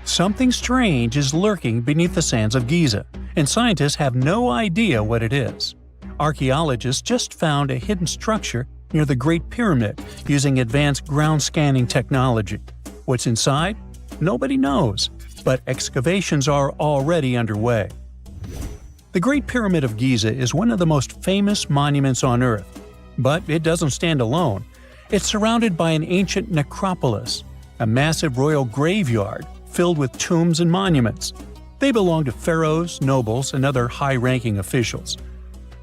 Something strange is lurking beneath the sands of Giza, and scientists have no idea what it is. Archaeologists just found a hidden structure near the Great Pyramid using advanced ground scanning technology. What's inside? Nobody knows, but excavations are already underway. The Great Pyramid of Giza is one of the most famous monuments on Earth, but it doesn't stand alone. It's surrounded by an ancient necropolis, a massive royal graveyard filled with tombs and monuments. They belong to pharaohs, nobles, and other high-ranking officials.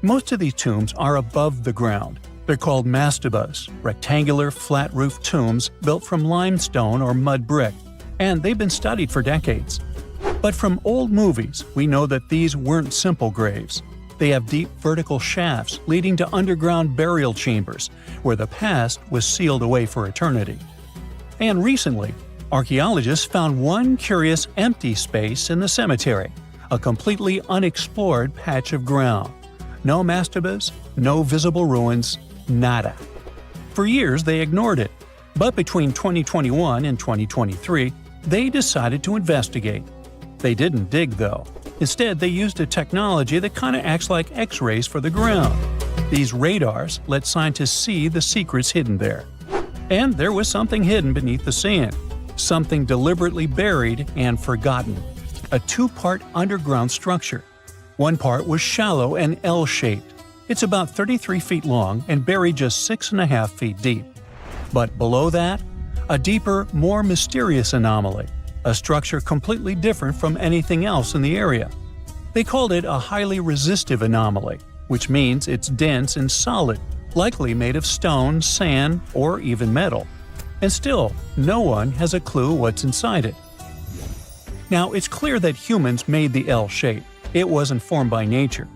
Most of these tombs are above the ground. They're called mastabas, rectangular, flat-roofed tombs built from limestone or mud brick, and they've been studied for decades. But from old movies, we know that these weren't simple graves. They have deep vertical shafts leading to underground burial chambers, where the past was sealed away for eternity. And recently, archaeologists found one curious empty space in the cemetery, a completely unexplored patch of ground. No mastabas, no visible ruins, nada. For years they ignored it, but between 2021 and 2023, they decided to investigate. They didn't dig though. Instead, they used a technology that kind of acts like X-rays for the ground. These radars let scientists see the secrets hidden there. And there was something hidden beneath the sand, something deliberately buried and forgotten. A two-part underground structure. One part was shallow and L-shaped. It's about 33 feet long and buried just 6.5 feet deep. But below that, a deeper, more mysterious anomaly, a structure completely different from anything else in the area. They called it a highly resistive anomaly, which means it's dense and solid, likely made of stone, sand, or even metal. And still, no one has a clue what's inside it. Now, it's clear that humans made the L shape. It wasn't formed by nature.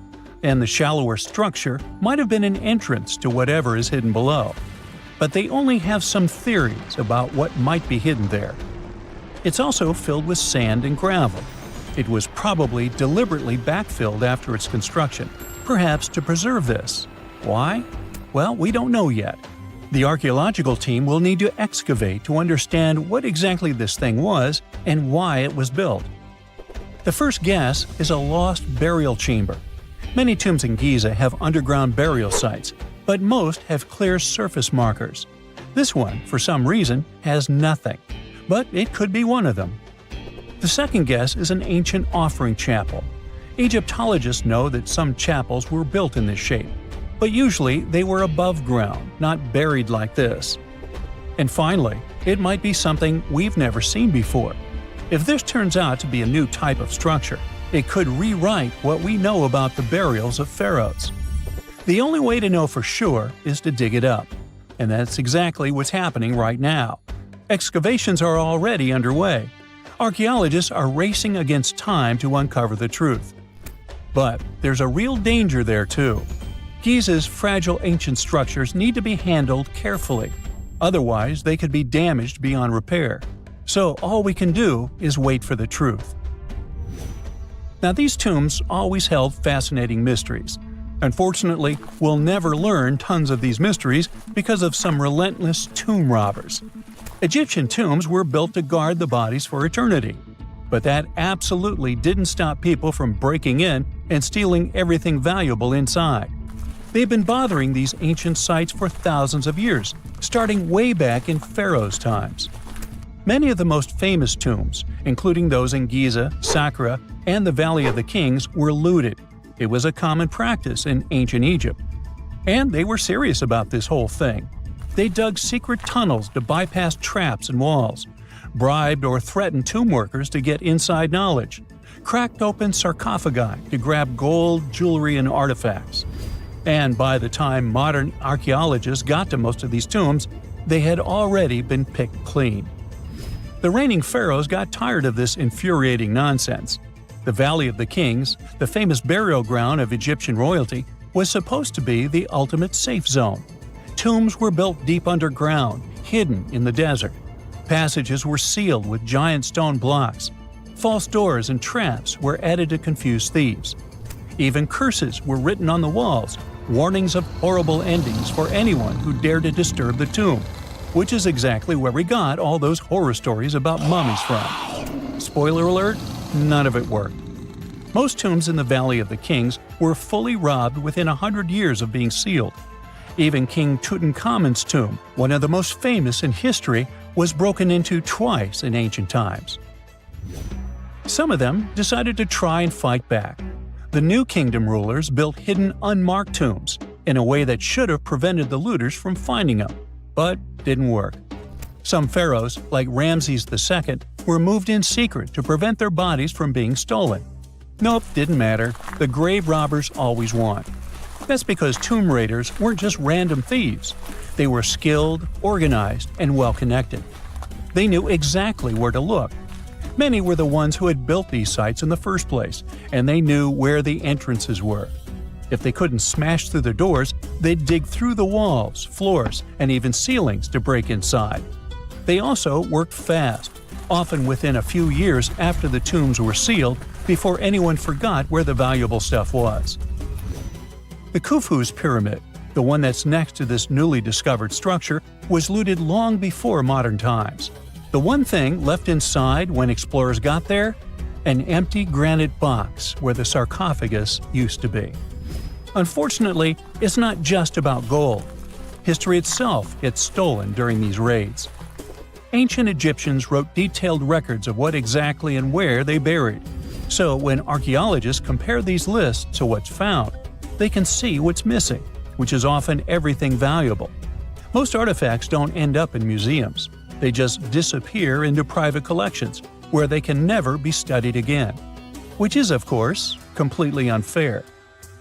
And the shallower structure might have been an entrance to whatever is hidden below. But they only have some theories about what might be hidden there. It's also filled with sand and gravel. It was probably deliberately backfilled after its construction, perhaps to preserve this. Why? Well, we don't know yet. The archaeological team will need to excavate to understand what exactly this thing was and why it was built. The first guess is a lost burial chamber. Many tombs in Giza have underground burial sites, but most have clear surface markers. This one, for some reason, has nothing, but it could be one of them. The second guess is an ancient offering chapel. Egyptologists know that some chapels were built in this shape, but usually they were above ground, not buried like this. And finally, it might be something we've never seen before. If this turns out to be a new type of structure, it could rewrite what we know about the burials of pharaohs. The only way to know for sure is to dig it up, and that's exactly what's happening right now. Excavations are already underway. Archaeologists are racing against time to uncover the truth. But there's a real danger there too. Giza's fragile ancient structures need to be handled carefully. Otherwise, they could be damaged beyond repair. So all we can do is wait for the truth. Now, these tombs always held fascinating mysteries. Unfortunately, we'll never learn tons of these mysteries because of some relentless tomb robbers. Egyptian tombs were built to guard the bodies for eternity. But that absolutely didn't stop people from breaking in and stealing everything valuable inside. They've been bothering these ancient sites for thousands of years, starting way back in Pharaoh's times. Many of the most famous tombs, including those in Giza, Saqqara, and the Valley of the Kings, were looted. It was a common practice in ancient Egypt. And they were serious about this whole thing. They dug secret tunnels to bypass traps and walls, bribed or threatened tomb workers to get inside knowledge, cracked open sarcophagi to grab gold, jewelry, and artifacts. And by the time modern archaeologists got to most of these tombs, they had already been picked clean. The reigning pharaohs got tired of this infuriating nonsense. The Valley of the Kings, the famous burial ground of Egyptian royalty, was supposed to be the ultimate safe zone. Tombs were built deep underground, hidden in the desert. Passages were sealed with giant stone blocks. False doors and traps were added to confuse thieves. Even curses were written on the walls, warnings of horrible endings for anyone who dared to disturb the tomb. which is exactly where we got all those horror stories about mummies from. Spoiler alert, none of it worked. Most tombs in the Valley of the Kings were fully robbed within 100 years of being sealed. Even King Tutankhamun's tomb, one of the most famous in history, was broken into twice in ancient times. Some of them decided to try and fight back. The New Kingdom rulers built hidden unmarked tombs in a way that should have prevented the looters from finding them, but didn't work. Some pharaohs, like Ramses II, were moved in secret to prevent their bodies from being stolen. Nope, didn't matter. The grave robbers always won. That's because tomb raiders weren't just random thieves. They were skilled, organized, and well-connected. They knew exactly where to look. Many were the ones who had built these sites in the first place, and they knew where the entrances were. If they couldn't smash through the doors, they'd dig through the walls, floors, and even ceilings to break inside. They also worked fast, often within a few years after the tombs were sealed, before anyone forgot where the valuable stuff was. The Khufu's pyramid, the one that's next to this newly discovered structure, was looted long before modern times. The one thing left inside when explorers got there? An empty granite box where the sarcophagus used to be. Unfortunately, it's not just about gold. History itself gets stolen during these raids. Ancient Egyptians wrote detailed records of what exactly and where they buried. So when archaeologists compare these lists to what's found, they can see what's missing, which is often everything valuable. Most artifacts don't end up in museums. They just disappear into private collections, where they can never be studied again. Which is, of course, completely unfair.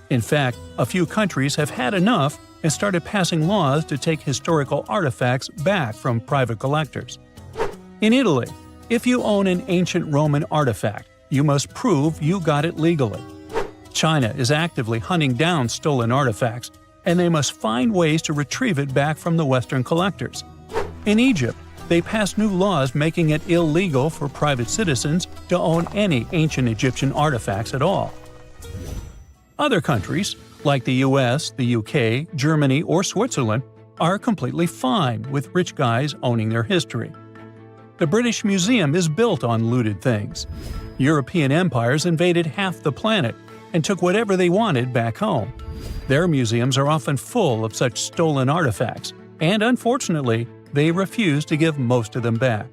In fact, a few countries have had enough and started passing laws to take historical artifacts back from private collectors. In Italy, if you own an ancient Roman artifact, you must prove you got it legally. China is actively hunting down stolen artifacts, and they must find ways to retrieve it back from the Western collectors. In Egypt, they passed new laws making it illegal for private citizens to own any ancient Egyptian artifacts at all. Other countries, like the US, the UK, Germany, or Switzerland, are completely fine with rich guys owning their history. The British Museum is built on looted things. European empires invaded half the planet and took whatever they wanted back home. Their museums are often full of such stolen artifacts, and unfortunately, they refuse to give most of them back.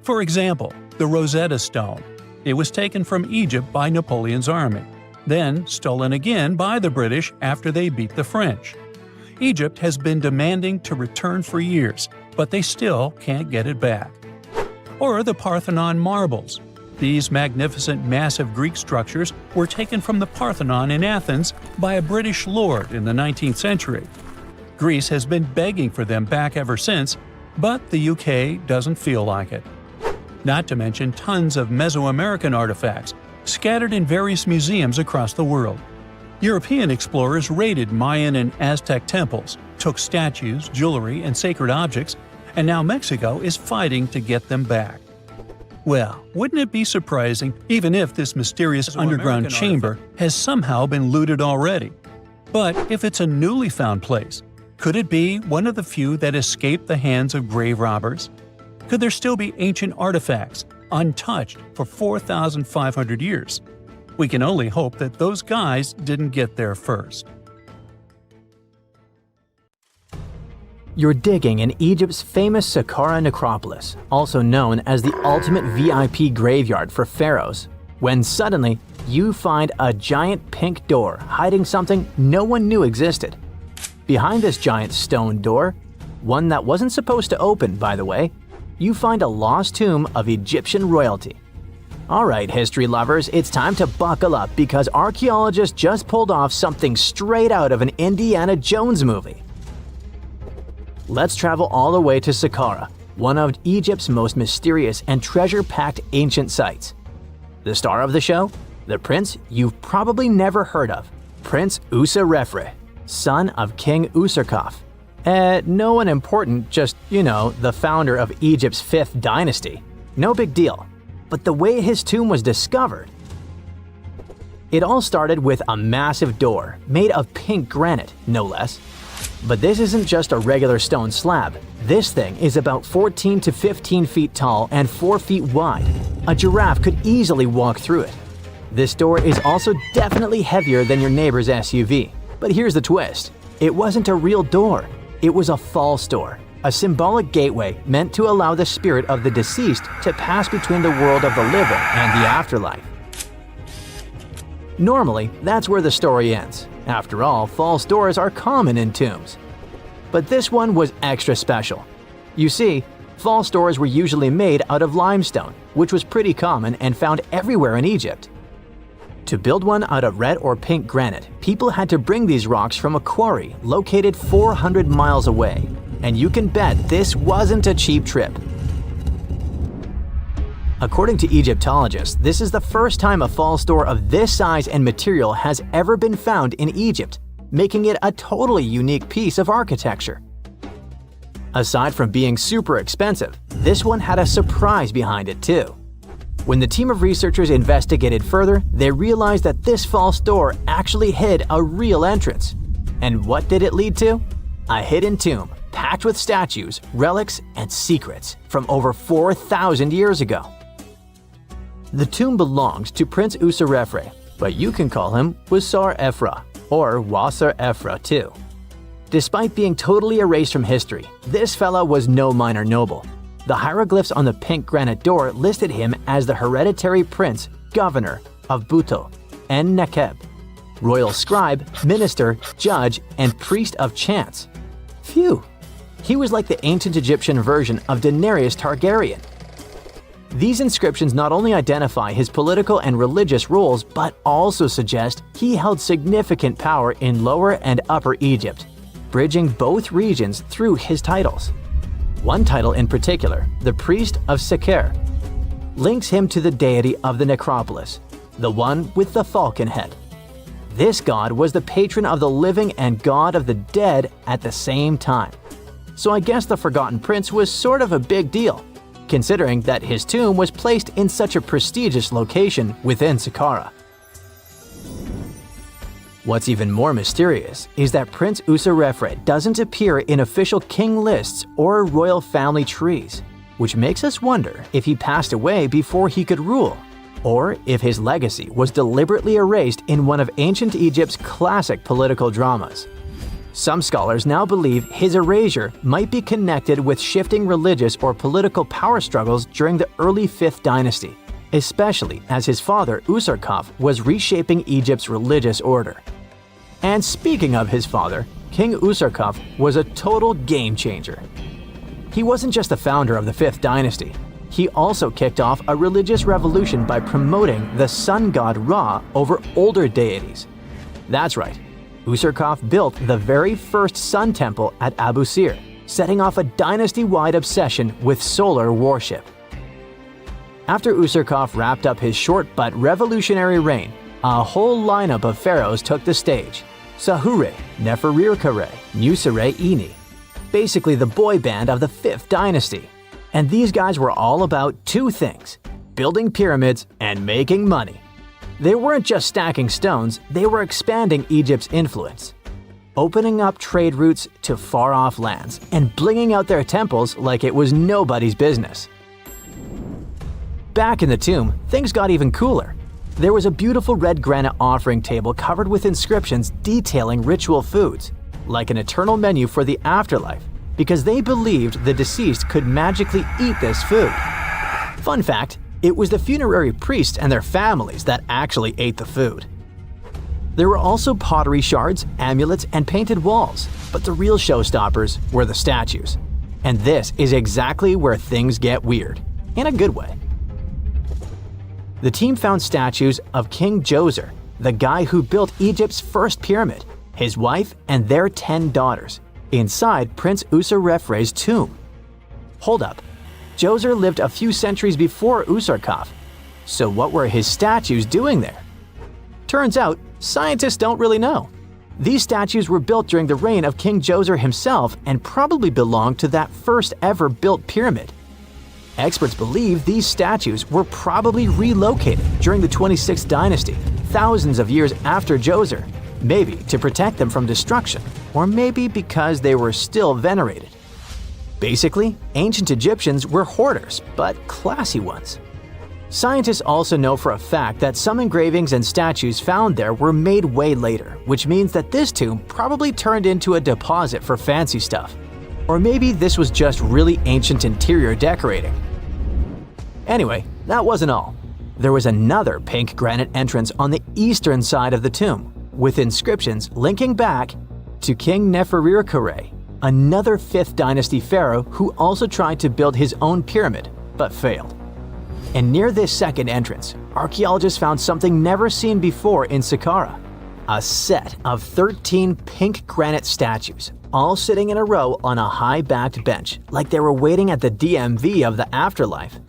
For example, the Rosetta Stone. It was taken from Egypt by Napoleon's army, then stolen again by the British after they beat the French. Egypt has been demanding to return for years, but they still can't get it back. Or the Parthenon marbles. These magnificent massive Greek structures were taken from the Parthenon in Athens by a British lord in the 19th century. Greece has been begging for them back ever since, but the UK doesn't feel like it. Not to mention tons of Mesoamerican artifacts scattered in various museums across the world. European explorers raided Mayan and Aztec temples, took statues, jewelry, and sacred objects, and now Mexico is fighting to get them back. Well, wouldn't it be surprising even if this mysterious underground chamber has somehow been looted already? But if it's a newly found place, could it be one of the few that escaped the hands of grave robbers? Could there still be ancient artifacts, untouched for 4,500 years? We can only hope that those guys didn't get there first. You're digging in Egypt's famous Saqqara necropolis, also known as the ultimate VIP graveyard for pharaohs, when suddenly you find a giant pink door hiding something no one knew existed. Behind this giant stone door, one that wasn't supposed to open, by the way, you find a lost tomb of Egyptian royalty. Alright, history lovers, it's time to buckle up because archaeologists just pulled off something straight out of an Indiana Jones movie. Let's travel all the way to Saqqara, one of Egypt's most mysterious and treasure-packed ancient sites. The star of the show? The prince you've probably never heard of, Prince Userefre, son of King Userkaf. No one important, just, the founder of Egypt's 5th dynasty. No big deal. But the way his tomb was discovered. It all started with a massive door, made of pink granite, no less. But this isn't just a regular stone slab. This thing is about 14 to 15 feet tall and 4 feet wide. A giraffe could easily walk through it. This door is also definitely heavier than your neighbor's SUV. But here's the twist. It wasn't a real door. It was a false door, a symbolic gateway meant to allow the spirit of the deceased to pass between the world of the living and the afterlife. Normally, that's where the story ends. After all, false doors are common in tombs. But this one was extra special. You see, false doors were usually made out of limestone, which was pretty common and found everywhere in Egypt. To build one out of red or pink granite, people had to bring these rocks from a quarry located 400 miles away. And you can bet this wasn't a cheap trip. According to Egyptologists, this is the first time a false door of this size and material has ever been found in Egypt, making it a totally unique piece of architecture. Aside from being super expensive, this one had a surprise behind it too. When the team of researchers investigated further, they realized that this false door actually hid a real entrance. And what did it lead to? A hidden tomb packed with statues, relics, and secrets from over 4,000 years ago. The tomb belonged to Prince Userefre, but you can call him Wasar-Efra or Wasar-Efra too. Despite being totally erased from history, this fella was no minor noble. The hieroglyphs on the pink granite door listed him as the hereditary prince, governor of Buto and Nekeb, royal scribe, minister, judge, and priest of chance. Phew! He was like the ancient Egyptian version of Daenerys Targaryen. These inscriptions not only identify his political and religious roles, but also suggest he held significant power in Lower and Upper Egypt, bridging both regions through his titles. One title in particular, the priest of Sekher, links him to the deity of the necropolis, the one with the falcon head. This god was the patron of the living and god of the dead at the same time. So I guess the Forgotten Prince was sort of a big deal, considering that his tomb was placed in such a prestigious location within Saqqara. What's even more mysterious is that Prince Userefre doesn't appear in official king lists or royal family trees, which makes us wonder if he passed away before he could rule, or if his legacy was deliberately erased in one of ancient Egypt's classic political dramas. Some scholars now believe his erasure might be connected with shifting religious or political power struggles during the early 5th dynasty, especially as his father Usarkaf was reshaping Egypt's religious order. And speaking of his father, King Usarkaf was a total game changer. He wasn't just the founder of the 5th dynasty, he also kicked off a religious revolution by promoting the sun god Ra over older deities. That's right, Usarkaf built the very first sun temple at Abu Sir, setting off a dynasty-wide obsession with solar worship. After Usarkaf wrapped up his short but revolutionary reign, a whole lineup of pharaohs took the stage. Sahure, Neferirkare, Nusere-Ini, basically the boy band of the 5th dynasty. And these guys were all about two things: building pyramids and making money. They weren't just stacking stones, they were expanding Egypt's influence, opening up trade routes to far-off lands and blinging out their temples like it was nobody's business. Back in the tomb, things got even cooler. There was a beautiful red granite offering table covered with inscriptions detailing ritual foods, like an eternal menu for the afterlife, because they believed the deceased could magically eat this food. Fun fact, it was the funerary priests and their families that actually ate the food. There were also pottery shards, amulets, and painted walls, but the real showstoppers were the statues. And this is exactly where things get weird, in a good way. The team found statues of King Djoser, the guy who built Egypt's first pyramid, his wife, and their 10 daughters, inside Prince Userefre's tomb. Hold up, Djoser lived a few centuries before Usarkaf, so what were his statues doing there? Turns out, scientists don't really know. These statues were built during the reign of King Djoser himself and probably belonged to that first ever built pyramid. Experts believe these statues were probably relocated during the 26th dynasty, thousands of years after Djoser, Maybe to protect them from destruction, or maybe because they were still venerated. Basically, ancient Egyptians were hoarders, but classy ones. Scientists also know for a fact that some engravings and statues found there were made way later, which means that this tomb probably turned into a deposit for fancy stuff. Or maybe this was just really ancient interior decorating. Anyway, that wasn't all. There was another pink granite entrance on the eastern side of the tomb, with inscriptions linking back to King Nefertiti, another 5th dynasty pharaoh who also tried to build his own pyramid, but failed. And near this second entrance, archaeologists found something never seen before in Saqqara: a set of 13 pink granite statues, all sitting in a row on a high-backed bench, like they were waiting at the DMV of the afterlife.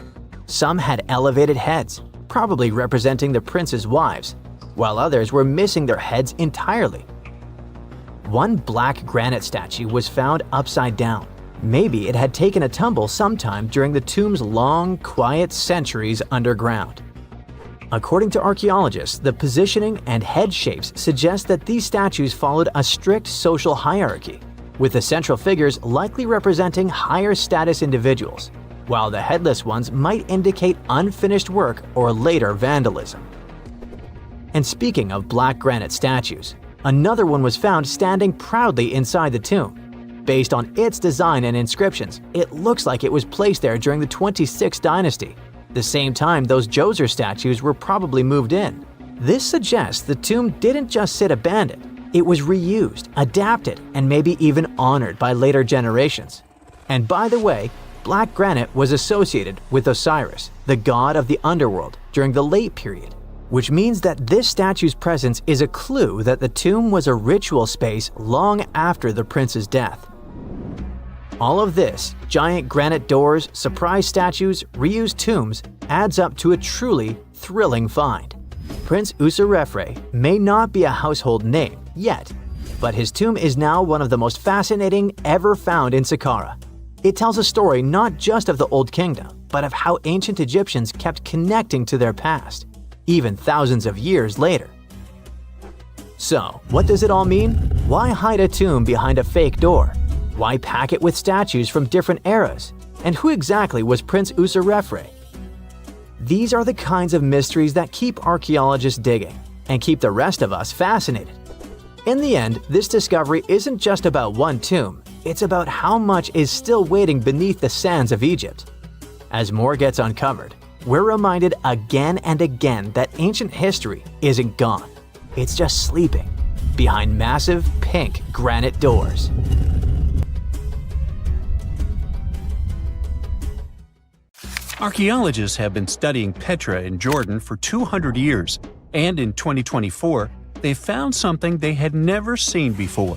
Some had elevated heads, probably representing the prince's wives, while others were missing their heads entirely. One black granite statue was found upside down. Maybe it had taken a tumble sometime during the tomb's long, quiet centuries underground. According to archaeologists, the positioning and head shapes suggest that these statues followed a strict social hierarchy, with the central figures likely representing higher status individuals, while the headless ones might indicate unfinished work or later vandalism. And speaking of black granite statues, another one was found standing proudly inside the tomb. Based on its design and inscriptions, it looks like it was placed there during the 26th dynasty, the same time those Djoser statues were probably moved in. This suggests the tomb didn't just sit abandoned, it was reused, adapted, and maybe even honored by later generations. And by the way, black granite was associated with Osiris, the god of the underworld, during the late period, which means that this statue's presence is a clue that the tomb was a ritual space long after the prince's death. All of this, giant granite doors, surprise statues, reused tombs, adds up to a truly thrilling find. Prince Userefre may not be a household name yet, but his tomb is now one of the most fascinating ever found in Saqqara. It tells a story not just of the Old Kingdom, but of how ancient Egyptians kept connecting to their past, even thousands of years later. So, what does it all mean? Why hide a tomb behind a fake door? Why pack it with statues from different eras? And who exactly was Prince Userefre? These are the kinds of mysteries that keep archaeologists digging and keep the rest of us fascinated. In the end, this discovery isn't just about one tomb, it's about how much is still waiting beneath the sands of Egypt. As more gets uncovered, we're reminded again and again that ancient history isn't gone. It's just sleeping behind massive pink granite doors. Archaeologists have been studying Petra in Jordan for 200 years, and in 2024, they found something they had never seen before.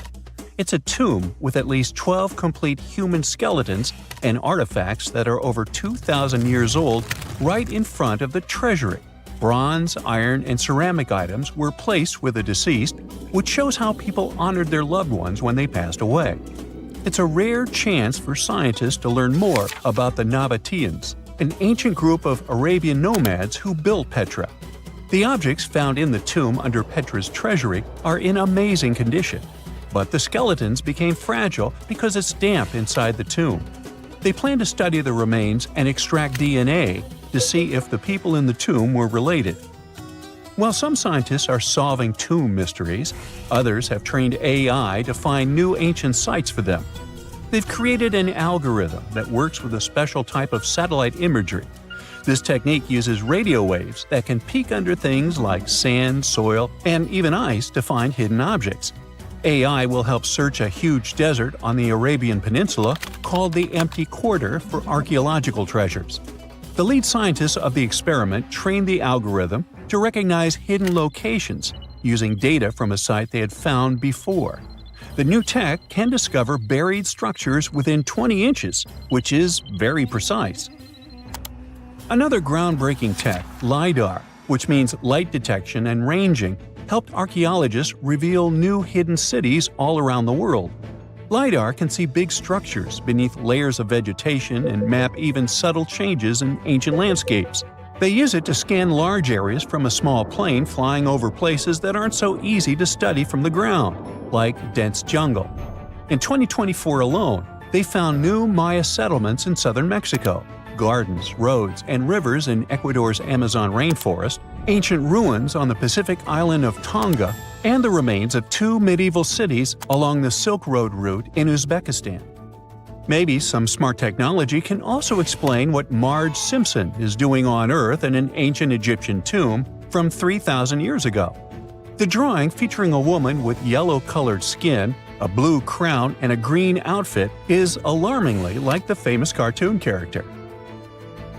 It's a tomb with at least 12 complete human skeletons and artifacts that are over 2,000 years old right in front of the treasury. Bronze, iron, and ceramic items were placed with the deceased, which shows how people honored their loved ones when they passed away. It's a rare chance for scientists to learn more about the Nabateans, an ancient group of Arabian nomads who built Petra. The objects found in the tomb under Petra's treasury are in amazing condition, but the skeletons became fragile because it's damp inside the tomb. They plan to study the remains and extract DNA to see if the people in the tomb were related. While some scientists are solving tomb mysteries, others have trained AI to find new ancient sites for them. They've created an algorithm that works with a special type of satellite imagery. This technique uses radio waves that can peek under things like sand, soil, and even ice to find hidden objects. AI will help search a huge desert on the Arabian Peninsula called the Empty Quarter for archaeological treasures. The lead scientists of the experiment trained the algorithm to recognize hidden locations using data from a site they had found before. The new tech can discover buried structures within 20 inches, which is very precise. Another groundbreaking tech, LiDAR, which means light detection and ranging, helped archaeologists reveal new hidden cities all around the world. LiDAR can see big structures beneath layers of vegetation and map even subtle changes in ancient landscapes. They use it to scan large areas from a small plane flying over places that aren't so easy to study from the ground, like dense jungle. In 2024 alone, they found new Maya settlements in southern Mexico, gardens, roads, and rivers in Ecuador's Amazon rainforest, ancient ruins on the Pacific island of Tonga, and the remains of 2 medieval cities along the Silk Road route in Uzbekistan. Maybe some smart technology can also explain what Marge Simpson is doing on Earth in an ancient Egyptian tomb from 3,000 years ago. The drawing, featuring a woman with yellow-colored skin, a blue crown, and a green outfit, is alarmingly like the famous cartoon character.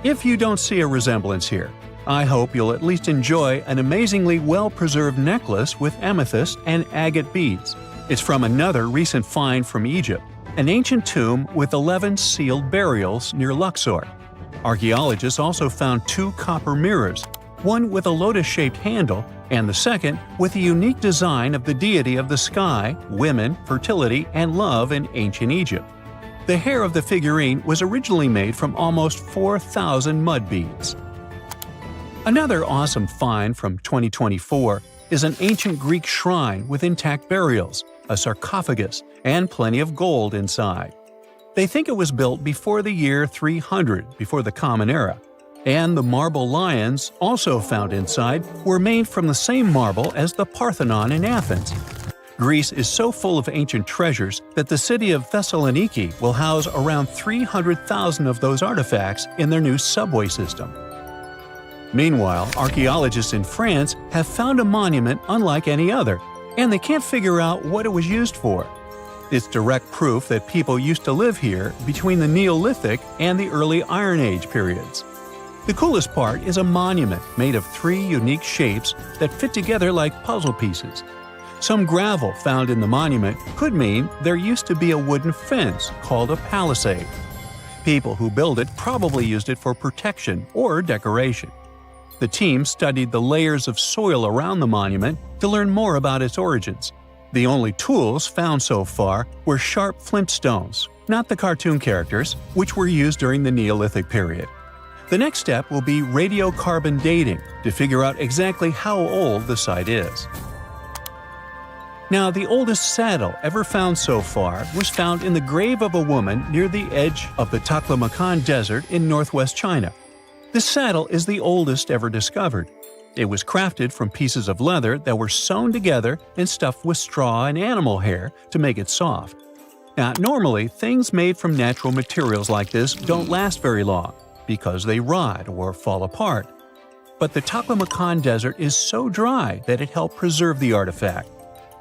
If you don't see a resemblance here, I hope you'll at least enjoy an amazingly well-preserved necklace with amethyst and agate beads. It's from another recent find from Egypt, an ancient tomb with 11 sealed burials near Luxor. Archaeologists also found 2 copper mirrors, one with a lotus-shaped handle and the second with a unique design of the deity of the sky, women, fertility, and love in ancient Egypt. The hair of the figurine was originally made from almost 4,000 mud beads. Another awesome find from 2024 is an ancient Greek shrine with intact burials, a sarcophagus, and plenty of gold inside. They think it was built before the year 300 before the Common Era, and the marble lions, also found inside, were made from the same marble as the Parthenon in Athens. Greece is so full of ancient treasures that the city of Thessaloniki will house around 300,000 of those artifacts in their new subway system. Meanwhile, archaeologists in France have found a monument unlike any other, and they can't figure out what it was used for. It's direct proof that people used to live here between the Neolithic and the early Iron Age periods. The coolest part is a monument made of 3 unique shapes that fit together like puzzle pieces. Some gravel found in the monument could mean there used to be a wooden fence called a palisade. People who built it probably used it for protection or decoration. The team studied the layers of soil around the monument to learn more about its origins. The only tools found so far were sharp flint stones, not the cartoon characters, which were used during the Neolithic period. The next step will be radiocarbon dating to figure out exactly how old the site is. Now, the oldest saddle ever found so far was found in the grave of a woman near the edge of the Taklamakan Desert in northwest China. This saddle is the oldest ever discovered. It was crafted from pieces of leather that were sewn together and stuffed with straw and animal hair to make it soft. Now, normally, things made from natural materials like this don't last very long because they rot or fall apart. But the Taklamakan Desert is so dry that it helped preserve the artifact.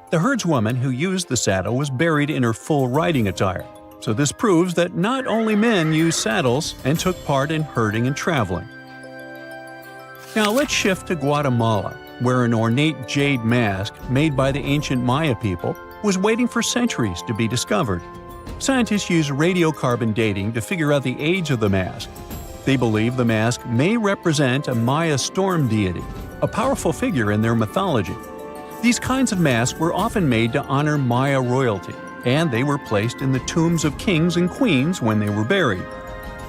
The herdswoman who used the saddle was buried in her full riding attire, so this proves that not only men used saddles and took part in herding and traveling. Now let's shift to Guatemala, where an ornate jade mask made by the ancient Maya people was waiting for centuries to be discovered. Scientists use radiocarbon dating to figure out the age of the mask. They believe the mask may represent a Maya storm deity, a powerful figure in their mythology. These kinds of masks were often made to honor Maya royalty, and they were placed in the tombs of kings and queens when they were buried.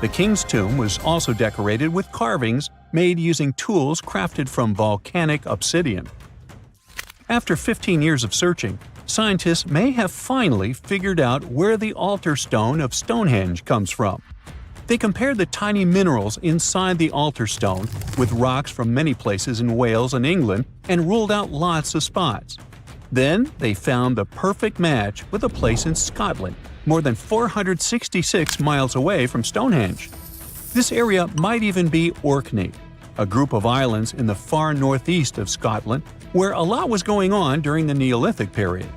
The king's tomb was also decorated with carvings made using tools crafted from volcanic obsidian. After 15 years of searching, scientists may have finally figured out where the altar stone of Stonehenge comes from. They compared the tiny minerals inside the altar stone with rocks from many places in Wales and England and ruled out lots of spots. Then they found the perfect match with a place in Scotland, more than 466 miles away from Stonehenge. This area might even be Orkney, a group of islands in the far northeast of Scotland where a lot was going on during the Neolithic period.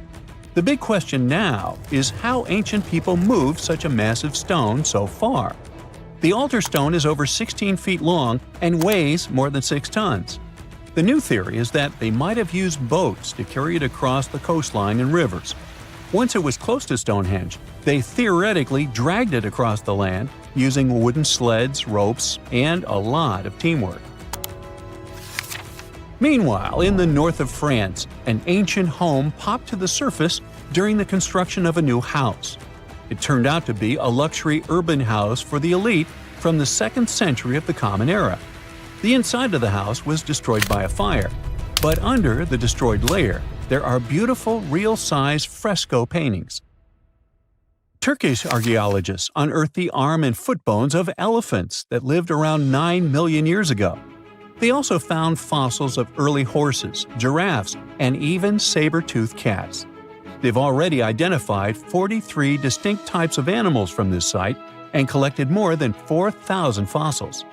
The big question now is how ancient people moved such a massive stone so far. The altar stone is over 16 feet long and weighs more than 6 tons. The new theory is that they might have used boats to carry it across the coastline and rivers. Once it was close to Stonehenge, they theoretically dragged it across the land using wooden sleds, ropes, and a lot of teamwork. Meanwhile, in the north of France, an ancient home popped to the surface during the construction of a new house. It turned out to be a luxury urban house for the elite from the 2nd century of the Common Era. The inside of the house was destroyed by a fire, but under the destroyed layer, there are beautiful real-size fresco paintings. Turkish archaeologists unearthed the arm and foot bones of elephants that lived around 9 million years ago. They also found fossils of early horses, giraffes, and even saber-toothed cats. They've already identified 43 distinct types of animals from this site and collected more than 4,000 fossils.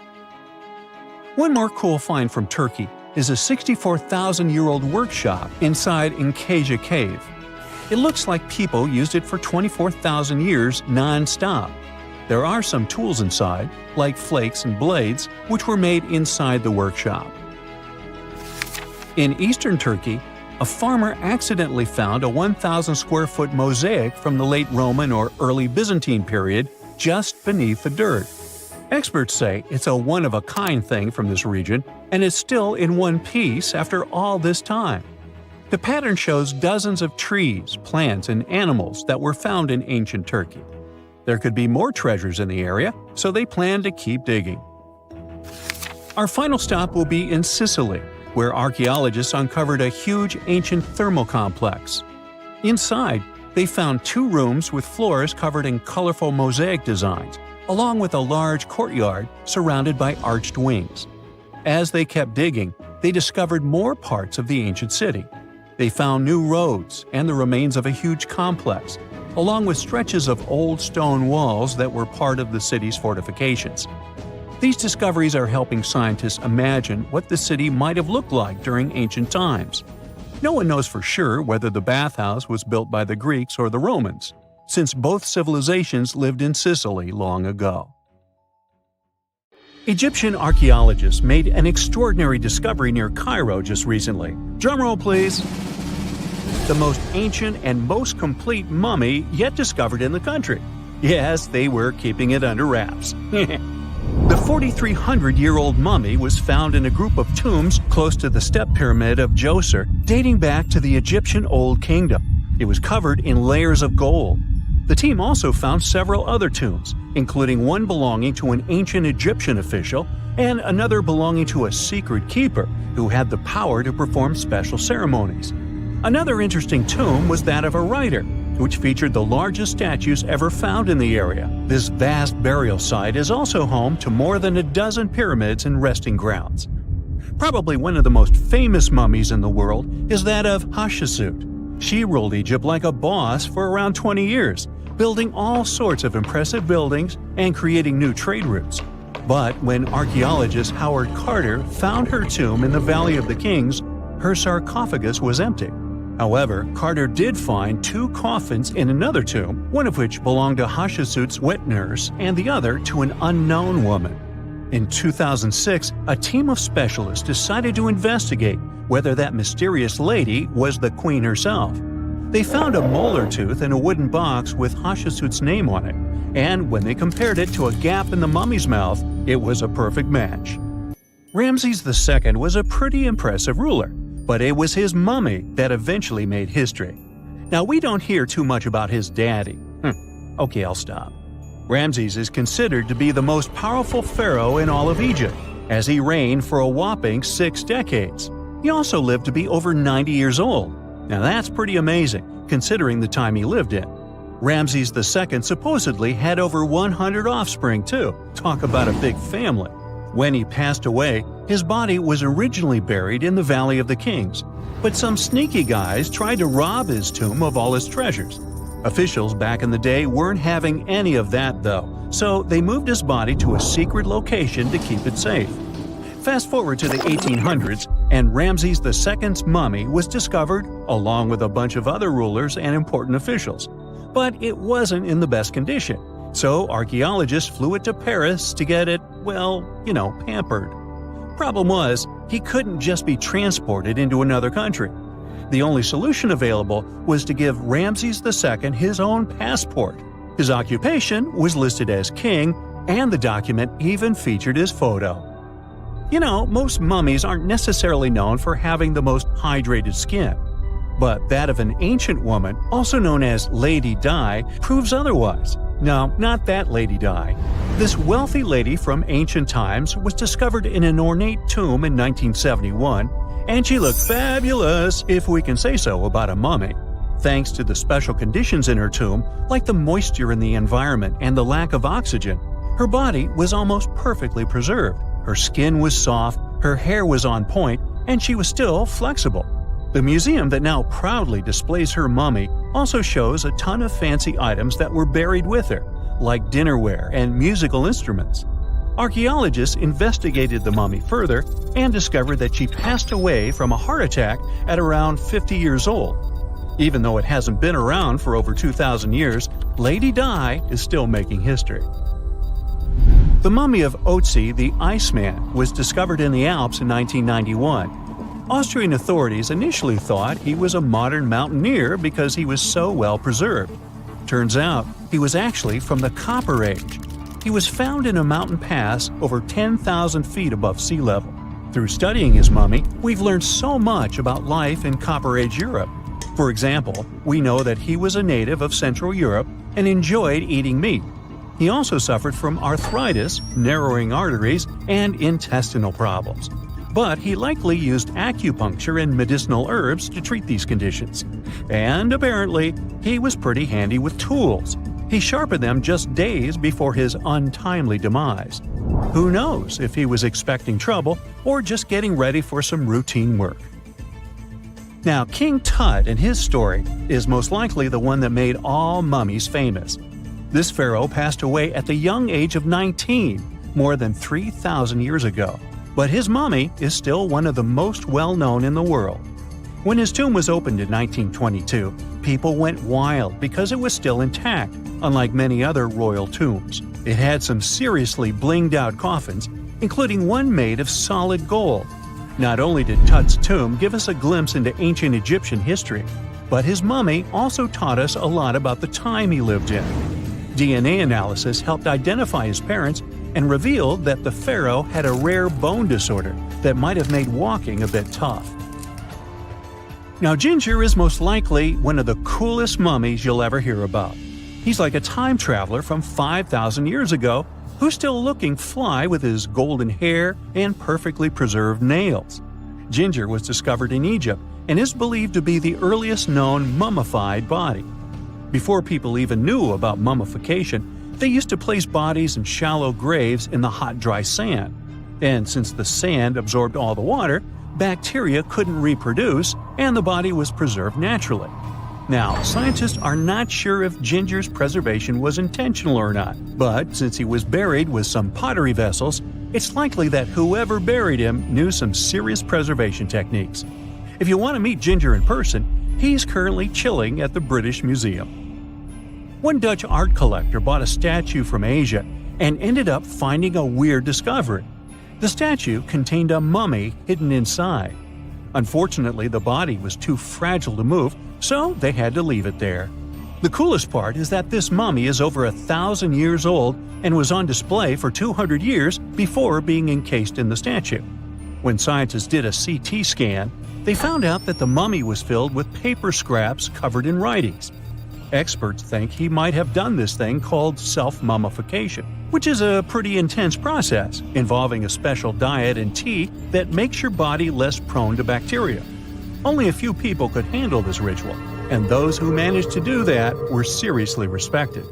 One more cool find from Turkey is a 64,000-year-old workshop inside Incasia Cave. It looks like people used it for 24,000 years non-stop. There are some tools inside, like flakes and blades, which were made inside the workshop. In eastern Turkey, a farmer accidentally found a 1,000-square-foot mosaic from the late Roman or early Byzantine period just beneath the dirt. Experts say it's a one-of-a-kind thing from this region, and is still in one piece after all this time. The pattern shows dozens of trees, plants, and animals that were found in ancient Turkey. There could be more treasures in the area, so they plan to keep digging. Our final stop will be in Sicily, where archaeologists uncovered a huge ancient thermal complex. Inside, they found 2 rooms with floors covered in colorful mosaic designs, along with a large courtyard surrounded by arched wings. As they kept digging, they discovered more parts of the ancient city. They found new roads and the remains of a huge complex, along with stretches of old stone walls that were part of the city's fortifications. These discoveries are helping scientists imagine what the city might have looked like during ancient times. No one knows for sure whether the bathhouse was built by the Greeks or the Romans, since both civilizations lived in Sicily long ago. Egyptian archaeologists made an extraordinary discovery near Cairo just recently. Drumroll, please. The most ancient and most complete mummy yet discovered in the country. Yes, they were keeping it under wraps. The 4,300-year-old mummy was found in a group of tombs close to the step pyramid of Djoser, dating back to the Egyptian Old Kingdom. It was covered in layers of gold. The team also found several other tombs, including one belonging to an ancient Egyptian official and another belonging to a secret keeper who had the power to perform special ceremonies. Another interesting tomb was that of a writer, which featured the largest statues ever found in the area. This vast burial site is also home to more than a dozen pyramids and resting grounds. Probably one of the most famous mummies in the world is that of Hatshepsut. She ruled Egypt like a boss for around 20 years, building all sorts of impressive buildings and creating new trade routes. But when archaeologist Howard Carter found her tomb in the Valley of the Kings, her sarcophagus was empty. However, Carter did find 2 coffins in another tomb, one of which belonged to Hatshepsut's wet nurse and the other to an unknown woman. In 2006, a team of specialists decided to investigate whether that mysterious lady was the queen herself. They found a molar tooth in a wooden box with Hatshepsut's name on it, and when they compared it to a gap in the mummy's mouth, it was a perfect match. Ramses II was a pretty impressive ruler, but it was his mummy that eventually made history. Now, we don't hear too much about his daddy. Okay, I'll stop. Ramses is considered to be the most powerful pharaoh in all of Egypt, as he reigned for a whopping 6 decades. He also lived to be over 90 years old. Now that's pretty amazing, considering the time he lived in. Ramses II supposedly had over 100 offspring too. Talk about a big family. When he passed away, his body was originally buried in the Valley of the Kings, but some sneaky guys tried to rob his tomb of all his treasures. Officials back in the day weren't having any of that though, so they moved his body to a secret location to keep it safe. Fast forward to the 1800s, and Ramses II's mummy was discovered along with a bunch of other rulers and important officials. But it wasn't in the best condition, so archaeologists flew it to Paris to get it, pampered. Problem was, he couldn't just be transported into another country. The only solution available was to give Ramses II his own passport. His occupation was listed as king, and the document even featured his photo. Most mummies aren't necessarily known for having the most hydrated skin. But that of an ancient woman, also known as Lady Di, proves otherwise. No, not that Lady Di. This wealthy lady from ancient times was discovered in an ornate tomb in 1971, and she looked fabulous, if we can say so about a mummy. Thanks to the special conditions in her tomb, like the moisture in the environment and the lack of oxygen, her body was almost perfectly preserved. Her skin was soft, her hair was on point, and she was still flexible. The museum that now proudly displays her mummy also shows a ton of fancy items that were buried with her, like dinnerware and musical instruments. Archaeologists investigated the mummy further and discovered that she passed away from a heart attack at around 50 years old. Even though it hasn't been around for over 2,000 years, Lady Di is still making history. The mummy of Otzi the Iceman was discovered in the Alps in 1991. Austrian authorities initially thought he was a modern mountaineer because he was so well preserved. Turns out, he was actually from the Copper Age. He was found in a mountain pass over 10,000 feet above sea level. Through studying his mummy, we've learned so much about life in Copper Age Europe. For example, we know that he was a native of Central Europe and enjoyed eating meat. He also suffered from arthritis, narrowing arteries, and intestinal problems. But he likely used acupuncture and medicinal herbs to treat these conditions. And apparently, he was pretty handy with tools. He sharpened them just days before his untimely demise. Who knows if he was expecting trouble or just getting ready for some routine work. Now, King Tut and his story is most likely the one that made all mummies famous. This pharaoh passed away at the young age of 19, more than 3,000 years ago. But his mummy is still one of the most well-known in the world. When his tomb was opened in 1922, people went wild because it was still intact, unlike many other royal tombs. It had some seriously blinged-out coffins, including one made of solid gold. Not only did Tut's tomb give us a glimpse into ancient Egyptian history, but his mummy also taught us a lot about the time he lived in. DNA analysis helped identify his parents and revealed that the pharaoh had a rare bone disorder that might have made walking a bit tough. Now, Ginger is most likely one of the coolest mummies you'll ever hear about. He's like a time traveler from 5,000 years ago who's still looking fly with his golden hair and perfectly preserved nails. Ginger was discovered in Egypt and is believed to be the earliest known mummified body. Before people even knew about mummification, they used to place bodies in shallow graves in the hot, dry sand. And since the sand absorbed all the water, bacteria couldn't reproduce and the body was preserved naturally. Now, scientists are not sure if Ginger's preservation was intentional or not, but since he was buried with some pottery vessels, it's likely that whoever buried him knew some serious preservation techniques. If you want to meet Ginger in person, he's currently chilling at the British Museum. One Dutch art collector bought a statue from Asia and ended up finding a weird discovery. The statue contained a mummy hidden inside. Unfortunately, the body was too fragile to move, so they had to leave it there. The coolest part is that this mummy is over 1,000 years old and was on display for 200 years before being encased in the statue. When scientists did a CT scan, they found out that the mummy was filled with paper scraps covered in writings. Experts think he might have done this thing called self-mummification, which is a pretty intense process involving a special diet and tea that makes your body less prone to bacteria. Only a few people could handle this ritual, and those who managed to do that were seriously respected.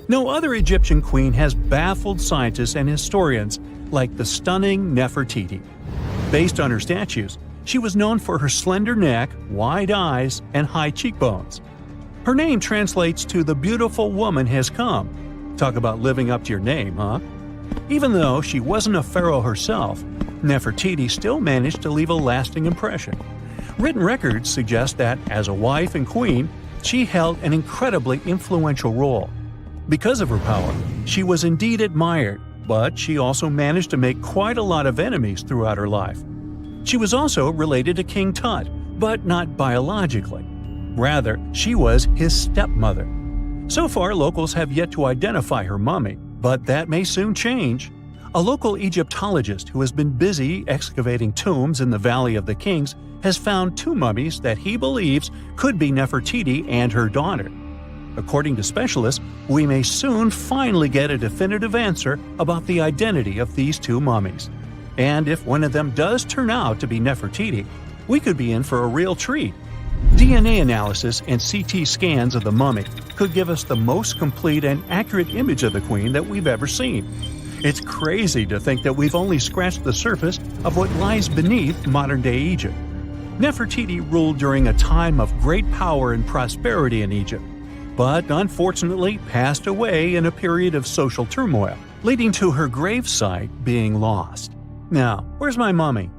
No other Egyptian queen has baffled scientists and historians like the stunning Nefertiti. Based on her statues, she was known for her slender neck, wide eyes, and high cheekbones. Her name translates to "the beautiful woman has come." Talk about living up to your name, huh? Even though she wasn't a pharaoh herself, Nefertiti still managed to leave a lasting impression. Written records suggest that, as a wife and queen, she held an incredibly influential role. Because of her power, she was indeed admired, but she also managed to make quite a lot of enemies throughout her life. She was also related to King Tut, but not biologically. Rather, she was his stepmother. So far, locals have yet to identify her mummy, but that may soon change. A local Egyptologist who has been busy excavating tombs in the Valley of the Kings has found two mummies that he believes could be Nefertiti and her daughter. According to specialists, we may soon finally get a definitive answer about the identity of these two mummies. And if one of them does turn out to be Nefertiti, we could be in for a real treat. DNA analysis and CT scans of the mummy could give us the most complete and accurate image of the queen that we've ever seen. It's crazy to think that we've only scratched the surface of what lies beneath modern-day Egypt. Nefertiti ruled during a time of great power and prosperity in Egypt, but unfortunately passed away in a period of social turmoil, leading to her gravesite being lost. Now, where's my mummy?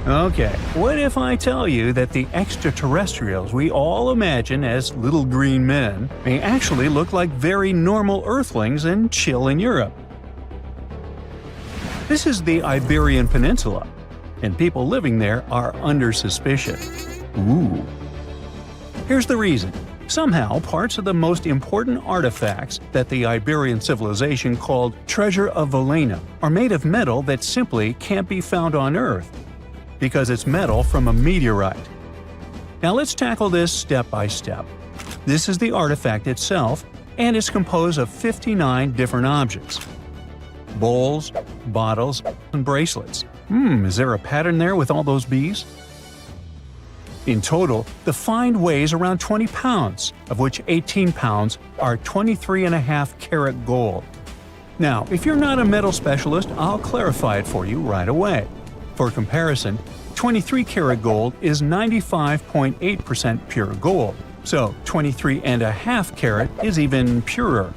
Okay, what if I tell you that the extraterrestrials we all imagine as little green men may actually look like very normal Earthlings and chill in Europe? This is the Iberian Peninsula, and people living there are under suspicion. Ooh. Here's the reason. Somehow, parts of the most important artifacts that the Iberian civilization called Treasure of Valena are made of metal that simply can't be found on Earth, because it's metal from a meteorite. Now let's tackle this step by step. This is the artifact itself, and it's composed of 59 different objects. Bowls, bottles, and bracelets. Is there a pattern there with all those bees? In total, the find weighs around 20 pounds, of which 18 pounds are 23.5 karat gold. Now, if you're not a metal specialist, I'll clarify it for you right away. For comparison, 23 karat gold is 95.8% pure gold, so 23.5 karat is even purer.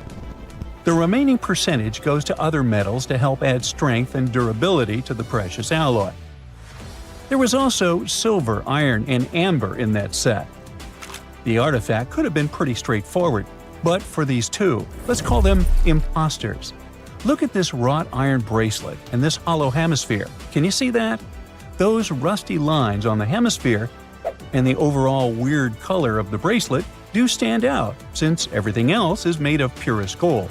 The remaining percentage goes to other metals to help add strength and durability to the precious alloy. There was also silver, iron, and amber in that set. The artifact could have been pretty straightforward, but for these two, let's call them imposters. Look at this wrought iron bracelet and this hollow hemisphere. Can you see that? Those rusty lines on the hemisphere and the overall weird color of the bracelet do stand out, since everything else is made of purest gold.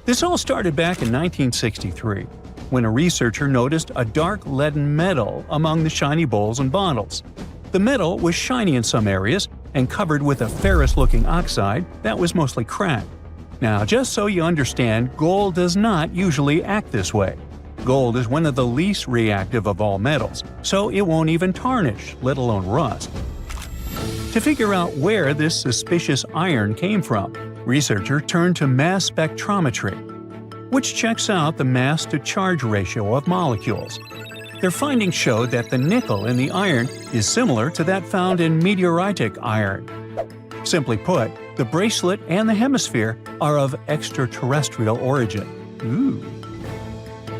This all started back in 1963, when a researcher noticed a dark leaden metal among the shiny bowls and bottles. The metal was shiny in some areas and covered with a ferrous-looking oxide that was mostly cracked. Now, just so you understand, gold does not usually act this way. Gold is one of the least reactive of all metals, so it won't even tarnish, let alone rust. To figure out where this suspicious iron came from, researchers turned to mass spectrometry, which checks out the mass-to-charge ratio of molecules. Their findings showed that the nickel in the iron is similar to that found in meteoritic iron. Simply put, the bracelet and the hemisphere are of extraterrestrial origin. Ooh.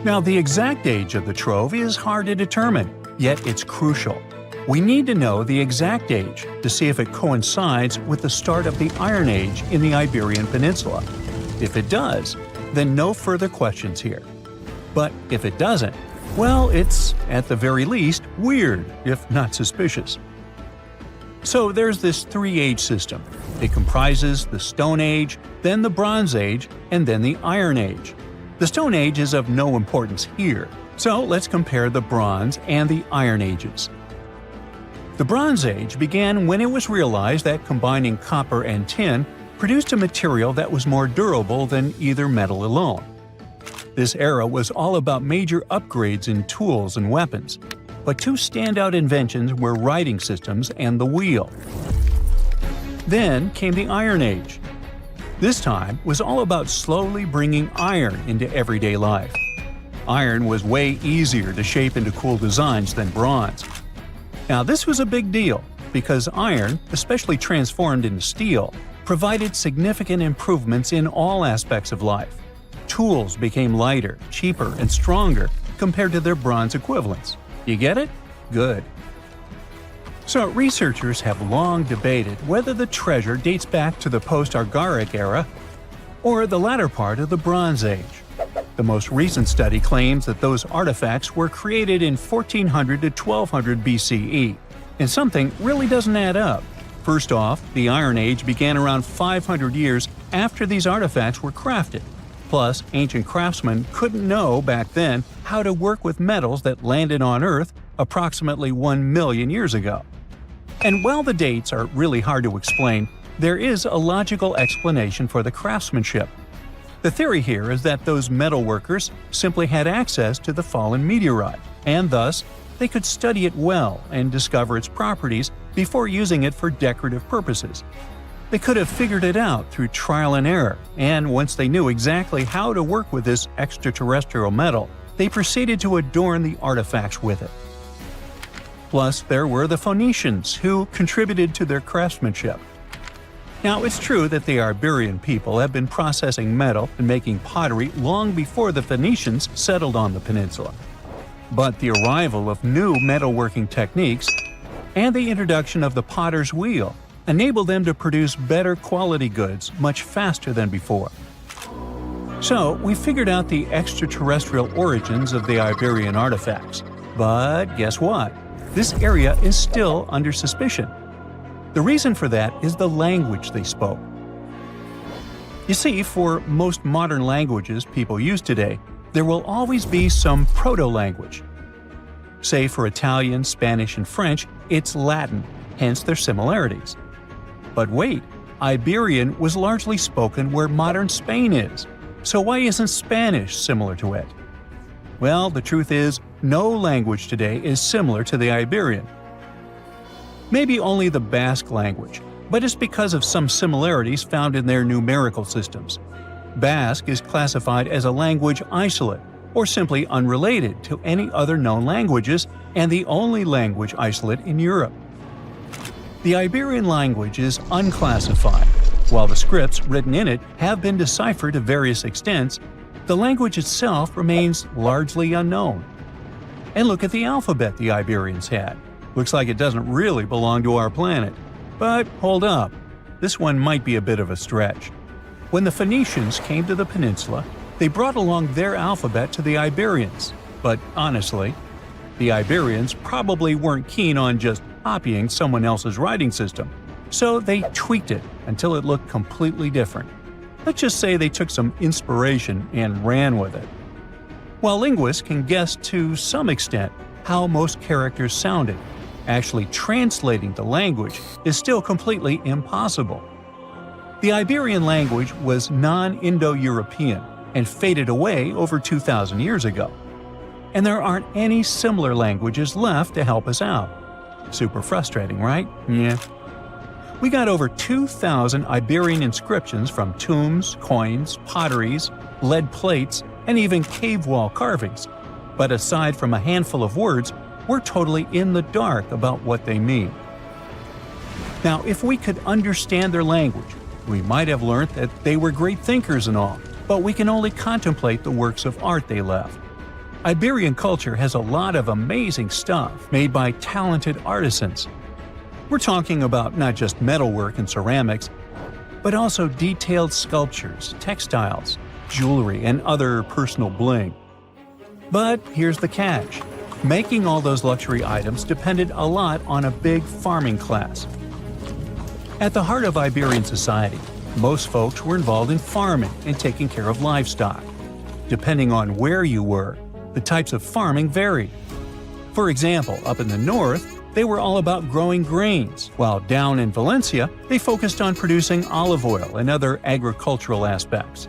Now, the exact age of the trove is hard to determine, yet it's crucial. We need to know the exact age to see if it coincides with the start of the Iron Age in the Iberian Peninsula. If it does, then no further questions here. But if it doesn't, well, it's, at the very least, weird, if not suspicious. So there's this three-age system. It comprises the Stone Age, then the Bronze Age, and then the Iron Age. The Stone Age is of no importance here, so let's compare the Bronze and the Iron Ages. The Bronze Age began when it was realized that combining copper and tin produced a material that was more durable than either metal alone. This era was all about major upgrades in tools and weapons, but two standout inventions were writing systems and the wheel. Then came the Iron Age. This time was all about slowly bringing iron into everyday life. Iron was way easier to shape into cool designs than bronze. Now this was a big deal, because iron, especially transformed into steel, provided significant improvements in all aspects of life. Tools became lighter, cheaper, and stronger compared to their bronze equivalents. You get it? Good. So researchers have long debated whether the treasure dates back to the post-Archaic era or the latter part of the Bronze Age. The most recent study claims that those artifacts were created in 1400 to 1200 BCE, and something really doesn't add up. First off, the Iron Age began around 500 years after these artifacts were crafted. Plus, ancient craftsmen couldn't know back then how to work with metals that landed on Earth approximately 1 million years ago. And while the dates are really hard to explain, there is a logical explanation for the craftsmanship. The theory here is that those metal workers simply had access to the fallen meteorite, and thus, they could study it well and discover its properties before using it for decorative purposes. They could have figured it out through trial and error, and once they knew exactly how to work with this extraterrestrial metal, they proceeded to adorn the artifacts with it. Plus, there were the Phoenicians, who contributed to their craftsmanship. Now, it's true that the Iberian people have been processing metal and making pottery long before the Phoenicians settled on the peninsula. But the arrival of new metalworking techniques and the introduction of the potter's wheel enabled them to produce better quality goods much faster than before. So, we figured out the extraterrestrial origins of the Iberian artifacts. But guess what? This area is still under suspicion. The reason for that is the language they spoke. You see, for most modern languages people use today, there will always be some proto-language. Say for Italian, Spanish, and French, it's Latin, hence their similarities. But wait, Iberian was largely spoken where modern Spain is, so why isn't Spanish similar to it? Well, the truth is, no language today is similar to the Iberian. Maybe only the Basque language, but it's because of some similarities found in their numerical systems. Basque is classified as a language isolate, or simply unrelated to any other known languages, and the only language isolate in Europe. The Iberian language is unclassified. While the scripts written in it have been deciphered to various extents, the language itself remains largely unknown. And look at the alphabet the Iberians had. Looks like it doesn't really belong to our planet. But hold up, this one might be a bit of a stretch. When the Phoenicians came to the peninsula, they brought along their alphabet to the Iberians. But honestly, the Iberians probably weren't keen on just copying someone else's writing system, so they tweaked it until it looked completely different. Let's just say they took some inspiration and ran with it. While linguists can guess to some extent how most characters sounded, actually translating the language is still completely impossible. The Iberian language was non-Indo-European and faded away over 2,000 years ago. And there aren't any similar languages left to help us out. Super frustrating, right? Yeah. We got over 2,000 Iberian inscriptions from tombs, coins, potteries, lead plates, and even cave wall carvings. But aside from a handful of words, we're totally in the dark about what they mean. Now, if we could understand their language, we might have learned that they were great thinkers and all, but we can only contemplate the works of art they left. Iberian culture has a lot of amazing stuff made by talented artisans. We're talking about not just metalwork and ceramics, but also detailed sculptures, textiles, jewelry, and other personal bling. But here's the catch. Making all those luxury items depended a lot on a big farming class. At the heart of Iberian society, most folks were involved in farming and taking care of livestock. Depending on where you were, the types of farming varied. For example, up in the north, they were all about growing grains, while down in Valencia, they focused on producing olive oil and other agricultural aspects.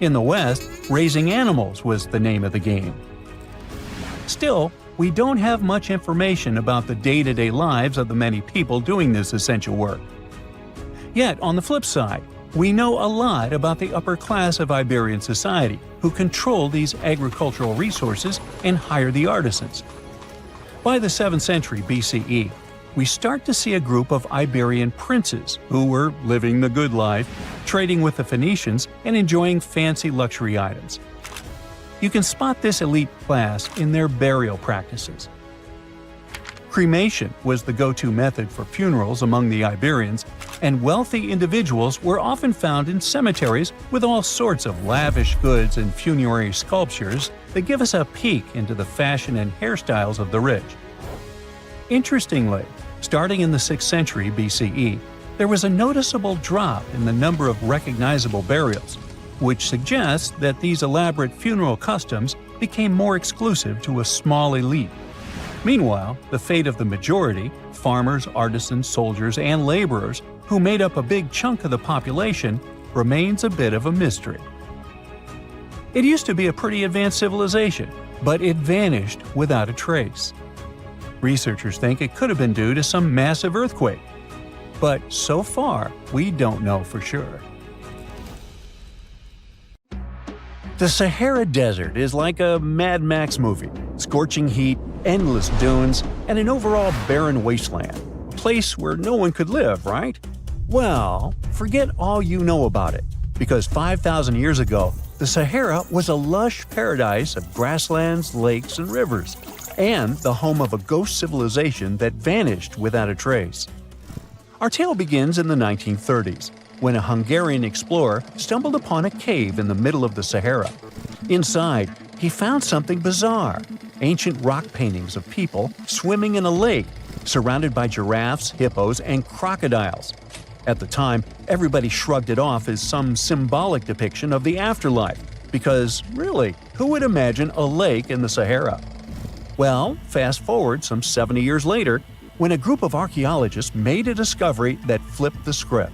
In the west, raising animals was the name of the game. Still, we don't have much information about the day-to-day lives of the many people doing this essential work. Yet, on the flip side, we know a lot about the upper class of Iberian society, who control these agricultural resources and hire the artisans. By the 7th century BCE, we start to see a group of Iberian princes who were living the good life, trading with the Phoenicians and enjoying fancy luxury items. You can spot this elite class in their burial practices. Cremation was the go-to method for funerals among the Iberians, and wealthy individuals were often found in cemeteries with all sorts of lavish goods and funerary sculptures that give us a peek into the fashion and hairstyles of the rich. Interestingly, starting in the 6th century BCE, there was a noticeable drop in the number of recognizable burials, which suggests that these elaborate funeral customs became more exclusive to a small elite. Meanwhile, the fate of the majority, farmers, artisans, soldiers, and laborers, who made up a big chunk of the population, remains a bit of a mystery. It used to be a pretty advanced civilization, but it vanished without a trace. Researchers think it could have been due to some massive earthquake, but so far, we don't know for sure. The Sahara Desert is like a Mad Max movie. Scorching heat, endless dunes, and an overall barren wasteland. A place where no one could live, right? Well, forget all you know about it, because 5,000 years ago, the Sahara was a lush paradise of grasslands, lakes, and rivers, and the home of a ghost civilization that vanished without a trace. Our tale begins in the 1930s, when a Hungarian explorer stumbled upon a cave in the middle of the Sahara. Inside, he found something bizarre: ancient rock paintings of people swimming in a lake, surrounded by giraffes, hippos, and crocodiles. At the time, everybody shrugged it off as some symbolic depiction of the afterlife, because really, who would imagine a lake in the Sahara? Well, fast forward some 70 years later, when a group of archaeologists made a discovery that flipped the script.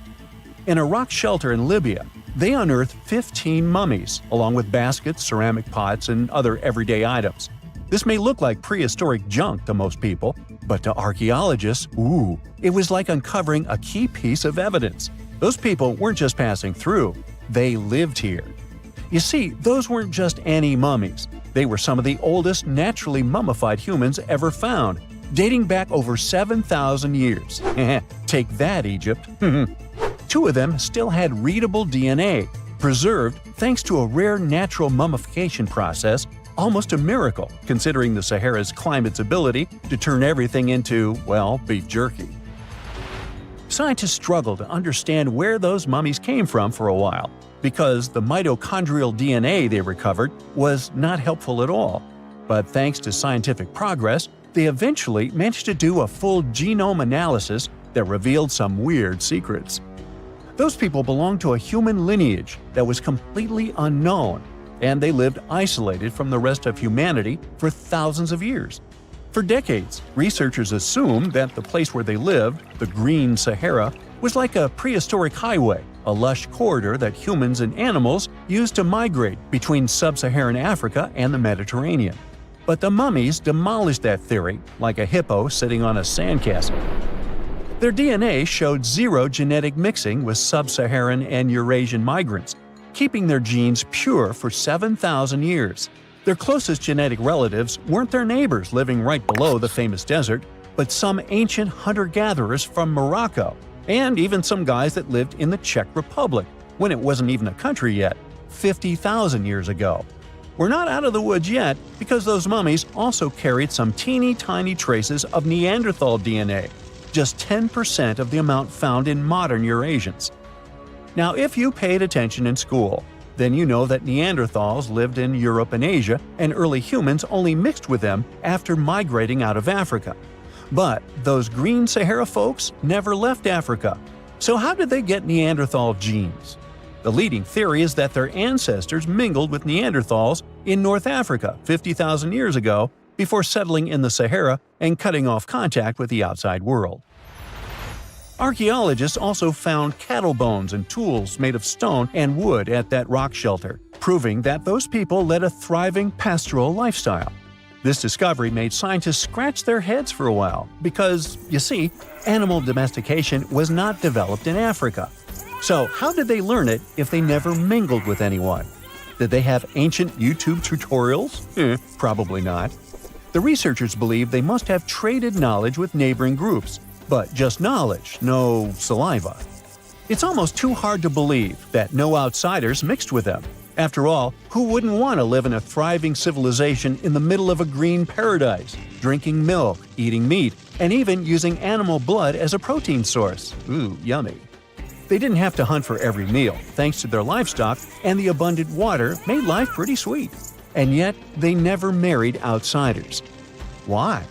In a rock shelter in Libya, they unearthed 15 mummies, along with baskets, ceramic pots, and other everyday items. This may look like prehistoric junk to most people, but to archaeologists, it was like uncovering a key piece of evidence. Those people weren't just passing through, they lived here. You see, those weren't just any mummies. They were some of the oldest naturally mummified humans ever found, dating back over 7,000 years. Take that, Egypt. Two of them still had readable DNA, preserved thanks to a rare natural mummification process, almost a miracle considering the Sahara's climate's ability to turn everything into, well, beef jerky. Scientists struggled to understand where those mummies came from for a while, because the mitochondrial DNA they recovered was not helpful at all. But thanks to scientific progress, they eventually managed to do a full genome analysis that revealed some weird secrets. Those people belonged to a human lineage that was completely unknown, and they lived isolated from the rest of humanity for thousands of years. For decades, researchers assumed that the place where they lived, the Green Sahara, was like a prehistoric highway, a lush corridor that humans and animals used to migrate between sub-Saharan Africa and the Mediterranean. But the mummies demolished that theory, like a hippo sitting on a sandcastle. Their DNA showed zero genetic mixing with sub-Saharan and Eurasian migrants, keeping their genes pure for 7,000 years. Their closest genetic relatives weren't their neighbors living right below the famous desert, but some ancient hunter-gatherers from Morocco, and even some guys that lived in the Czech Republic, when it wasn't even a country yet, 50,000 years ago. We're not out of the woods yet, because those mummies also carried some teeny-tiny traces of Neanderthal DNA, just 10% of the amount found in modern Eurasians. Now, if you paid attention in school, then you know that Neanderthals lived in Europe and Asia, and early humans only mixed with them after migrating out of Africa. But those Green Sahara folks never left Africa. So how did they get Neanderthal genes? The leading theory is that their ancestors mingled with Neanderthals in North Africa 50,000 years ago before settling in the Sahara and cutting off contact with the outside world. Archaeologists also found cattle bones and tools made of stone and wood at that rock shelter, proving that those people led a thriving pastoral lifestyle. This discovery made scientists scratch their heads for a while because, you see, animal domestication was not developed in Africa. So how did they learn it if they never mingled with anyone? Did they have ancient YouTube tutorials? Probably not. The researchers believe they must have traded knowledge with neighboring groups, but just knowledge, no saliva. It's almost too hard to believe that no outsiders mixed with them. After all, who wouldn't want to live in a thriving civilization in the middle of a green paradise, drinking milk, eating meat, and even using animal blood as a protein source? Ooh, yummy. They didn't have to hunt for every meal, thanks to their livestock, and the abundant water made life pretty sweet. And yet, they never married outsiders. Why?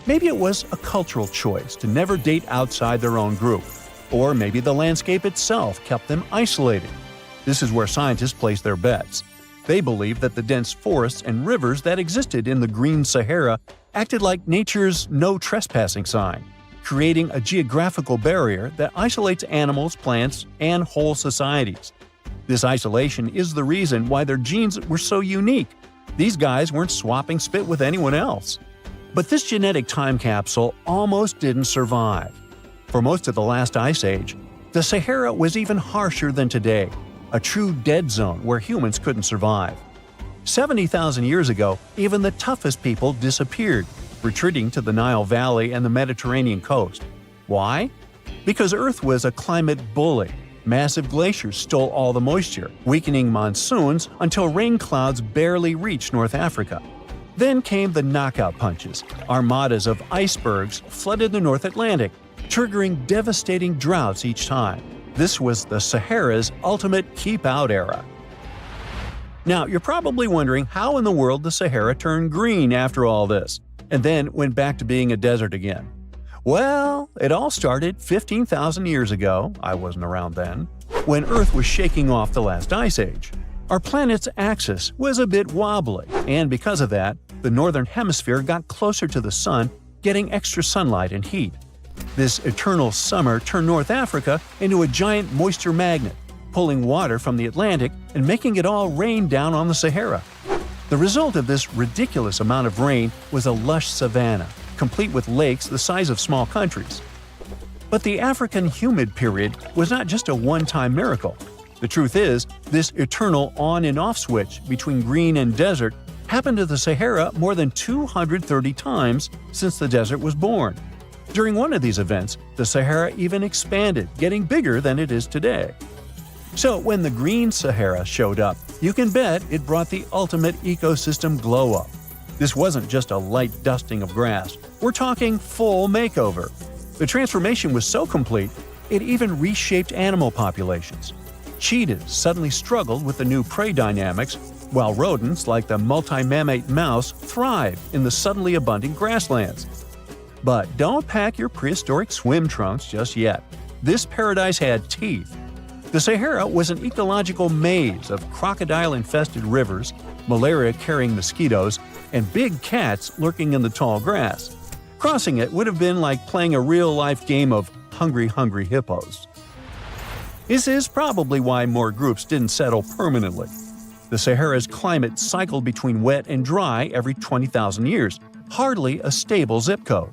Maybe it was a cultural choice to never date outside their own group. Or maybe the landscape itself kept them isolated. This is where scientists place their bets. They believed that the dense forests and rivers that existed in the Green Sahara acted like nature's no trespassing sign, creating a geographical barrier that isolates animals, plants, and whole societies. This isolation is the reason why their genes were so unique. These guys weren't swapping spit with anyone else. But this genetic time capsule almost didn't survive. For most of the last ice age, the Sahara was even harsher than today, a true dead zone where humans couldn't survive. 70,000 years ago, even the toughest people disappeared, retreating to the Nile Valley and the Mediterranean coast. Why? Because Earth was a climate bully. Massive glaciers stole all the moisture, weakening monsoons until rain clouds barely reached North Africa. Then came the knockout punches. Armadas of icebergs flooded the North Atlantic, triggering devastating droughts each time. This was the Sahara's ultimate keep-out era. Now, you're probably wondering how in the world the Sahara turned green after all this, and then went back to being a desert again. Well, it all started 15,000 years ago — I wasn't around then — when Earth was shaking off the last ice age. Our planet's axis was a bit wobbly, and because of that, the northern hemisphere got closer to the sun, getting extra sunlight and heat. This eternal summer turned North Africa into a giant moisture magnet, pulling water from the Atlantic and making it all rain down on the Sahara. The result of this ridiculous amount of rain was a lush savanna, complete with lakes the size of small countries. But the African humid period was not just a one-time miracle. The truth is, this eternal on and off switch between green and desert happened to the Sahara more than 230 times since the desert was born. During one of these events, the Sahara even expanded, getting bigger than it is today. So when the Green Sahara showed up, you can bet it brought the ultimate ecosystem glow-up. This wasn't just a light dusting of grass. We're talking full makeover. The transformation was so complete, it even reshaped animal populations. Cheetahs suddenly struggled with the new prey dynamics, while rodents like the multi-mammate mouse thrived in the suddenly abundant grasslands. But don't pack your prehistoric swim trunks just yet. This paradise had teeth. The Sahara was an ecological maze of crocodile-infested rivers, malaria-carrying mosquitoes, and big cats lurking in the tall grass. Crossing it would have been like playing a real-life game of Hungry Hungry Hippos. This is probably why more groups didn't settle permanently. The Sahara's climate cycled between wet and dry every 20,000 years, hardly a stable zip code.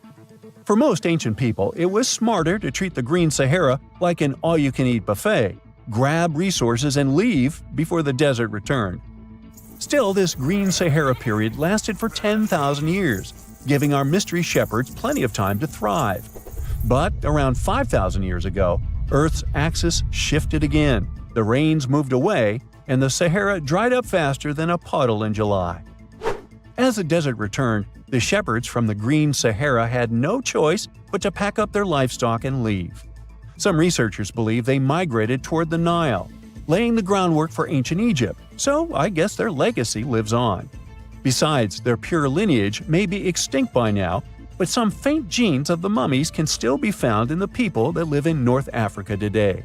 For most ancient people, it was smarter to treat the Green Sahara like an all-you-can-eat buffet, grab resources and leave before the desert returned. Still, this Green Sahara period lasted for 10,000 years, giving our mystery shepherds plenty of time to thrive. But around 5,000 years ago, Earth's axis shifted again, the rains moved away, and the Sahara dried up faster than a puddle in July. As the desert returned, the shepherds from the Green Sahara had no choice but to pack up their livestock and leave. Some researchers believe they migrated toward the Nile, laying the groundwork for ancient Egypt, so I guess their legacy lives on. Besides, their pure lineage may be extinct by now, but some faint genes of the mummies can still be found in the people that live in North Africa today.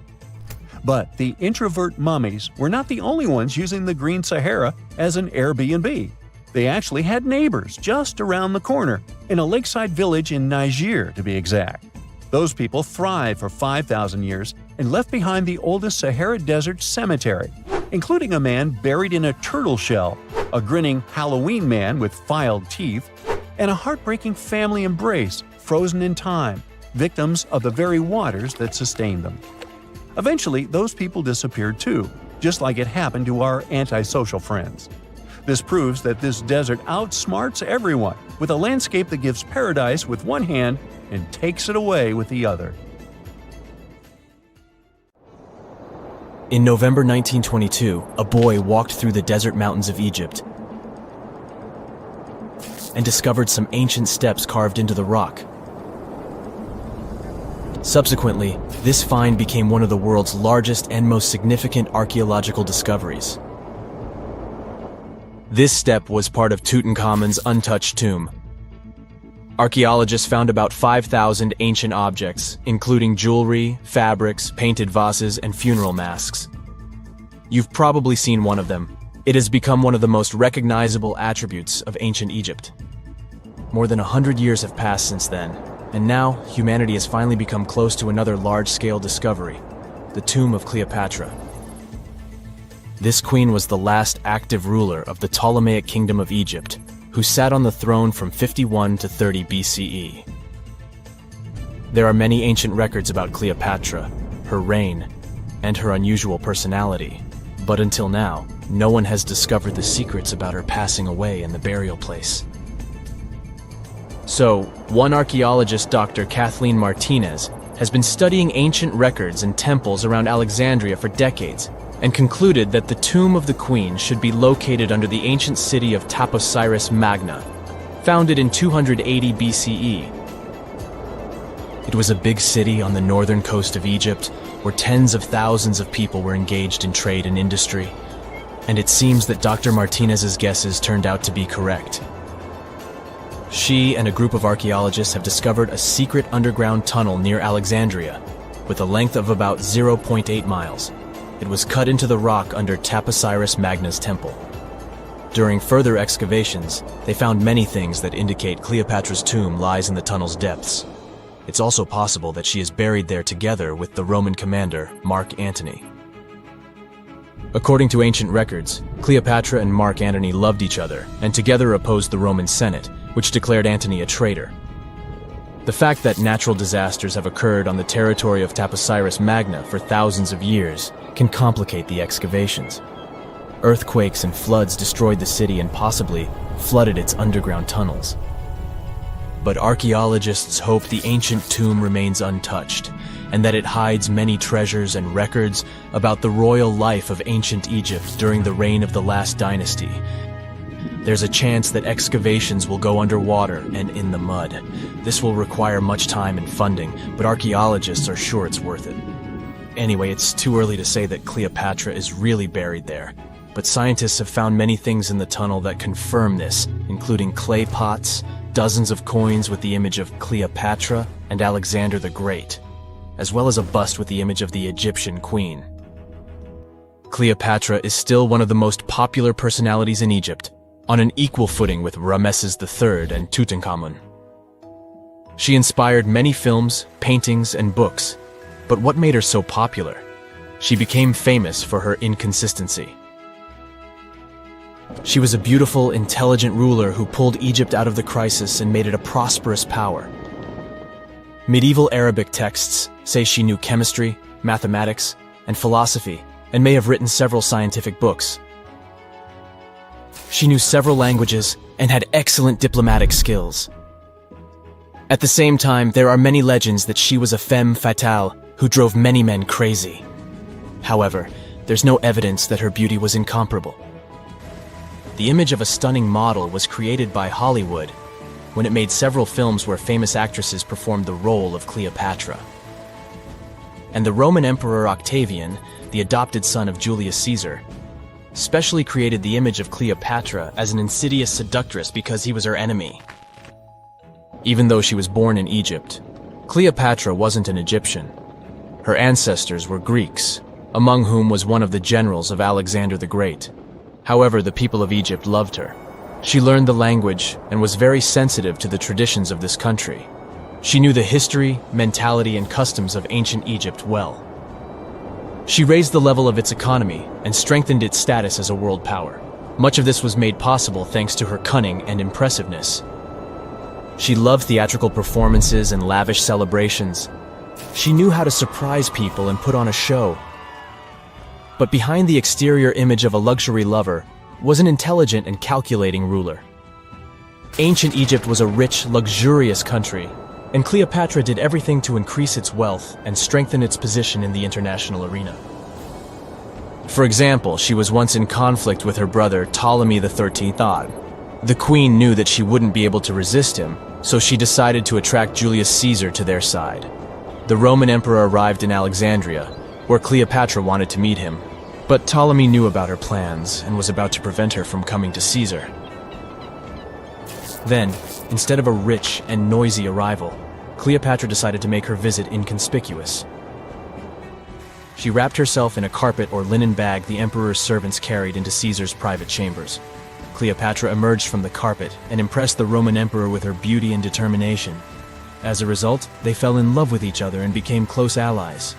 But the introvert mummies were not the only ones using the Green Sahara as an Airbnb. They actually had neighbors just around the corner, in a lakeside village in Niger to be exact. Those people thrived for 5,000 years and left behind the oldest Sahara Desert cemetery, including a man buried in a turtle shell, a grinning Halloween man with filed teeth, and a heartbreaking family embrace frozen in time, victims of the very waters that sustained them. Eventually, those people disappeared too, just like it happened to our antisocial friends. This proves that this desert outsmarts everyone, with a landscape that gives paradise with one hand and takes it away with the other. In November 1922, a boy walked through the desert mountains of Egypt and discovered some ancient steps carved into the rock. Subsequently, this find became one of the world's largest and most significant archaeological discoveries. This step was part of Tutankhamun's untouched tomb. Archaeologists found about 5,000 ancient objects, including jewelry, fabrics, painted vases, and funeral masks. You've probably seen one of them. It has become one of the most recognizable attributes of ancient Egypt. More than 100 years have passed since then, and now humanity has finally become close to another large-scale discovery, the tomb of Cleopatra. This queen was the last active ruler of the Ptolemaic Kingdom of Egypt, who sat on the throne from 51 to 30 BCE. There are many ancient records about Cleopatra, her reign, and her unusual personality, but until now, no one has discovered the secrets about her passing away in the burial place. So, one archaeologist, Dr. Kathleen Martinez, has been studying ancient records and temples around Alexandria for decades and concluded that the tomb of the queen should be located under the ancient city of Taposiris Magna, founded in 280 BCE. It was a big city on the northern coast of Egypt where tens of thousands of people were engaged in trade and industry, and it seems that Dr. Martinez's guesses turned out to be correct. She and a group of archaeologists have discovered a secret underground tunnel near Alexandria, with a length of about 0.8 miles. It was cut into the rock under Taposiris Magna's temple. During further excavations, they found many things that indicate Cleopatra's tomb lies in the tunnel's depths. It's also possible that she is buried there together with the Roman commander, Mark Antony. According to ancient records, Cleopatra and Mark Antony loved each other and together opposed the Roman Senate, which declared Antony a traitor. The fact that natural disasters have occurred on the territory of Taposiris Magna for thousands of years can complicate the excavations. Earthquakes and floods destroyed the city and possibly flooded its underground tunnels. But archaeologists hope the ancient tomb remains untouched, and that it hides many treasures and records about the royal life of ancient Egypt during the reign of the last dynasty. There's a chance that excavations will go underwater and in the mud. This will require much time and funding, but archaeologists are sure it's worth it. Anyway, it's too early to say that Cleopatra is really buried there, but scientists have found many things in the tunnel that confirm this, including clay pots, dozens of coins with the image of Cleopatra and Alexander the Great, as well as a bust with the image of the Egyptian queen. Cleopatra is still one of the most popular personalities in Egypt, on an equal footing with Ramesses III and Tutankhamun. She inspired many films, paintings, and books, but what made her so popular? She became famous for her inconsistency. She was a beautiful, intelligent ruler who pulled Egypt out of the crisis and made it a prosperous power. Medieval Arabic texts say she knew chemistry, mathematics, and philosophy, and may have written several scientific books. She knew several languages and had excellent diplomatic skills. At the same time, there are many legends that she was a femme fatale who drove many men crazy. However, there's no evidence that her beauty was incomparable. The image of a stunning model was created by Hollywood when it made several films where famous actresses performed the role of Cleopatra. And the Roman Emperor Octavian, the adopted son of Julius Caesar, specially created the image of Cleopatra as an insidious seductress because he was her enemy. Even though she was born in Egypt, Cleopatra wasn't an Egyptian. Her ancestors were Greeks, among whom was one of the generals of Alexander the Great. However, the people of Egypt loved her. She learned the language and was very sensitive to the traditions of this country. She knew the history, mentality, and customs of ancient Egypt well. She raised the level of its economy and strengthened its status as a world power. Much of this was made possible thanks to her cunning and impressiveness. She loved theatrical performances and lavish celebrations. She knew how to surprise people and put on a show. But behind the exterior image of a luxury lover was an intelligent and calculating ruler. Ancient Egypt was a rich, luxurious country, and Cleopatra did everything to increase its wealth and strengthen its position in the international arena. For example, she was once in conflict with her brother Ptolemy XIII. The queen knew that she wouldn't be able to resist him, so she decided to attract Julius Caesar to their side. The Roman emperor arrived in Alexandria, where Cleopatra wanted to meet him, but Ptolemy knew about her plans and was about to prevent her from coming to Caesar. Then, instead of a rich and noisy arrival, Cleopatra decided to make her visit inconspicuous. She wrapped herself in a carpet or linen bag the emperor's servants carried into Caesar's private chambers. Cleopatra emerged from the carpet and impressed the Roman emperor with her beauty and determination. As a result, they fell in love with each other and became close allies.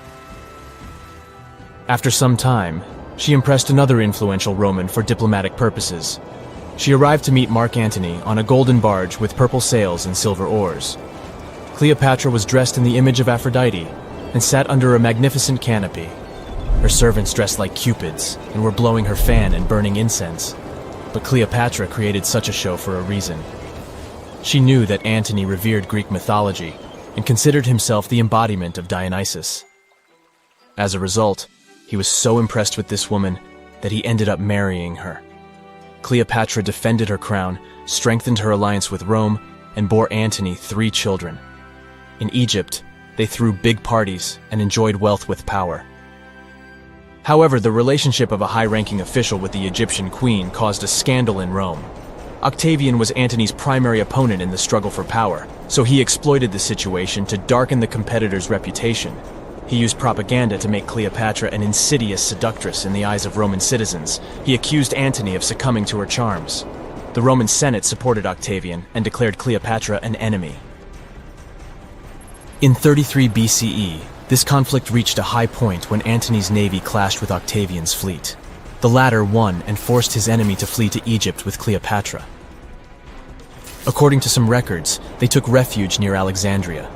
After some time, she impressed another influential Roman for diplomatic purposes. She arrived to meet Mark Antony on a golden barge with purple sails and silver oars. Cleopatra was dressed in the image of Aphrodite and sat under a magnificent canopy. Her servants dressed like cupids and were blowing her fan and burning incense. But Cleopatra created such a show for a reason. She knew that Antony revered Greek mythology and considered himself the embodiment of Dionysus. As a result, he was so impressed with this woman that he ended up marrying her. Cleopatra defended her crown, strengthened her alliance with Rome, and bore Antony 3 children. In Egypt, they threw big parties and enjoyed wealth with power. However, the relationship of a high-ranking official with the Egyptian queen caused a scandal in Rome. Octavian was Antony's primary opponent in the struggle for power, so he exploited the situation to darken the competitor's reputation. He used propaganda to make Cleopatra an insidious seductress in the eyes of Roman citizens. He accused Antony of succumbing to her charms. The Roman Senate supported Octavian and declared Cleopatra an enemy. In 33 BCE, this conflict reached a high point when Antony's navy clashed with Octavian's fleet. The latter won and forced his enemy to flee to Egypt with Cleopatra. According to some records, they took refuge near Alexandria.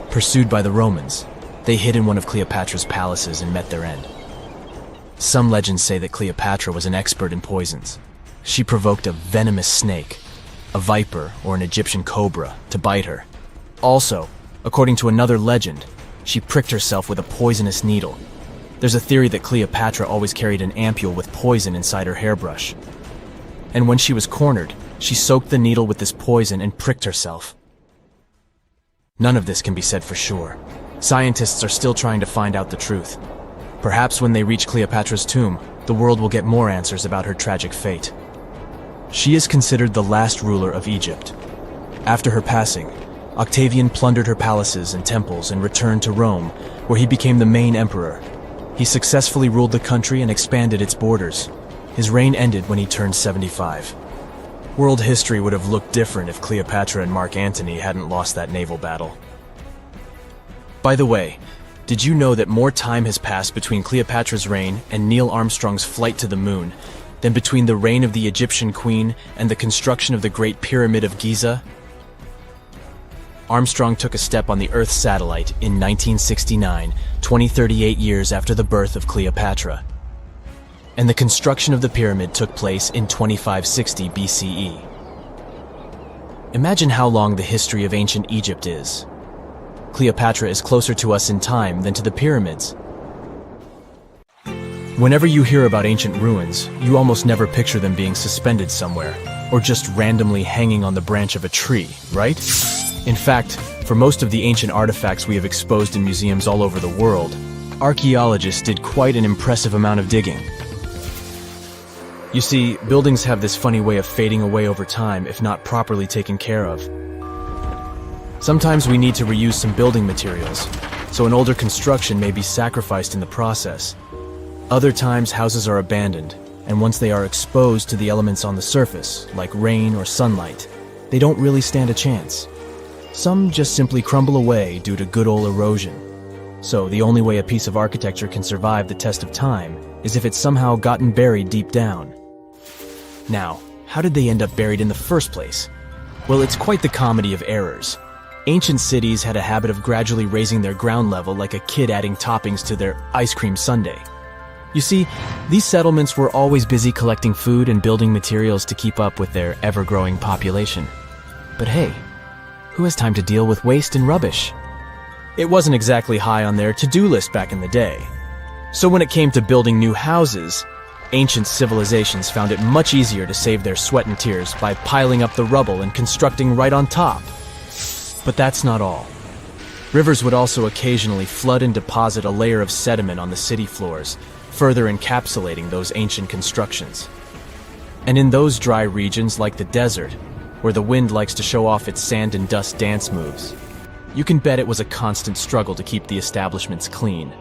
Pursued by the Romans, they hid in one of Cleopatra's palaces and met their end. Some legends say that Cleopatra was an expert in poisons. She provoked a venomous snake, a viper or an Egyptian cobra, to bite her. Also, according to another legend, she pricked herself with a poisonous needle. There's a theory that Cleopatra always carried an ampule with poison inside her hairbrush. And when she was cornered, she soaked the needle with this poison and pricked herself. None of this can be said for sure. Scientists are still trying to find out the truth. Perhaps when they reach Cleopatra's tomb, the world will get more answers about her tragic fate. She is considered the last ruler of Egypt. After her passing, Octavian plundered her palaces and temples and returned to Rome, where he became the main emperor. He successfully ruled the country and expanded its borders. His reign ended when he turned 75. World history would have looked different if Cleopatra and Mark Antony hadn't lost that naval battle. By the way, did you know that more time has passed between Cleopatra's reign and Neil Armstrong's flight to the moon than between the reign of the Egyptian queen and the construction of the Great Pyramid of Giza? Armstrong took a step on the Earth's satellite in 1969, 38 years after the birth of Cleopatra. And the construction of the pyramid took place in 2560 BCE. Imagine how long the history of ancient Egypt is. Cleopatra is closer to us in time than to the pyramids. Whenever you hear about ancient ruins, you almost never picture them being suspended somewhere, or just randomly hanging on the branch of a tree, right? In fact, for most of the ancient artifacts we have exposed in museums all over the world, archaeologists did quite an impressive amount of digging. You see, buildings have this funny way of fading away over time if not properly taken care of. Sometimes we need to reuse some building materials, so an older construction may be sacrificed in the process. Other times houses are abandoned, and once they are exposed to the elements on the surface, like rain or sunlight, they don't really stand a chance. Some just simply crumble away due to good old erosion. So the only way a piece of architecture can survive the test of time is if it's somehow gotten buried deep down. Now, how did they end up buried in the first place? Well, it's quite the comedy of errors. Ancient cities had a habit of gradually raising their ground level like a kid adding toppings to their ice cream sundae. You see, these settlements were always busy collecting food and building materials to keep up with their ever-growing population. But hey, who has time to deal with waste and rubbish? It wasn't exactly high on their to-do list back in the day. So when it came to building new houses, ancient civilizations found it much easier to save their sweat and tears by piling up the rubble and constructing right on top. But that's not all. Rivers would also occasionally flood and deposit a layer of sediment on the city floors, further encapsulating those ancient constructions. And in those dry regions like the desert, where the wind likes to show off its sand and dust dance moves, you can bet it was a constant struggle to keep the establishments clean.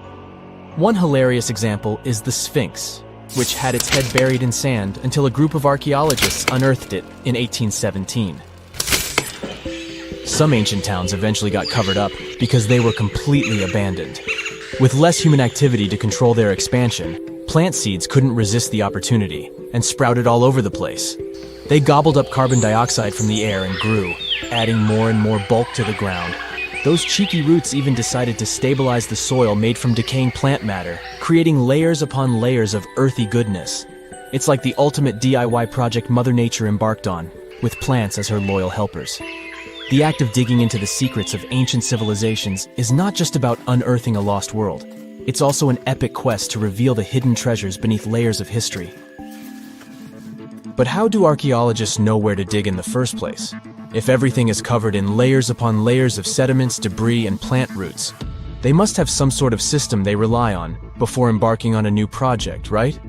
One hilarious example is the Sphinx, which had its head buried in sand until a group of archaeologists unearthed it in 1817. Some ancient towns eventually got covered up because they were completely abandoned. With less human activity to control their expansion, plant seeds couldn't resist the opportunity and sprouted all over the place. They gobbled up carbon dioxide from the air and grew, adding more and more bulk to the ground. Those cheeky roots even decided to stabilize the soil made from decaying plant matter, creating layers upon layers of earthy goodness. It's like the ultimate DIY project Mother Nature embarked on, with plants as her loyal helpers. The act of digging into the secrets of ancient civilizations is not just about unearthing a lost world. It's also an epic quest to reveal the hidden treasures beneath layers of history. But how do archaeologists know where to dig in the first place? If everything is covered in layers upon layers of sediments, debris, and plant roots, they must have some sort of system they rely on before embarking on a new project, right?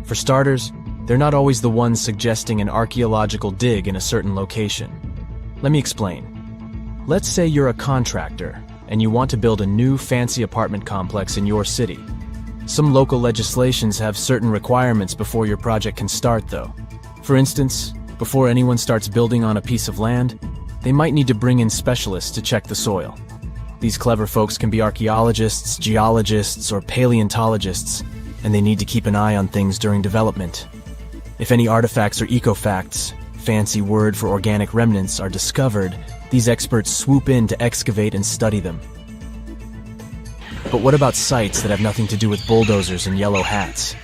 For starters, they're not always the ones suggesting an archaeological dig in a certain location. Let me explain. Let's say you're a contractor and you want to build a new fancy apartment complex in your city. Some local legislations have certain requirements before your project can start, though. For instance, before anyone starts building on a piece of land, they might need to bring in specialists to check the soil. These clever folks can be archaeologists, geologists, or paleontologists, and they need to keep an eye on things during development. If any artifacts or ecofacts, fancy word for organic remnants, are discovered, these experts swoop in to excavate and study them. But what about sites that have nothing to do with bulldozers and yellow hats?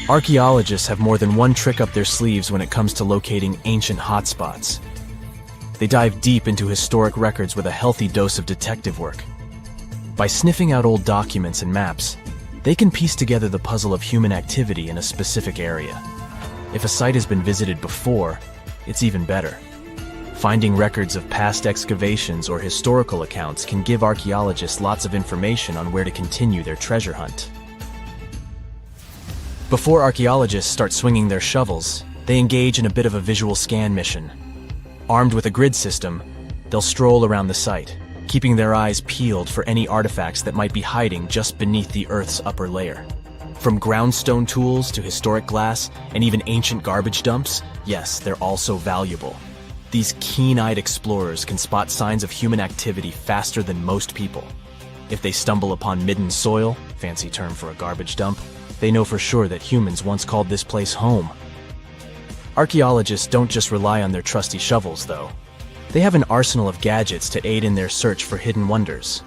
Archaeologists have more than one trick up their sleeves when it comes to locating ancient hotspots. They dive deep into historic records with a healthy dose of detective work. By sniffing out old documents and maps, they can piece together the puzzle of human activity in a specific area. If a site has been visited before, it's even better. Finding records of past excavations or historical accounts can give archaeologists lots of information on where to continue their treasure hunt. Before archaeologists start swinging their shovels, they engage in a bit of a visual scan mission. Armed with a grid system, they'll stroll around the site, keeping their eyes peeled for any artifacts that might be hiding just beneath the Earth's upper layer. From groundstone tools to historic glass and even ancient garbage dumps, yes, they're all so valuable. These keen-eyed explorers can spot signs of human activity faster than most people. If they stumble upon midden soil, fancy term for a garbage dump, they know for sure that humans once called this place home. Archaeologists don't just rely on their trusty shovels, though. They have an arsenal of gadgets to aid in their search for hidden wonders.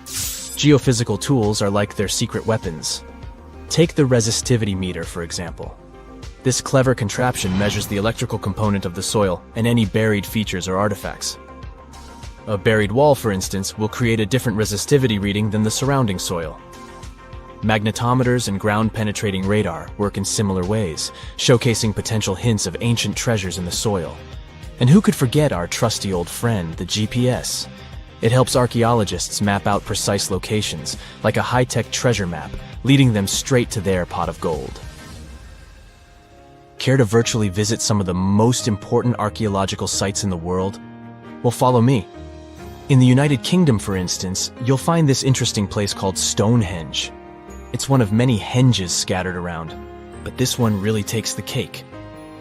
Geophysical tools are like their secret weapons. Take the resistivity meter, for example. This clever contraption measures the electrical component of the soil and any buried features or artifacts. A buried wall, for instance, will create a different resistivity reading than the surrounding soil. Magnetometers and ground-penetrating radar work in similar ways, showcasing potential hints of ancient treasures in the soil. And who could forget our trusty old friend, the GPS? It helps archaeologists map out precise locations, like a high-tech treasure map, leading them straight to their pot of gold. Care to virtually visit some of the most important archaeological sites in the world? Well, follow me. In the United Kingdom, for instance, you'll find this interesting place called Stonehenge. It's one of many henges scattered around, but this one really takes the cake.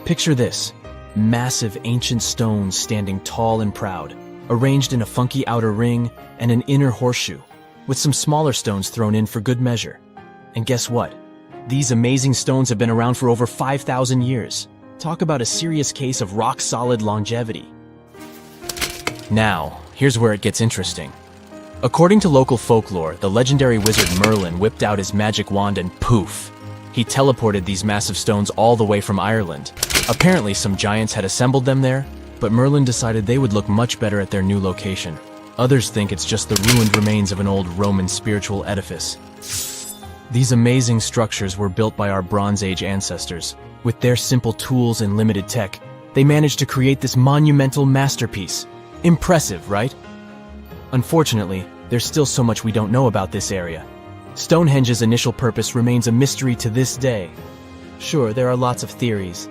Picture this: massive ancient stones standing tall and proud, arranged in a funky outer ring and an inner horseshoe, with some smaller stones thrown in for good measure. And guess what? These amazing stones have been around for over 5,000 years. Talk about a serious case of rock-solid longevity. Now, here's where it gets interesting. According to local folklore, the legendary wizard Merlin whipped out his magic wand and poof! He teleported these massive stones all the way from Ireland. Apparently, some giants had assembled them there, but Merlin decided they would look much better at their new location. Others think it's just the ruined remains of an old Roman spiritual edifice. These amazing structures were built by our Bronze Age ancestors. With their simple tools and limited tech, they managed to create this monumental masterpiece. Impressive, right? Unfortunately, there's still so much we don't know about this area. Stonehenge's initial purpose remains a mystery to this day. Sure, there are lots of theories,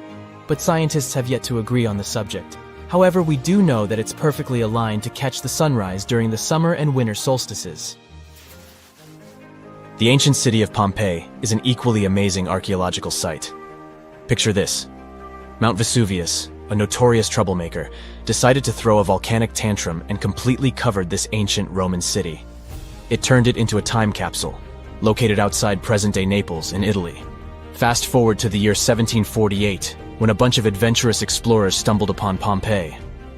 but scientists have yet to agree on the subject. However, we do know that it's perfectly aligned to catch the sunrise during the summer and winter solstices. The ancient city of Pompeii is an equally amazing archaeological site. Picture this. Mount Vesuvius, a notorious troublemaker, decided to throw a volcanic tantrum and completely covered this ancient Roman city. It turned it into a time capsule, located outside present-day Naples in Italy. Fast forward to the year 1748, when a bunch of adventurous explorers stumbled upon Pompeii.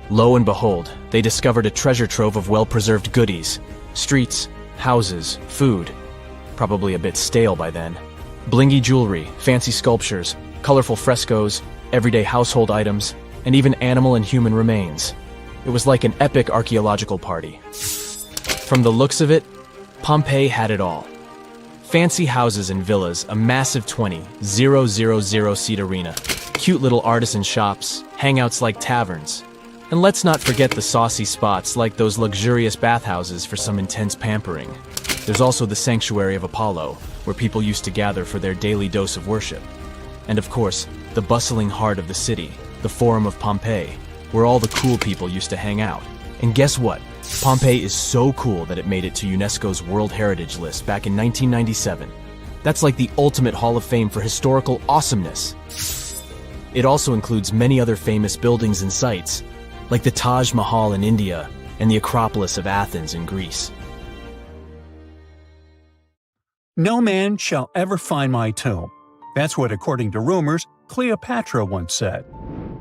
Lo and behold, they discovered a treasure trove of well-preserved goodies: streets, houses, food, probably a bit stale by then, blingy jewelry, fancy sculptures, colorful frescoes, everyday household items, and even animal and human remains. It was like an epic archaeological party. From the looks of it, Pompeii had it all. Fancy houses and villas, a massive 20,000-seat arena, cute little artisan shops, hangouts like taverns. And let's not forget the saucy spots like those luxurious bathhouses for some intense pampering. There's also the sanctuary of Apollo, where people used to gather for their daily dose of worship. And of course, the bustling heart of the city, the Forum of Pompeii, where all the cool people used to hang out. And guess what? Pompeii is so cool that it made it to UNESCO's World Heritage List back in 1997. That's like the ultimate Hall of Fame for historical awesomeness. It also includes many other famous buildings and sites, like the Taj Mahal in India and the Acropolis of Athens in Greece. No man shall ever find my tomb. That's what, according to rumors, Cleopatra once said.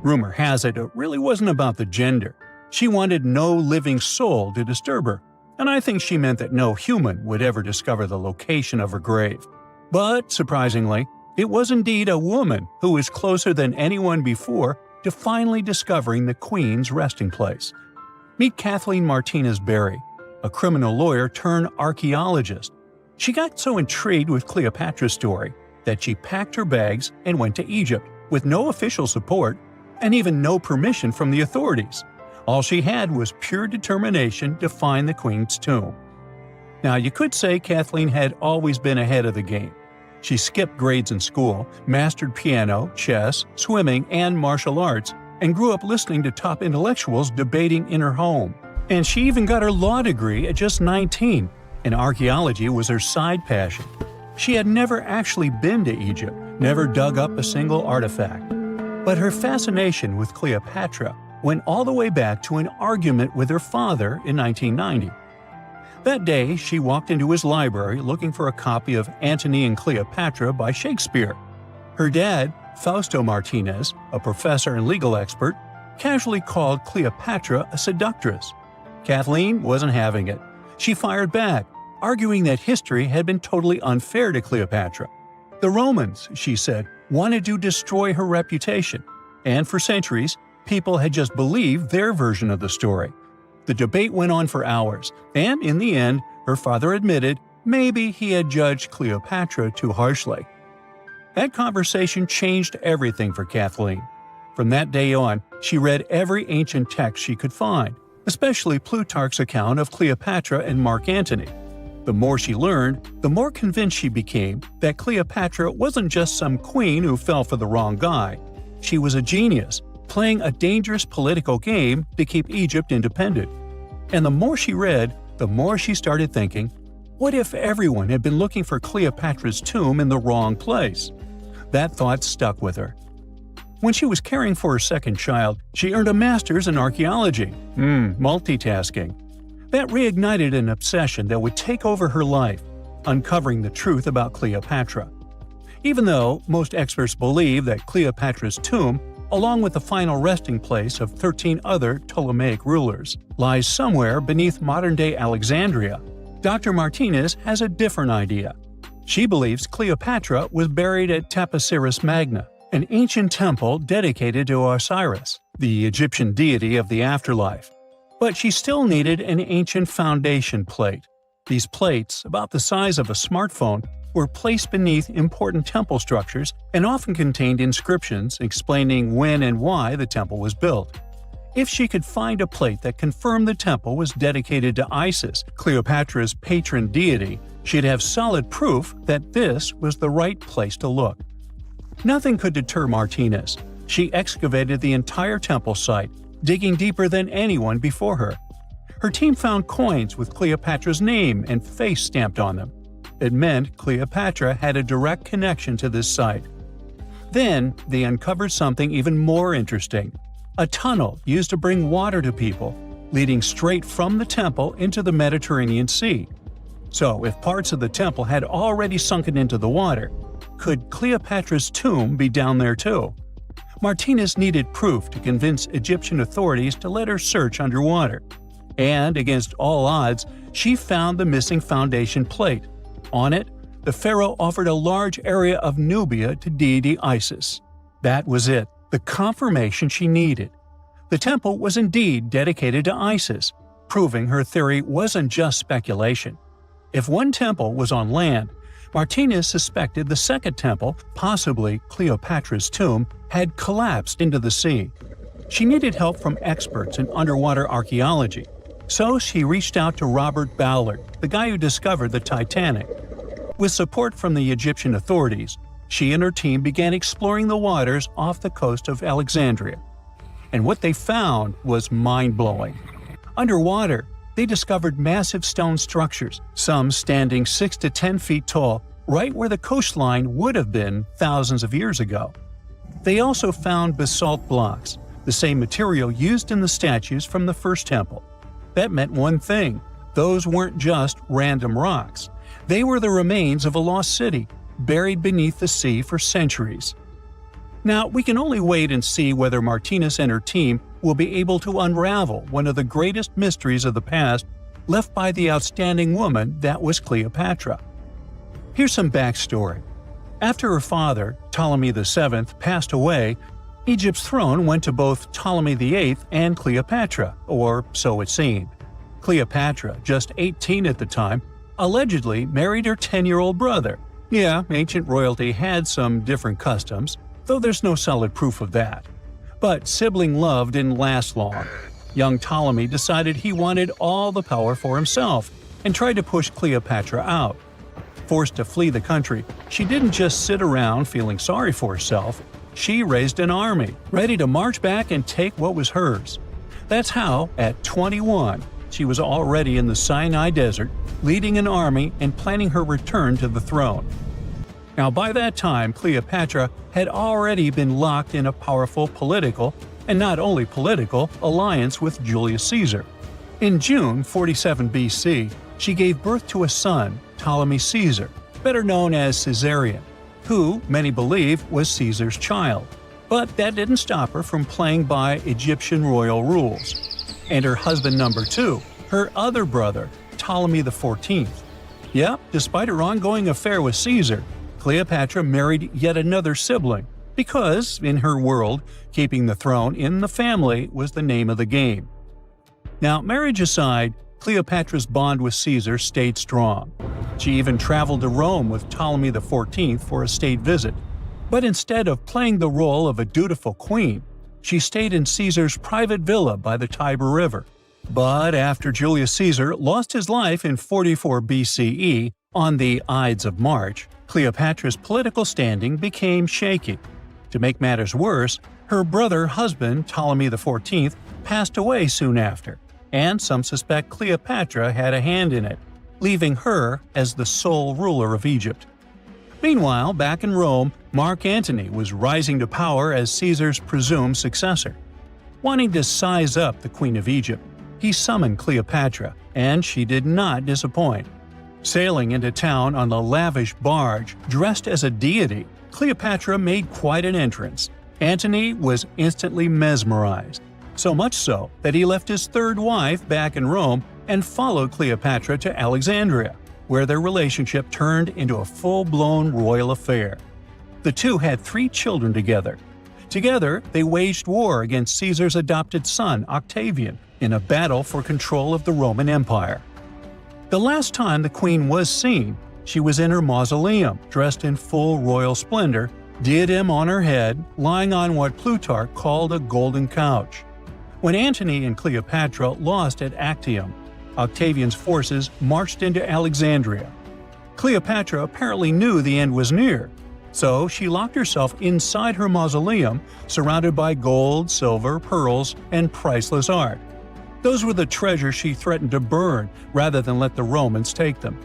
Rumor has it really wasn't about the gender. She wanted no living soul to disturb her, and I think she meant that no human would ever discover the location of her grave. But, surprisingly, it was indeed a woman who was closer than anyone before to finally discovering the Queen's resting place. Meet Kathleen Martinez Berry, a criminal lawyer turned archaeologist. She got so intrigued with Cleopatra's story that she packed her bags and went to Egypt with no official support and even no permission from the authorities. All she had was pure determination to find the Queen's tomb. Now, you could say Kathleen had always been ahead of the game. She skipped grades in school, mastered piano, chess, swimming, and martial arts, and grew up listening to top intellectuals debating in her home. And she even got her law degree at just 19, and archaeology was her side passion. She had never actually been to Egypt, never dug up a single artifact. But her fascination with Cleopatra went all the way back to an argument with her father in 1990. That day, she walked into his library looking for a copy of Antony and Cleopatra by Shakespeare. Her dad, Fausto Martinez, a professor and legal expert, casually called Cleopatra a seductress. Kathleen wasn't having it. She fired back, arguing that history had been totally unfair to Cleopatra. The Romans, she said, wanted to destroy her reputation, and for centuries, people had just believed their version of the story. The debate went on for hours, and in the end, her father admitted maybe he had judged Cleopatra too harshly. That conversation changed everything for Kathleen. From that day on, she read every ancient text she could find, especially Plutarch's account of Cleopatra and Mark Antony. The more she learned, the more convinced she became that Cleopatra wasn't just some queen who fell for the wrong guy. She was a genius, playing a dangerous political game to keep Egypt independent. And the more she read, the more she started thinking, what if everyone had been looking for Cleopatra's tomb in the wrong place? That thought stuck with her. When she was caring for her second child, she earned a master's in archaeology. Multitasking. That reignited an obsession that would take over her life, uncovering the truth about Cleopatra. Even though most experts believe that Cleopatra's tomb, along with the final resting place of 13 other Ptolemaic rulers, lies somewhere beneath modern-day Alexandria, Dr. Martinez has a different idea. She believes Cleopatra was buried at Taposiris Magna, an ancient temple dedicated to Osiris, the Egyptian deity of the afterlife. But she still needed an ancient foundation plate. These plates, about the size of a smartphone, were placed beneath important temple structures and often contained inscriptions explaining when and why the temple was built. If she could find a plate that confirmed the temple was dedicated to Isis, Cleopatra's patron deity, she'd have solid proof that this was the right place to look. Nothing could deter Martinez. She excavated the entire temple site, digging deeper than anyone before her. Her team found coins with Cleopatra's name and face stamped on them. It meant Cleopatra had a direct connection to this site. Then, they uncovered something even more interesting: a tunnel used to bring water to people, leading straight from the temple into the Mediterranean Sea. So, if parts of the temple had already sunken into the water, could Cleopatra's tomb be down there too? Martinez needed proof to convince Egyptian authorities to let her search underwater. And, against all odds, she found the missing foundation plate. On it, the pharaoh offered a large area of Nubia to deity Isis. That was it, the confirmation she needed. The temple was indeed dedicated to Isis, proving her theory wasn't just speculation. If one temple was on land, Martinez suspected the second temple, possibly Cleopatra's tomb, had collapsed into the sea. She needed help from experts in underwater archaeology, so she reached out to Robert Ballard, the guy who discovered the Titanic. With support from the Egyptian authorities, she and her team began exploring the waters off the coast of Alexandria. And what they found was mind-blowing. Underwater, they discovered massive stone structures, some standing 6 to 10 feet tall, right where the coastline would have been thousands of years ago. They also found basalt blocks, the same material used in the statues from the first temple. That meant one thing: those weren't just random rocks. They were the remains of a lost city, buried beneath the sea for centuries. Now, we can only wait and see whether Martinez and her team will be able to unravel one of the greatest mysteries of the past left by the outstanding woman that was Cleopatra. Here's some backstory. After her father, Ptolemy VII, passed away, Egypt's throne went to both Ptolemy VIII and Cleopatra, or so it seemed. Cleopatra, just 18 at the time, allegedly married her 10-year-old brother. Yeah, ancient royalty had some different customs, though there's no solid proof of that. But sibling love didn't last long. Young Ptolemy decided he wanted all the power for himself and tried to push Cleopatra out. Forced to flee the country, she didn't just sit around feeling sorry for herself. She raised an army, ready to march back and take what was hers. That's how, at 21, she was already in the Sinai Desert, leading an army and planning her return to the throne. Now, by that time, Cleopatra had already been locked in a powerful political, and not only political, alliance with Julius Caesar. In June 47 BC, she gave birth to a son, Ptolemy Caesar, better known as Caesarion, who, many believe, was Caesar's child. But that didn't stop her from playing by Egyptian royal rules. And her husband number 2, her other brother, Ptolemy XIV. Yep, despite her ongoing affair with Caesar, Cleopatra married yet another sibling, because, in her world, keeping the throne in the family was the name of the game. Now, marriage aside, Cleopatra's bond with Caesar stayed strong. She even traveled to Rome with Ptolemy XIV for a state visit. But instead of playing the role of a dutiful queen, she stayed in Caesar's private villa by the Tiber River. But after Julius Caesar lost his life in 44 BCE on the Ides of March, Cleopatra's political standing became shaky. To make matters worse, her brother-husband Ptolemy XIV passed away soon after, and some suspect Cleopatra had a hand in it, leaving her as the sole ruler of Egypt. Meanwhile, back in Rome, Mark Antony was rising to power as Caesar's presumed successor. Wanting to size up the Queen of Egypt, he summoned Cleopatra, and she did not disappoint. Sailing into town on a lavish barge dressed as a deity, Cleopatra made quite an entrance. Antony was instantly mesmerized, so much so that he left his third wife back in Rome and followed Cleopatra to Alexandria, where their relationship turned into a full-blown royal affair. The two had 3 children together. Together, they waged war against Caesar's adopted son, Octavian, in a battle for control of the Roman Empire. The last time the queen was seen, she was in her mausoleum, dressed in full royal splendor, diadem on her head, lying on what Plutarch called a golden couch. When Antony and Cleopatra lost at Actium, Octavian's forces marched into Alexandria. Cleopatra apparently knew the end was near, so she locked herself inside her mausoleum, surrounded by gold, silver, pearls, and priceless art. Those were the treasures she threatened to burn rather than let the Romans take them.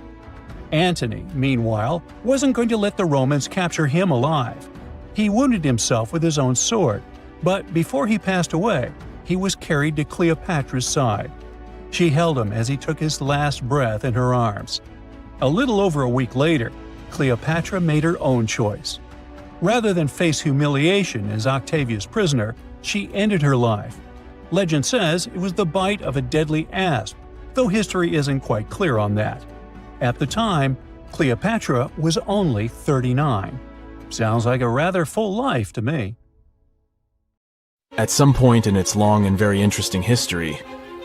Antony, meanwhile, wasn't going to let the Romans capture him alive. He wounded himself with his own sword, but before he passed away, he was carried to Cleopatra's side. She held him as he took his last breath in her arms. A little over a week later, Cleopatra made her own choice. Rather than face humiliation as Octavia's prisoner, she ended her life. Legend says it was the bite of a deadly asp, though history isn't quite clear on that. At the time, Cleopatra was only 39. Sounds like a rather full life to me. At some point in its long and very interesting history,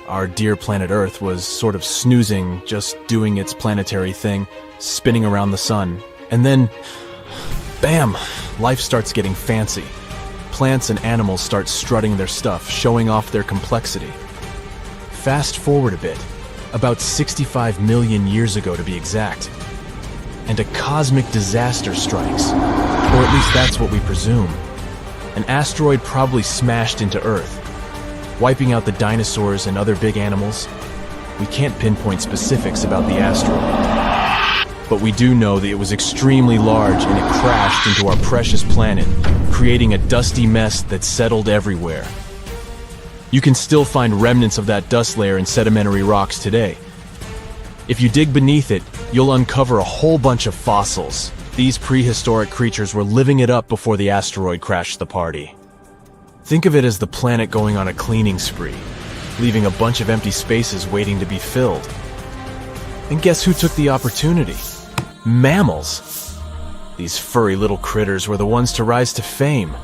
our dear planet Earth was sort of snoozing, just doing its planetary thing, spinning around the sun. And then, bam, life starts getting fancy. Plants and animals start strutting their stuff, showing off their complexity. Fast forward a bit, about 65 million years ago to be exact, and a cosmic disaster strikes, or at least that's what we presume. An asteroid probably smashed into Earth, wiping out the dinosaurs and other big animals. We can't pinpoint specifics about the asteroid, but we do know that it was extremely large and it crashed into our precious planet, creating a dusty mess that settled everywhere. You can still find remnants of that dust layer in sedimentary rocks today. If you dig beneath it, you'll uncover a whole bunch of fossils. These prehistoric creatures were living it up before the asteroid crashed the party. Think of it as the planet going on a cleaning spree, leaving a bunch of empty spaces waiting to be filled. And guess who took the opportunity? Mammals! These furry little critters were the ones to rise to fame.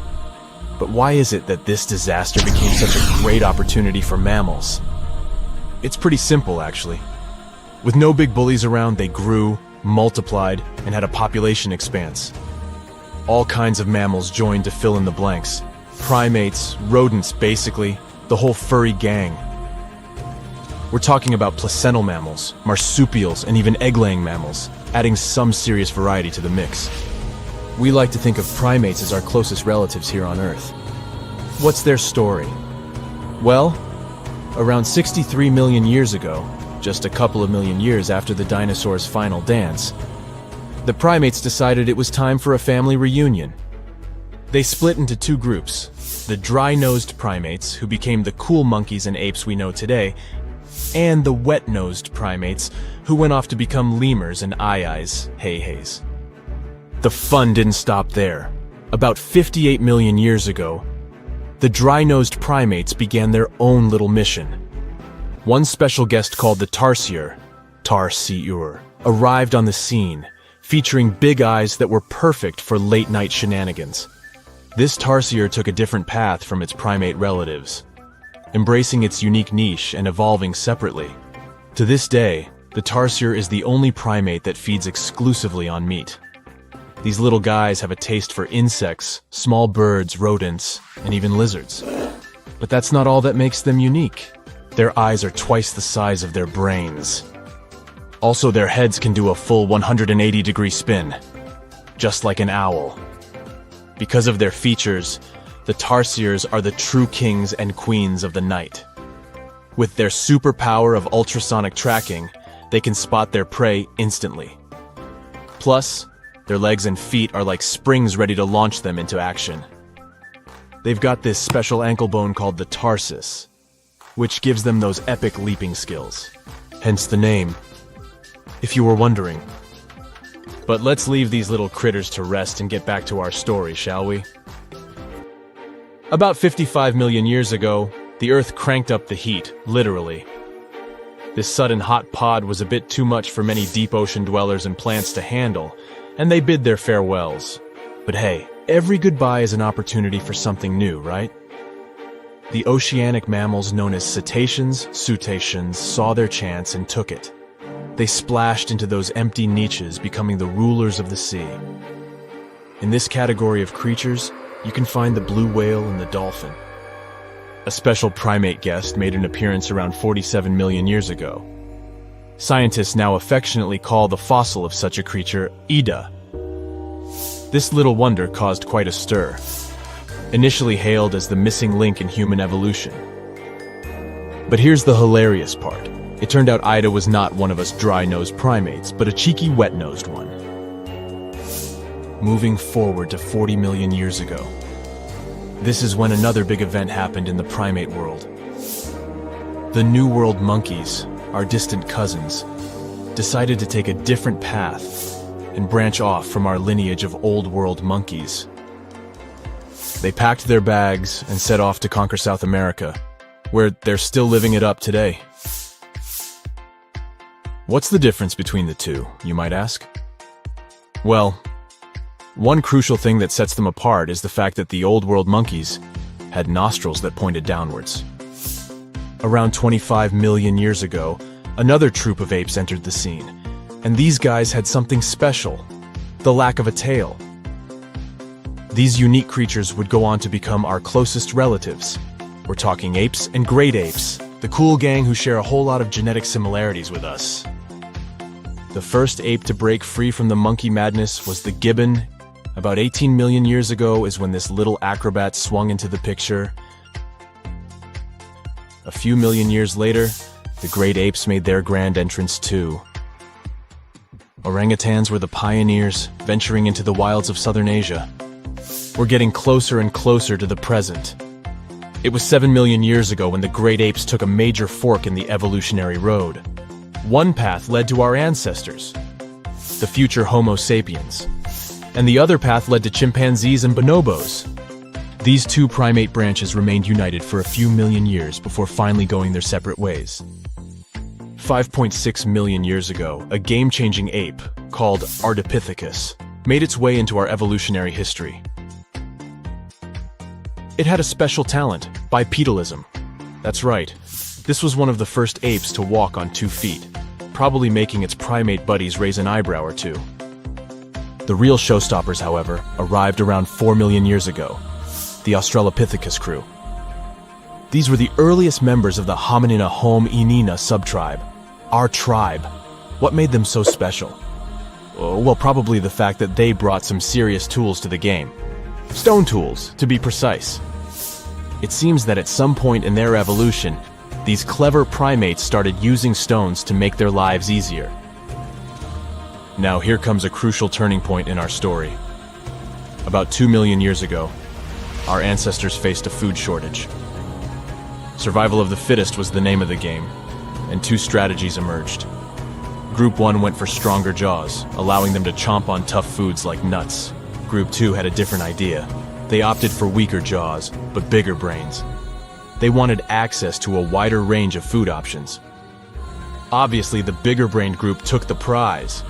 But why is it that this disaster became such a great opportunity for mammals? It's pretty simple, actually. With no big bullies around, they grew, multiplied, and had a population expanse. All kinds of mammals joined to fill in the blanks. Primates, rodents, basically, the whole furry gang. We're talking about placental mammals, marsupials, and even egg-laying mammals, adding some serious variety to the mix. We like to think of primates as our closest relatives here on Earth. What's their story? Well, around 63 million years ago, just a couple of million years after the dinosaurs' final dance, the primates decided it was time for a family reunion. They split into two groups, the dry-nosed primates, who became the cool monkeys and apes we know today, and the wet-nosed primates, who went off to become lemurs and aye-ayes, hey-hays. The fun didn't stop there. About 58 million years ago, the dry-nosed primates began their own little mission. One special guest called the tarsier, arrived on the scene, featuring big eyes that were perfect for late-night shenanigans. This tarsier took a different path from its primate relatives, embracing its unique niche and evolving separately. To this day, the tarsier is the only primate that feeds exclusively on meat. These little guys have a taste for insects, small birds, rodents, and even lizards. But that's not all that makes them unique. Their eyes are twice the size of their brains. Also, their heads can do a full 180-degree spin, just like an owl. Because of their features, the tarsiers are the true kings and queens of the night. With their superpower of ultrasonic tracking, they can spot their prey instantly. Plus, their legs and feet are like springs ready to launch them into action. They've got this special ankle bone called the tarsus, which gives them those epic leaping skills. Hence the name, if you were wondering. But let's leave these little critters to rest and get back to our story, shall we? About 55 million years ago, the Earth cranked up the heat, literally. This sudden hot pod was a bit too much for many deep ocean dwellers and plants to handle, and they bid their farewells. But hey, every goodbye is an opportunity for something new, right? The oceanic mammals known as cetaceans, saw their chance and took it. They splashed into those empty niches, becoming the rulers of the sea. In this category of creatures, you can find the blue whale and the dolphin. A special primate guest made an appearance around 47 million years ago. Scientists now affectionately call the fossil of such a creature Ida. This little wonder caused quite a stir, initially hailed as the missing link in human evolution. But here's the hilarious part. It turned out Ida was not one of us dry-nosed primates, but a cheeky wet-nosed one. Moving forward to 40 million years ago. This is when another big event happened in the primate world. The New World monkeys, our distant cousins, decided to take a different path and branch off from our lineage of Old World monkeys. They packed their bags and set off to conquer South America, where they're still living it up today. What's the difference between the two, you might ask? Well, one crucial thing that sets them apart is the fact that the Old World monkeys had nostrils that pointed downwards. Around 25 million years ago, another troop of apes entered the scene, and these guys had something special, the lack of a tail. These unique creatures would go on to become our closest relatives. We're talking apes and great apes, the cool gang who share a whole lot of genetic similarities with us. The first ape to break free from the monkey madness was the gibbon. About 18 million years ago is when this little acrobat swung into the picture. A few million years later, the great apes made their grand entrance too. Orangutans were the pioneers, venturing into the wilds of southern Asia. We're getting closer and closer to the present. It was 7 million years ago when the great apes took a major fork in the evolutionary road. One path led to our ancestors, the future Homo sapiens, and the other path led to chimpanzees and bonobos. These two primate branches remained united for a few million years before finally going their separate ways. 5.6 million years ago, a game-changing ape, called Ardipithecus, made its way into our evolutionary history. It had a special talent, bipedalism. That's right, this was one of the first apes to walk on 2 feet, probably making its primate buddies raise an eyebrow or two. The real showstoppers, however, arrived around 4 million years ago, the Australopithecus crew. These were the earliest members of the Hominina hominina subtribe, our tribe. What made them so special? Well, probably the fact that they brought some serious tools to the game. Stone tools, to be precise. It seems that at some point in their evolution, these clever primates started using stones to make their lives easier. Now here comes a crucial turning point in our story. About 2 million years ago, our ancestors faced a food shortage. Survival of the fittest was the name of the game, and 2 strategies emerged. Group 1 went for stronger jaws, allowing them to chomp on tough foods like nuts. Group 2 had a different idea. They opted for weaker jaws, but bigger brains. They wanted access to a wider range of food options. Obviously, the bigger-brained group took the prize.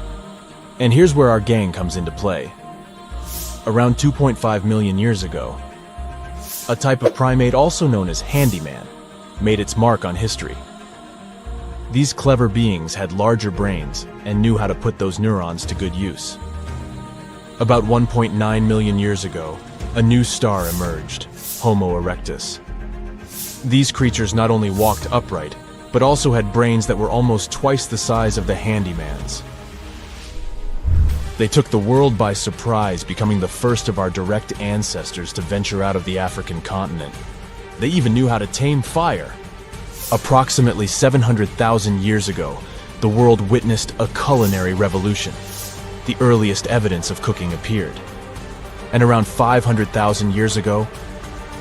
And here's where our gang comes into play. Around 2.5 million years ago, a type of primate also known as handyman made its mark on history. These clever beings had larger brains and knew how to put those neurons to good use. About 1.9 million years ago, a new star emerged, Homo erectus. These creatures not only walked upright, but also had brains that were almost twice the size of the handyman's. They took the world by surprise, becoming the first of our direct ancestors to venture out of the African continent. They even knew how to tame fire. Approximately 700,000 years ago, the world witnessed a culinary revolution. The earliest evidence of cooking appeared. And around 500,000 years ago,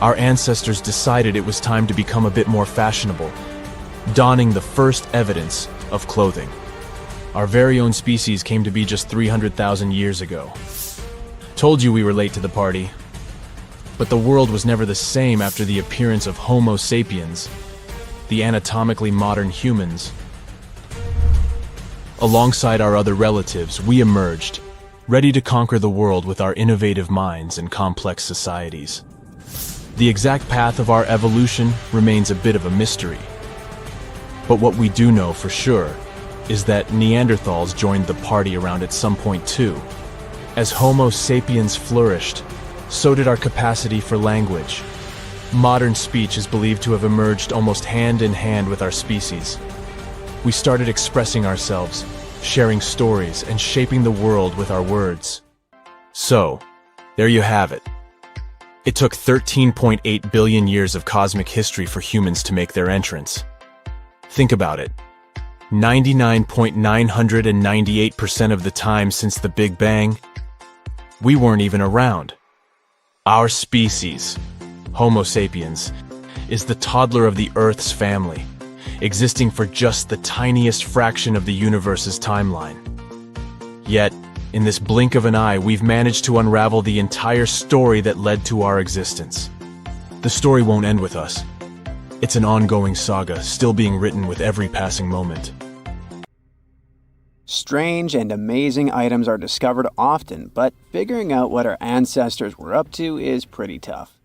our ancestors decided it was time to become a bit more fashionable, donning the first evidence of clothing. Our very own species came to be just 300,000 years ago. Told you we were late to the party. But the world was never the same after the appearance of Homo sapiens, the anatomically modern humans. Alongside our other relatives, we emerged, ready to conquer the world with our innovative minds and complex societies. The exact path of our evolution remains a bit of a mystery. But what we do know for sure is that Neanderthals joined the party around at some point too. As Homo sapiens flourished, so did our capacity for language. Modern speech is believed to have emerged almost hand in hand with our species. We started expressing ourselves, sharing stories, and shaping the world with our words. So, there you have it. It took 13.8 billion years of cosmic history for humans to make their entrance. Think about it. 99.998% of the time since the Big Bang, we weren't even around. Our species, Homo sapiens, is the toddler of the Earth's family, existing for just the tiniest fraction of the universe's timeline. Yet, in this blink of an eye, we've managed to unravel the entire story that led to our existence. The story won't end with us. It's an ongoing saga, still being written with every passing moment. Strange and amazing items are discovered often, but figuring out what our ancestors were up to is pretty tough.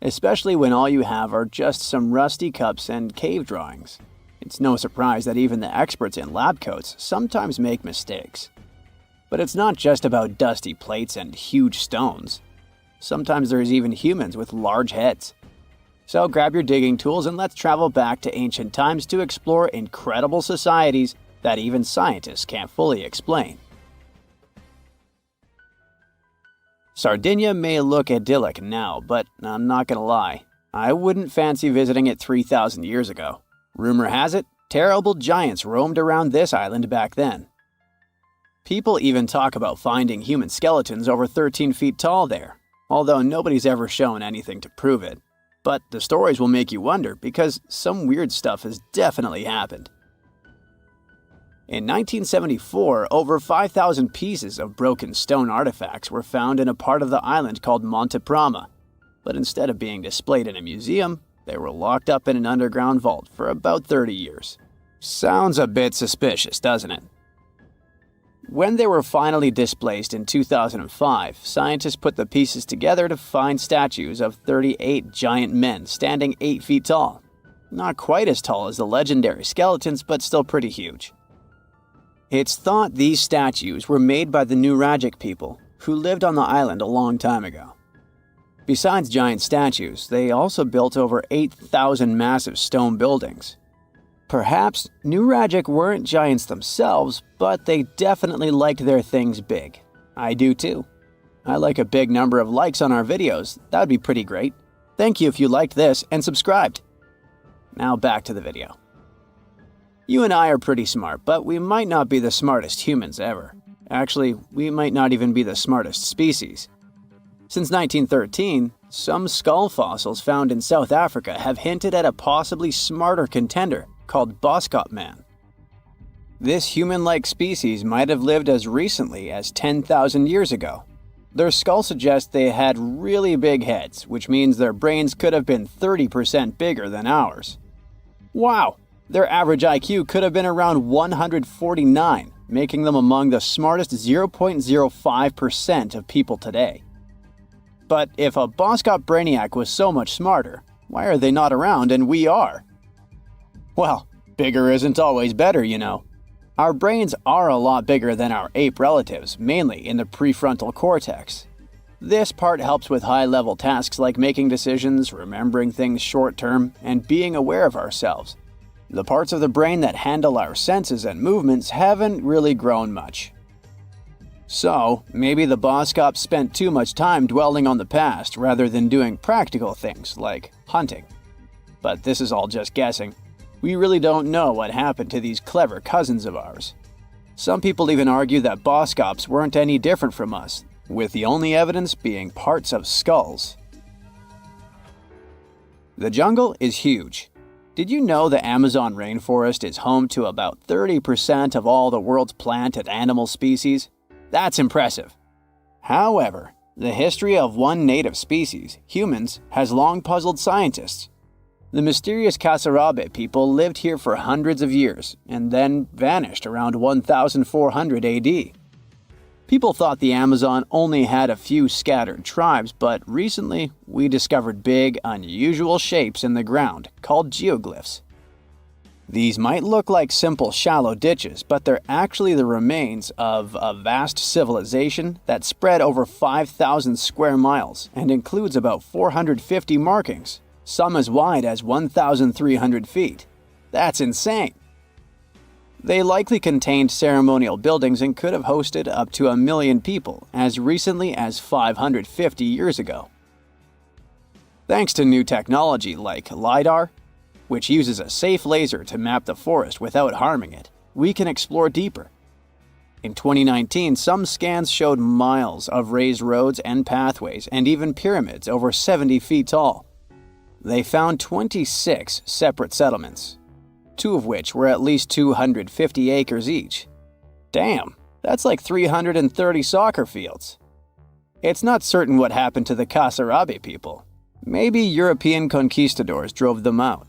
Especially when all you have are just some rusty cups and cave drawings. It's no surprise that even the experts in lab coats sometimes make mistakes. But it's not just about dusty plates and huge stones. Sometimes there's even humans with large heads. So grab your digging tools and let's travel back to ancient times to explore incredible societies that even scientists can't fully explain. Sardinia may look idyllic now, but I'm not gonna lie, I wouldn't fancy visiting it 3,000 years ago. Rumor has it, terrible giants roamed around this island back then. People even talk about finding human skeletons over 13 feet tall there, although nobody's ever shown anything to prove it. But the stories will make you wonder because some weird stuff has definitely happened. In 1974, over 5,000 pieces of broken stone artifacts were found in a part of the island called Monte Prama, but instead of being displayed in a museum, they were locked up in an underground vault for about 30 years. Sounds a bit suspicious, doesn't it? When they were finally displaced in 2005, scientists put the pieces together to find statues of 38 giant men standing 8 feet tall. Not quite as tall as the legendary skeletons, but still pretty huge. It's thought these statues were made by the Nuragic people, who lived on the island a long time ago. Besides giant statues, they also built over 8,000 massive stone buildings. Perhaps Nuragic weren't giants themselves, but they definitely liked their things big. I do too. I like a big number of likes on our videos. That would be pretty great. Thank you if you liked this and subscribed. Now back to the video. You and I are pretty smart, but we might not be the smartest humans ever. Actually, we might not even be the smartest species. Since 1913, some skull fossils found in South Africa have hinted at a possibly smarter contender called Boskop man. This human-like species might have lived as recently as 10,000 years ago. Their skull suggests they had really big heads, which means their brains could have been 30% bigger than ours. Wow! Their average IQ could have been around 149, making them among the smartest 0.05% of people today. But if a Boskop brainiac was so much smarter, why are they not around and we are? Well, bigger isn't always better, you know. Our brains are a lot bigger than our ape relatives, mainly in the prefrontal cortex. This part helps with high-level tasks like making decisions, remembering things short-term, and being aware of ourselves. The parts of the brain that handle our senses and movements haven't really grown much. So, maybe the Boskops spent too much time dwelling on the past rather than doing practical things like hunting. But this is all just guessing. We really don't know what happened to these clever cousins of ours. Some people even argue that Boskops weren't any different from us, with the only evidence being parts of skulls. The jungle is huge. Did you know the Amazon rainforest is home to about 30% of all the world's plant and animal species? That's impressive. However, the history of one native species, humans, has long puzzled scientists. The mysterious Kasarabe people lived here for hundreds of years and then vanished around 1400 AD. People thought the Amazon only had a few scattered tribes, but recently we discovered big, unusual shapes in the ground called geoglyphs. These might look like simple shallow ditches, but they're actually the remains of a vast civilization that spread over 5,000 square miles and includes about 450 markings, some as wide as 1,300 feet. That's insane! They likely contained ceremonial buildings and could have hosted up to 1 million people as recently as 550 years ago. Thanks to new technology like LiDAR, which uses a safe laser to map the forest without harming it, we can explore deeper. In 2019, some scans showed miles of raised roads and pathways and even pyramids over 70 feet tall. They found 26 separate settlements, 2 of which were at least 250 acres each. Damn, that's like 330 soccer fields. It's not certain what happened to the Kasarabe people. Maybe European conquistadors drove them out.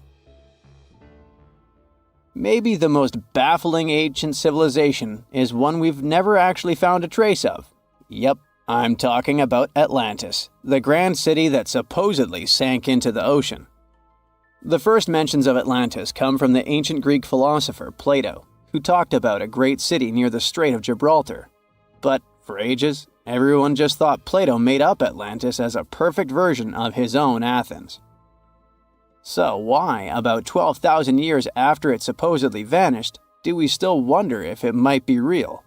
Maybe the most baffling ancient civilization is one we've never actually found a trace of. Yep, I'm talking about Atlantis, the grand city that supposedly sank into the ocean. The first mentions of Atlantis come from the ancient Greek philosopher Plato, who talked about a great city near the Strait of Gibraltar. But for ages, everyone just thought Plato made up Atlantis as a perfect version of his own Athens. So why, about 12,000 years after it supposedly vanished, do we still wonder if it might be real?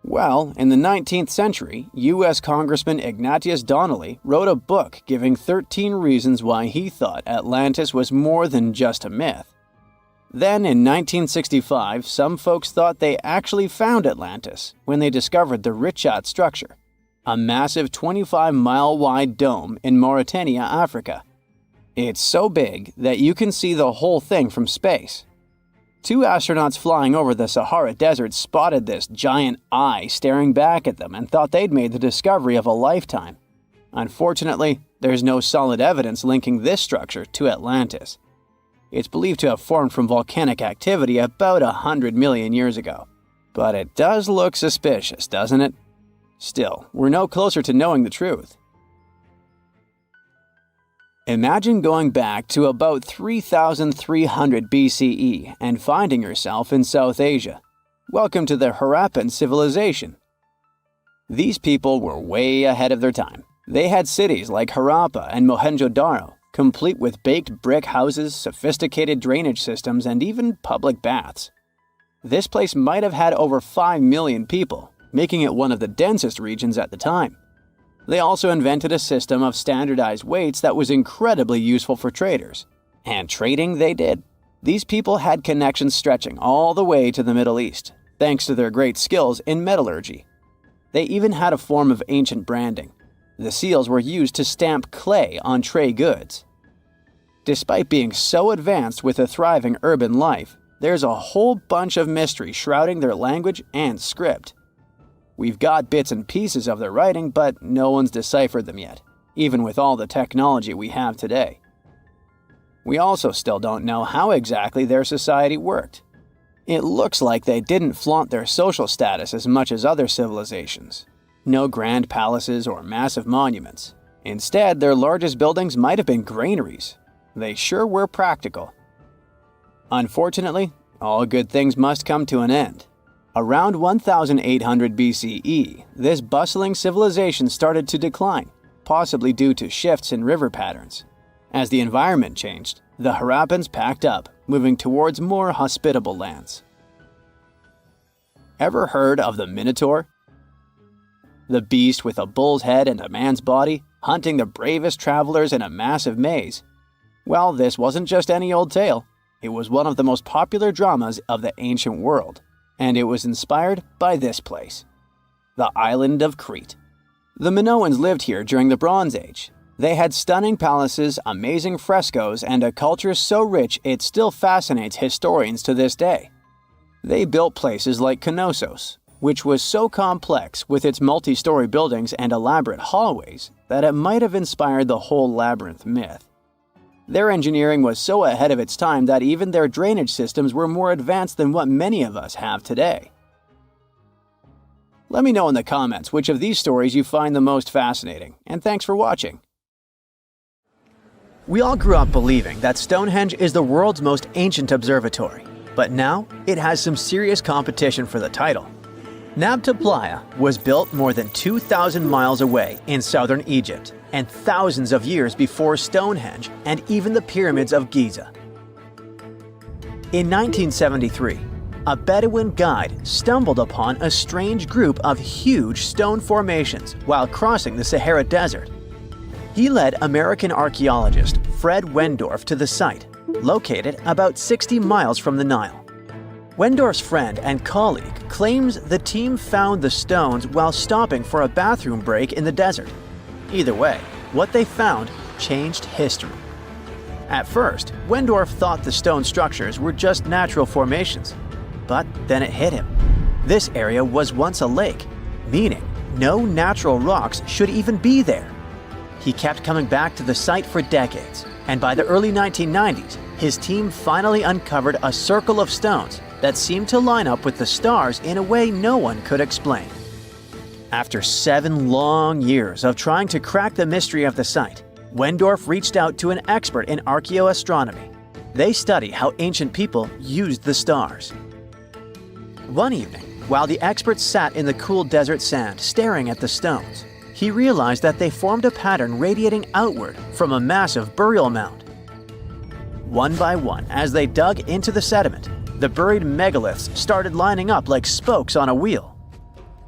Well, in the 19th century, U.S. Congressman Ignatius Donnelly wrote a book giving 13 reasons why he thought Atlantis was more than just a myth. Then, in 1965, some folks thought they actually found Atlantis when they discovered the Richat structure, a massive 25-mile-wide dome in Mauritania, Africa. It's so big that you can see the whole thing from space. 2 astronauts flying over the Sahara Desert spotted this giant eye staring back at them and thought they'd made the discovery of a lifetime. Unfortunately, there's no solid evidence linking this structure to Atlantis. It's believed to have formed from volcanic activity about 100 million years ago. But it does look suspicious, doesn't it? Still, we're no closer to knowing the truth. Imagine going back to about 3,300 BCE and finding yourself in South Asia. Welcome to the Harappan civilization. These people were way ahead of their time. They had cities like Harappa and Mohenjo-Daro, complete with baked brick houses, sophisticated drainage systems, and even public baths. This place might have had over 5 million people, making it one of the densest regions at the time. They also invented a system of standardized weights that was incredibly useful for traders. And trading they did. These people had connections stretching all the way to the Middle East, thanks to their great skills in metallurgy. They even had a form of ancient branding. The seals were used to stamp clay on trade goods. Despite being so advanced with a thriving urban life, there's a whole bunch of mystery shrouding their language and script. We've got bits and pieces of their writing, but no one's deciphered them yet, even with all the technology we have today. We also still don't know how exactly their society worked. It looks like they didn't flaunt their social status as much as other civilizations. No grand palaces or massive monuments. Instead, their largest buildings might have been granaries. They sure were practical. Unfortunately, all good things must come to an end. Around 1800 BCE, this bustling civilization started to decline, possibly due to shifts in river patterns. As the environment changed, the Harappans packed up, moving towards more hospitable lands. Ever heard of the Minotaur? The beast with a bull's head and a man's body, hunting the bravest travelers in a massive maze. Well, this wasn't just any old tale. It was one of the most popular dramas of the ancient world. And it was inspired by this place, the island of Crete. The Minoans lived here during the Bronze Age. They had stunning palaces, amazing frescoes, and a culture so rich it still fascinates historians to this day. They built places like Knossos, which was so complex with its multi-story buildings and elaborate hallways that it might have inspired the whole labyrinth myth. Their engineering was so ahead of its time that even their drainage systems were more advanced than what many of us have today. Let me know in the comments which of these stories you find the most fascinating, and thanks for watching. We all grew up believing that Stonehenge is the world's most ancient observatory, but now it has some serious competition for the title. Nabta Playa was built more than 2,000 miles away in southern Egypt, and thousands of years before Stonehenge and even the pyramids of Giza. In 1973, a Bedouin guide stumbled upon a strange group of huge stone formations while crossing the Sahara Desert. He led American archaeologist Fred Wendorf to the site, located about 60 miles from the Nile. Wendorf's friend and colleague claims the team found the stones while stopping for a bathroom break in the desert. Either way, what they found changed history. At first, Wendorf thought the stone structures were just natural formations, but then it hit him. This area was once a lake, meaning no natural rocks should even be there. He kept coming back to the site for decades, and by the early 1990s, his team finally uncovered a circle of stones that seemed to line up with the stars in a way no one could explain. After 7 long years of trying to crack the mystery of the site, Wendorf reached out to an expert in archaeoastronomy. They study how ancient people used the stars. One evening, while the expert sat in the cool desert sand staring at the stones, he realized that they formed a pattern radiating outward from a massive burial mound. One by one, as they dug into the sediment, the buried megaliths started lining up like spokes on a wheel.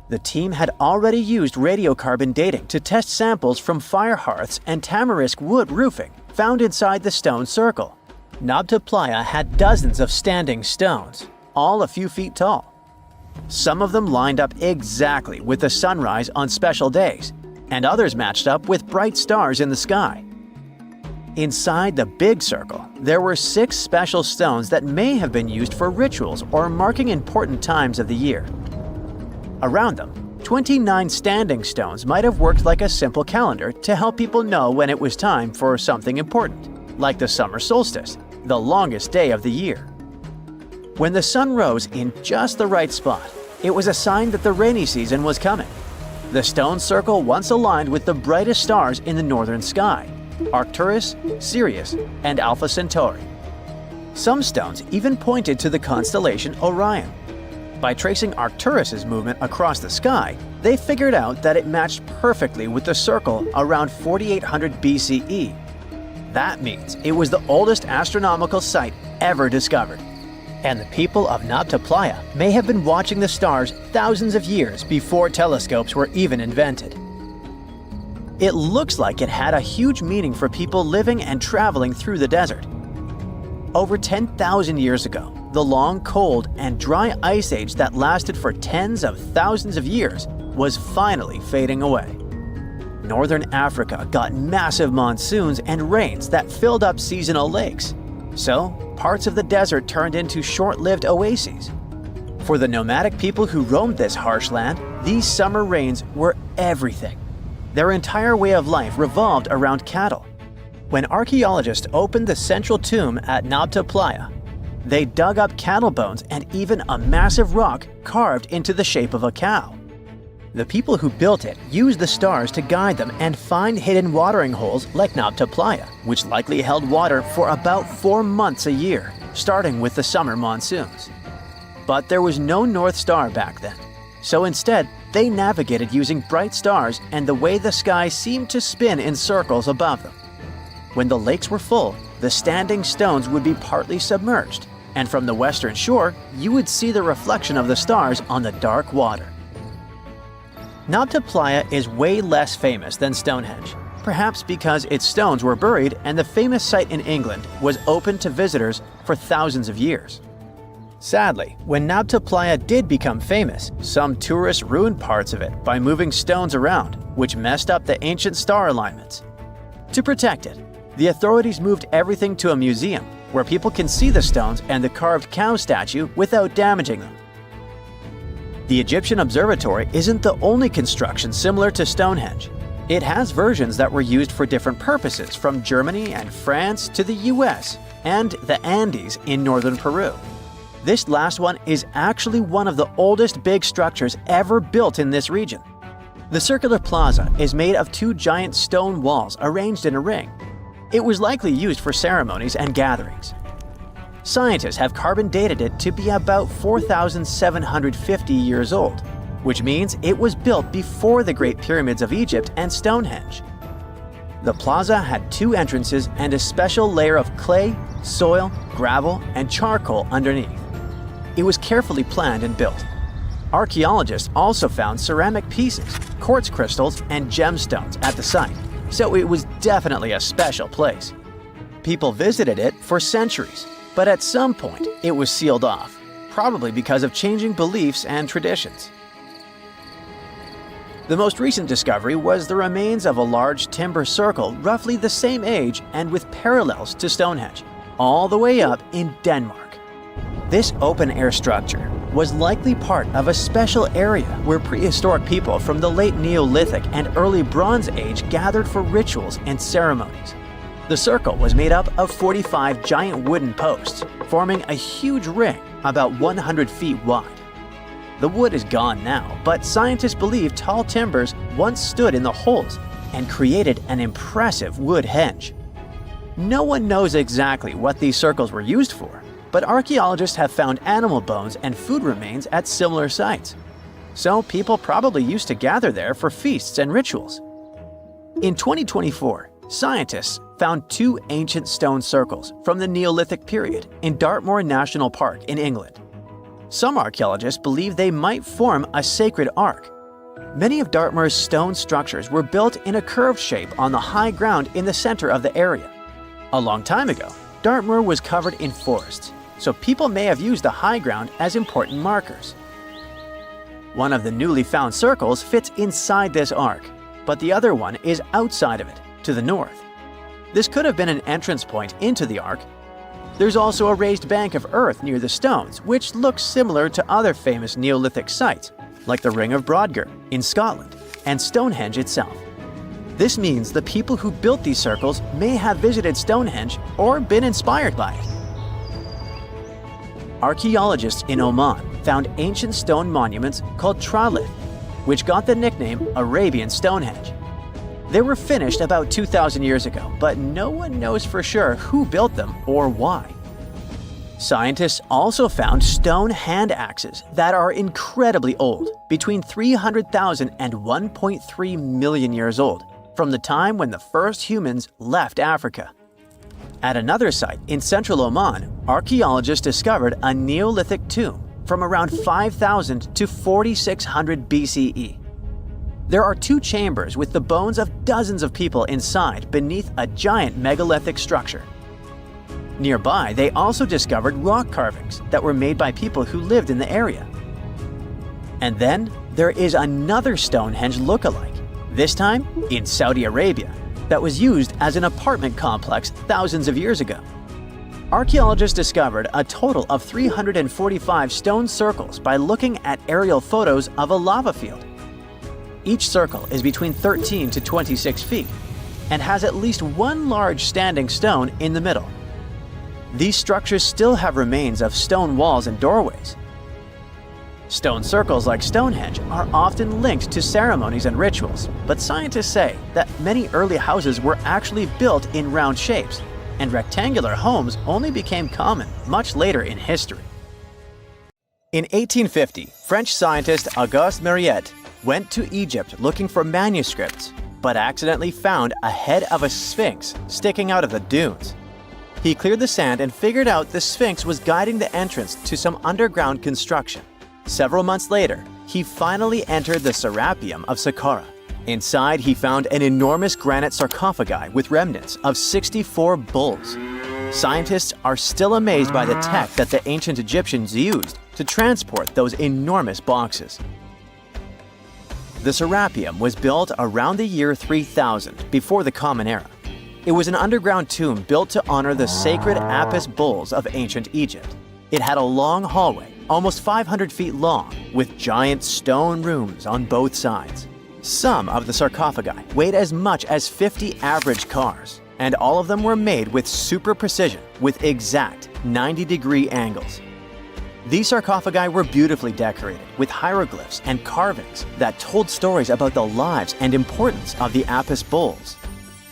The team had already used radiocarbon dating to test samples from fire hearths and tamarisk wood roofing found inside the stone circle. Nabta Playa had dozens of standing stones, all a few feet tall. Some of them lined up exactly with the sunrise on special days, and others matched up with bright stars in the sky. Inside the big circle, there were 6 special stones that may have been used for rituals or marking important times of the year. Around them, 29 standing stones might have worked like a simple calendar to help people know when it was time for something important, like the summer solstice, the longest day of the year. When the sun rose in just the right spot, it was a sign that the rainy season was coming. The stone circle once aligned with the brightest stars in the northern sky: Arcturus, Sirius, and Alpha Centauri. Some stones even pointed to the constellation Orion. By tracing Arcturus's movement across the sky, they figured out that it matched perfectly with the circle around 4800 BCE. That means it was the oldest astronomical site ever discovered. And the people of Nabta Playa may have been watching the stars thousands of years before telescopes were even invented. It looks like it had a huge meaning for people living and traveling through the desert. Over 10,000 years ago, the long, cold, and dry ice age that lasted for tens of thousands of years was finally fading away. Northern Africa got massive monsoons and rains that filled up seasonal lakes. So, parts of the desert turned into short-lived oases. For the nomadic people who roamed this harsh land, these summer rains were everything. Their entire way of life revolved around cattle. When archaeologists opened the central tomb at Nabta Playa, they dug up cattle bones and even a massive rock carved into the shape of a cow. The people who built it used the stars to guide them and find hidden watering holes like Nabta Playa, which likely held water for about 4 months a year, starting with the summer monsoons. But there was no North Star back then, so instead they navigated using bright stars and the way the sky seemed to spin in circles above them. When the lakes were full, the standing stones would be partly submerged, and from the western shore, you would see the reflection of the stars on the dark water. Nabta Playa is way less famous than Stonehenge, perhaps because its stones were buried and the famous site in England was open to visitors for thousands of years. Sadly, when Nabta Playa did become famous, some tourists ruined parts of it by moving stones around, which messed up the ancient star alignments. To protect it, the authorities moved everything to a museum where people can see the stones and the carved cow statue without damaging them. The Egyptian Observatory isn't the only construction similar to Stonehenge. It has versions that were used for different purposes from Germany and France to the US and the Andes in northern Peru. This last one is actually one of the oldest big structures ever built in this region. The circular plaza is made of 2 giant stone walls arranged in a ring. It was likely used for ceremonies and gatherings. Scientists have carbon dated it to be about 4,750 years old, which means it was built before the Great Pyramids of Egypt and Stonehenge. The plaza had 2 entrances and a special layer of clay, soil, gravel, and charcoal underneath. It was carefully planned and built. Archaeologists also found ceramic pieces, quartz crystals, and gemstones at the site, so it was definitely a special place. People visited it for centuries, but at some point it was sealed off, probably because of changing beliefs and traditions. The most recent discovery was the remains of a large timber circle roughly the same age and with parallels to Stonehenge, all the way up in Denmark. This open-air structure was likely part of a special area where prehistoric people from the late Neolithic and early Bronze Age gathered for rituals and ceremonies. The circle was made up of 45 giant wooden posts, forming a huge ring about 100 feet wide. The wood is gone now, but scientists believe tall timbers once stood in the holes and created an impressive wood henge. No one knows exactly what these circles were used for, but archaeologists have found animal bones and food remains at similar sites. So people probably used to gather there for feasts and rituals. In 2024, scientists found 2 ancient stone circles from the Neolithic period in Dartmoor National Park in England. Some archaeologists believe they might form a sacred ark. Many of Dartmoor's stone structures were built in a curved shape on the high ground in the center of the area. A long time ago, Dartmoor was covered in forests, so people may have used the high ground as important markers. One of the newly found circles fits inside this ark, but the other one is outside of it, to the north. This could have been an entrance point into the ark. There's also a raised bank of earth near the stones, which looks similar to other famous Neolithic sites, like the Ring of Brodgar in Scotland and Stonehenge itself. This means the people who built these circles may have visited Stonehenge or been inspired by it. Archaeologists in Oman found ancient stone monuments called tralith, which got the nickname Arabian Stonehenge. They were finished about 2,000 years ago, but no one knows for sure who built them or why. Scientists also found stone hand axes that are incredibly old, between 300,000 and 1.3 million years old, from the time when the first humans left Africa. At another site in central Oman, archaeologists discovered a Neolithic tomb from around 5,000 to 4,600 BCE. There are 2 chambers with the bones of dozens of people inside beneath a giant megalithic structure. Nearby, they also discovered rock carvings that were made by people who lived in the area. And then there is another Stonehenge look-alike, this time in Saudi Arabia, that was used as an apartment complex thousands of years ago. Archaeologists discovered a total of 345 stone circles by looking at aerial photos of a lava field. Each circle is between 13 to 26 feet and has at least one large standing stone in the middle. These structures still have remains of stone walls and doorways. Stone circles like Stonehenge are often linked to ceremonies and rituals, but scientists say that many early houses were actually built in round shapes, and rectangular homes only became common much later in history. In 1850, French scientist Auguste Mariette went to Egypt looking for manuscripts, but accidentally found a head of a sphinx sticking out of the dunes. He cleared the sand and figured out the sphinx was guiding the entrance to some underground construction. Several months later, he finally entered the Serapeum of Saqqara. Inside, he found an enormous granite sarcophagi with remnants of 64 bulls. Scientists are still amazed by the tech that the ancient Egyptians used to transport those enormous boxes. The Serapeum was built around the year 3000 before the Common Era. It was an underground tomb built to honor the sacred Apis bulls of ancient Egypt. It had a long hallway, almost 500 feet long, with giant stone rooms on both sides. Some of the sarcophagi weighed as much as 50 average cars, and all of them were made with super precision with exact 90-degree angles. These sarcophagi were beautifully decorated with hieroglyphs and carvings that told stories about the lives and importance of the Apis bulls.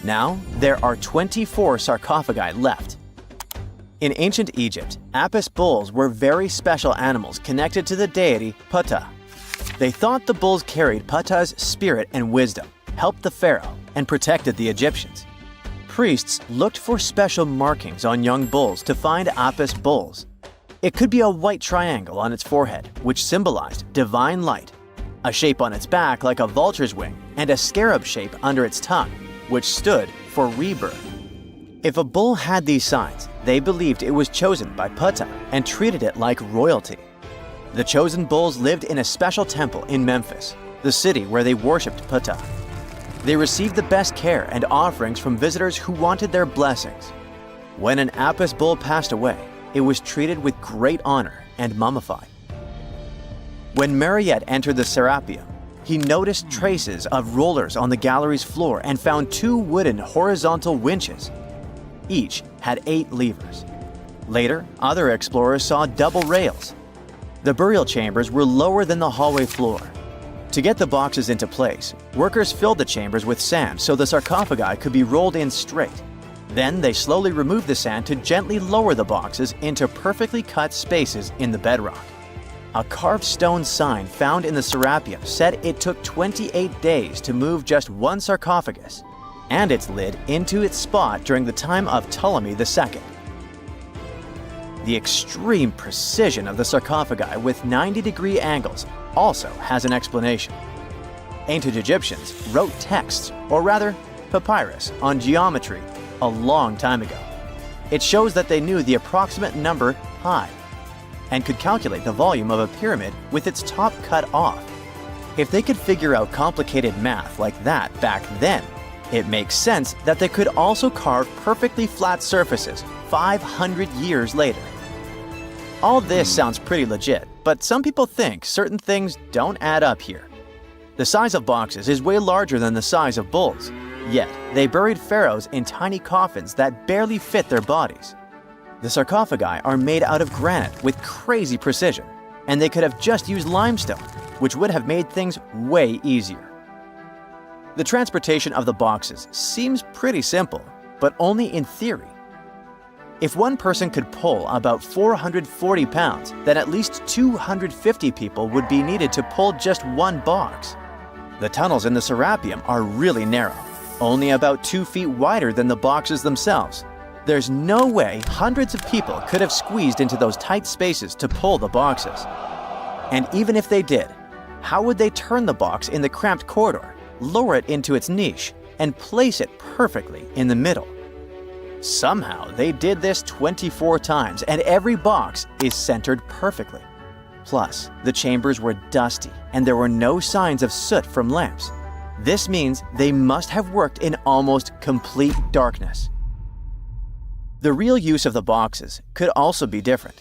Now, there are 24 sarcophagi left. In ancient Egypt, Apis bulls were very special animals connected to the deity Ptah. They thought the bulls carried Ptah's spirit and wisdom, helped the pharaoh, and protected the Egyptians. Priests looked for special markings on young bulls to find Apis bulls. It could be a white triangle on its forehead, which symbolized divine light, a shape on its back like a vulture's wing, and a scarab shape under its tongue, which stood for rebirth. If a bull had these signs, they believed it was chosen by Ptah and treated it like royalty. The chosen bulls lived in a special temple in Memphis, the city where they worshipped Ptah. They received the best care and offerings from visitors who wanted their blessings. When an Apis bull passed away, it was treated with great honor and mummified. When Mariette entered the Serapeum, he noticed traces of rollers on the gallery's floor and found 2 wooden horizontal winches. Each had 8 levers. Later, other explorers saw double rails. The burial chambers were lower than the hallway floor. To get the boxes into place, workers filled the chambers with sand so the sarcophagi could be rolled in straight. Then they slowly removed the sand to gently lower the boxes into perfectly cut spaces in the bedrock. A carved stone sign found in the Serapeum said it took 28 days to move just one sarcophagus and its lid into its spot during the time of Ptolemy II. The extreme precision of the sarcophagi with 90-degree angles also has an explanation. Ancient Egyptians wrote texts, or rather, papyrus, on geometry a long time ago. It shows that they knew the approximate number pi and could calculate the volume of a pyramid with its top cut off. If they could figure out complicated math like that back then, it makes sense that they could also carve perfectly flat surfaces 500 years later. All this sounds pretty legit, but some people think certain things don't add up here. The size of boxes is way larger than the size of bulls, yet they buried pharaohs in tiny coffins that barely fit their bodies. The sarcophagi are made out of granite with crazy precision, and they could have just used limestone, which would have made things way easier. The transportation of the boxes seems pretty simple, but only in theory. If one person could pull about 440 pounds, then at least 250 people would be needed to pull just one box. The tunnels in the Serapeum are really narrow, only about 2 feet wider than the boxes themselves. There's no way hundreds of people could have squeezed into those tight spaces to pull the boxes. And even if they did, how would they turn the box in the cramped corridor, lower it into its niche, and place it perfectly in the middle? Somehow they did this 24 times, and every box is centered perfectly. Plus, the chambers were dusty, and there were no signs of soot from lamps. This means they must have worked in almost complete darkness. The real use of the boxes could also be different.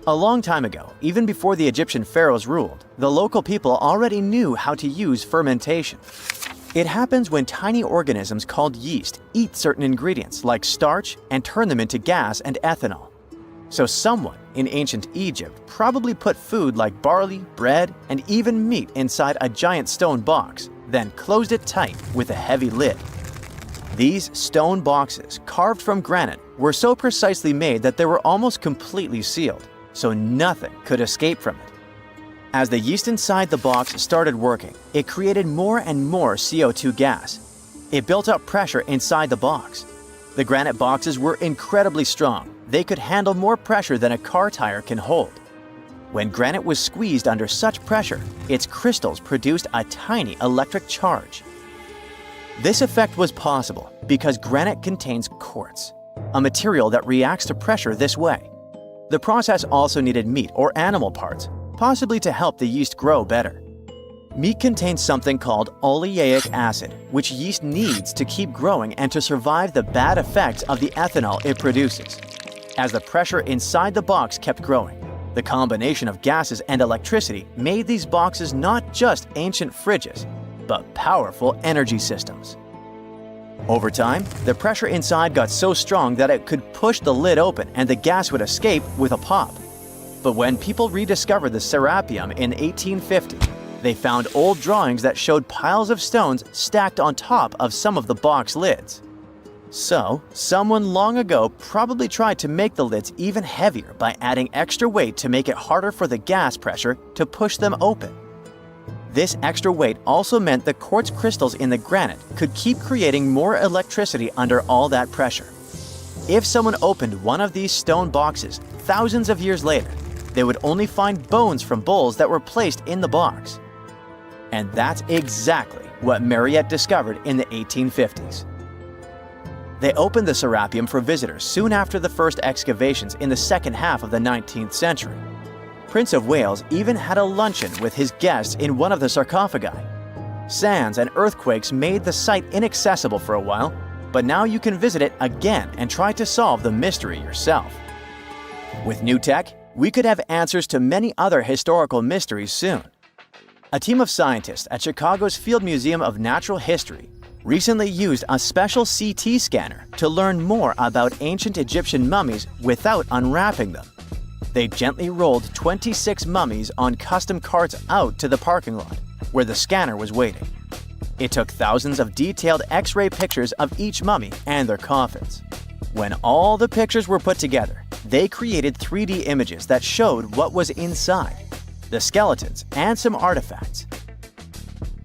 A long time ago, even before the Egyptian pharaohs ruled, the local people already knew how to use fermentation. It happens when tiny organisms called yeast eat certain ingredients like starch and turn them into gas and ethanol. So someone in ancient Egypt probably put food like barley, bread, and even meat inside a giant stone box, then closed it tight with a heavy lid. These stone boxes, carved from granite, were so precisely made that they were almost completely sealed, so nothing could escape from it. As the yeast inside the box started working, it created more and more CO2 gas. It built up pressure inside the box. The granite boxes were incredibly strong. They could handle more pressure than a car tire can hold. When granite was squeezed under such pressure, its crystals produced a tiny electric charge. This effect was possible because granite contains quartz, a material that reacts to pressure this way. The process also needed meat or animal parts, possibly to help the yeast grow better. Meat contains something called oleic acid, which yeast needs to keep growing and to survive the bad effects of the ethanol it produces. As the pressure inside the box kept growing, the combination of gases and electricity made these boxes not just ancient fridges, but powerful energy systems. Over time, the pressure inside got so strong that it could push the lid open and the gas would escape with a pop. But when people rediscovered the Serapeum in 1850, they found old drawings that showed piles of stones stacked on top of some of the box lids. So, someone long ago probably tried to make the lids even heavier by adding extra weight to make it harder for the gas pressure to push them open. This extra weight also meant the quartz crystals in the granite could keep creating more electricity under all that pressure. If someone opened one of these stone boxes thousands of years later, they would only find bones from bulls that were placed in the box. And that's exactly what Mariette discovered in the 1850s. They opened the Serapeum for visitors soon after the first excavations in the second half of the 19th century. Prince of Wales even had a luncheon with his guests in one of the sarcophagi. Sands and earthquakes made the site inaccessible for a while, but now you can visit it again and try to solve the mystery yourself. With new tech, we could have answers to many other historical mysteries soon. A team of scientists at Chicago's Field Museum of Natural History recently used a special CT scanner to learn more about ancient Egyptian mummies without unwrapping them. They gently rolled 26 mummies on custom carts out to the parking lot, where the scanner was waiting. It took thousands of detailed X-ray pictures of each mummy and their coffins. When all the pictures were put together, they created 3D images that showed what was inside, the skeletons, and some artifacts.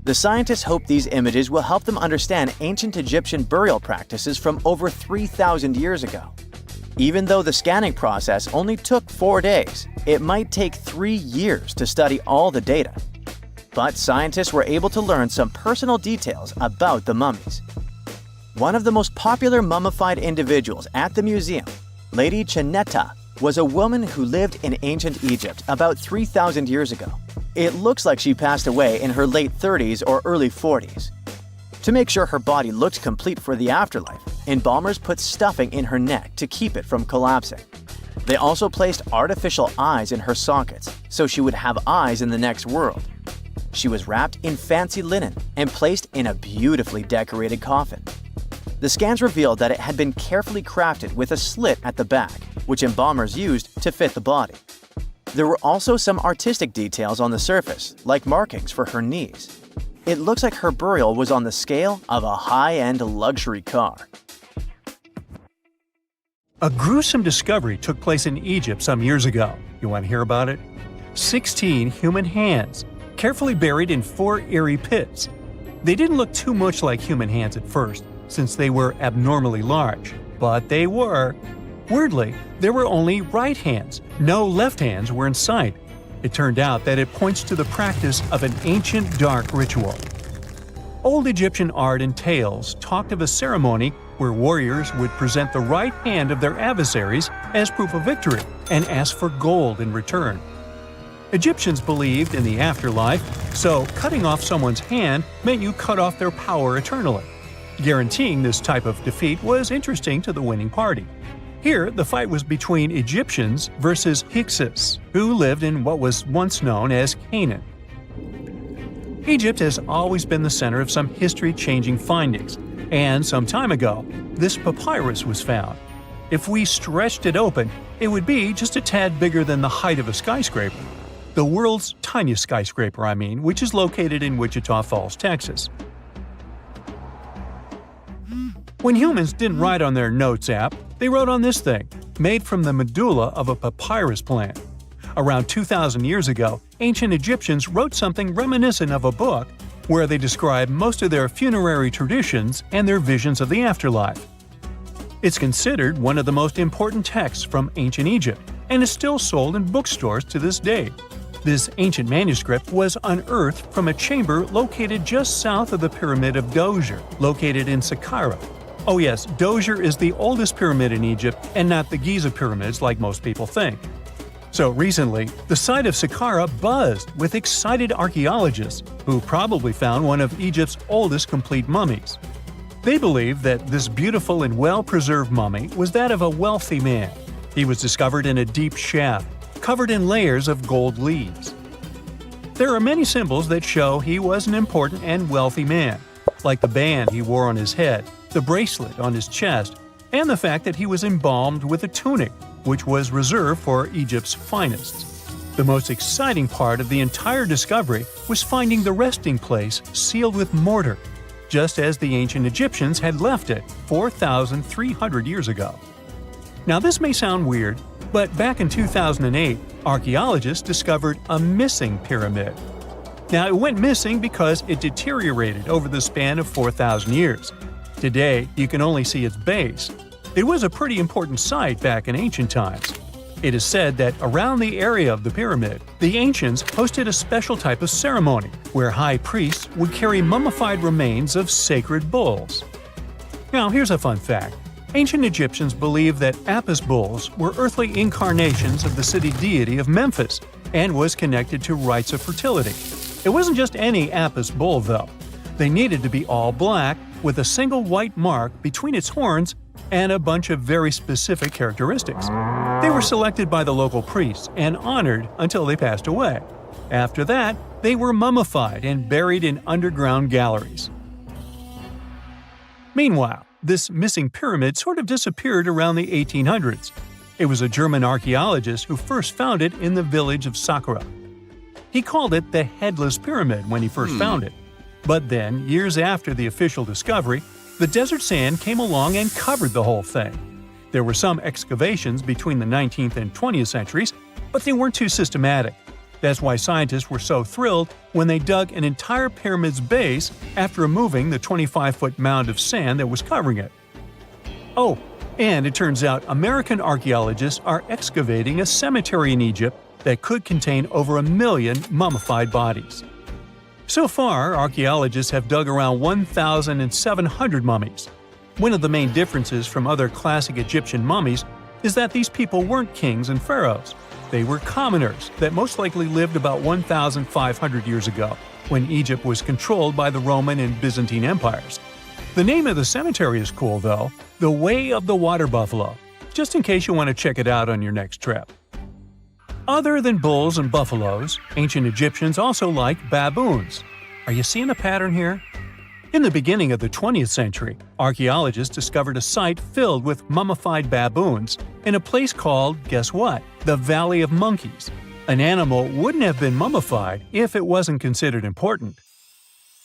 The scientists hope these images will help them understand ancient Egyptian burial practices from over 3,000 years ago. Even though the scanning process only took 4 days, it might take 3 years to study all the data. But scientists were able to learn some personal details about the mummies. One of the most popular mummified individuals at the museum, Lady Chineta, was a woman who lived in ancient Egypt about 3,000 years ago. It looks like she passed away in her late 30s or early 40s. To make sure her body looked complete for the afterlife, embalmers put stuffing in her neck to keep it from collapsing. They also placed artificial eyes in her sockets, so she would have eyes in the next world. She was wrapped in fancy linen and placed in a beautifully decorated coffin. The scans revealed that it had been carefully crafted with a slit at the back, which embalmers used to fit the body. There were also some artistic details on the surface, like markings for her knees. It looks like her burial was on the scale of a high-end luxury car. A gruesome discovery took place in Egypt some years ago. You want to hear about it? 16 human hands, carefully buried in 4 eerie pits. They didn't look too much like human hands at first, since they were abnormally large, but they were. Weirdly, there were only right hands. No left hands were in sight. It turned out that it points to the practice of an ancient dark ritual. Old Egyptian art and tales talked of a ceremony where warriors would present the right hand of their adversaries as proof of victory and ask for gold in return. Egyptians believed in the afterlife, so cutting off someone's hand meant you cut off their power eternally. Guaranteeing this type of defeat was interesting to the winning party. Here, the fight was between Egyptians versus Hyksos, who lived in what was once known as Canaan. Egypt has always been the center of some history-changing findings, and some time ago, this papyrus was found. If we stretched it open, it would be just a tad bigger than the height of a skyscraper. The world's tiniest skyscraper, which is located in Wichita Falls, Texas. When humans didn't write on their notes app, they wrote on this thing, made from the medulla of a papyrus plant. Around 2,000 years ago, ancient Egyptians wrote something reminiscent of a book where they describe most of their funerary traditions and their visions of the afterlife. It's considered one of the most important texts from ancient Egypt and is still sold in bookstores to this day. This ancient manuscript was unearthed from a chamber located just south of the Pyramid of Djoser, located in Saqqara. Oh yes, Djoser is the oldest pyramid in Egypt and not the Giza pyramids like most people think. So recently, the site of Saqqara buzzed with excited archaeologists who probably found one of Egypt's oldest complete mummies. They believe that this beautiful and well-preserved mummy was that of a wealthy man. He was discovered in a deep shaft, covered in layers of gold leaves. There are many symbols that show he was an important and wealthy man, like the band he wore on his head, the bracelet on his chest, and the fact that he was embalmed with a tunic, which was reserved for Egypt's finest. The most exciting part of the entire discovery was finding the resting place sealed with mortar, just as the ancient Egyptians had left it 4,300 years ago. Now this may sound weird, but back in 2008, archaeologists discovered a missing pyramid. Now it went missing because it deteriorated over the span of 4,000 years. Today, you can only see its base. It was a pretty important site back in ancient times. It is said that around the area of the pyramid, the ancients hosted a special type of ceremony where high priests would carry mummified remains of sacred bulls. Now here's a fun fact. Ancient Egyptians believed that Apis bulls were earthly incarnations of the city deity of Memphis and was connected to rites of fertility. It wasn't just any Apis bull, though. They needed to be all black, with a single white mark between its horns and a bunch of very specific characteristics. They were selected by the local priests and honored until they passed away. After that, they were mummified and buried in underground galleries. Meanwhile, this missing pyramid sort of disappeared around the 1800s. It was a German archaeologist who first found it in the village of Sahara. He called it the Headless Pyramid when he first found it. But then, years after the official discovery, the desert sand came along and covered the whole thing. There were some excavations between the 19th and 20th centuries, but they weren't too systematic. That's why scientists were so thrilled when they dug an entire pyramid's base after removing the 25-foot mound of sand that was covering it. Oh, and it turns out American archaeologists are excavating a cemetery in Egypt that could contain over 1 million mummified bodies. So far, archaeologists have dug around 1,700 mummies. One of the main differences from other classic Egyptian mummies is that these people weren't kings and pharaohs. They were commoners that most likely lived about 1,500 years ago, when Egypt was controlled by the Roman and Byzantine empires. The name of the cemetery is cool, though, the Way of the Water Buffalo, just in case you want to check it out on your next trip. Other than bulls and buffaloes, ancient Egyptians also liked baboons. Are you seeing a pattern here? In the beginning of the 20th century, archaeologists discovered a site filled with mummified baboons in a place called, guess what? The Valley of Monkeys. An animal wouldn't have been mummified if it wasn't considered important.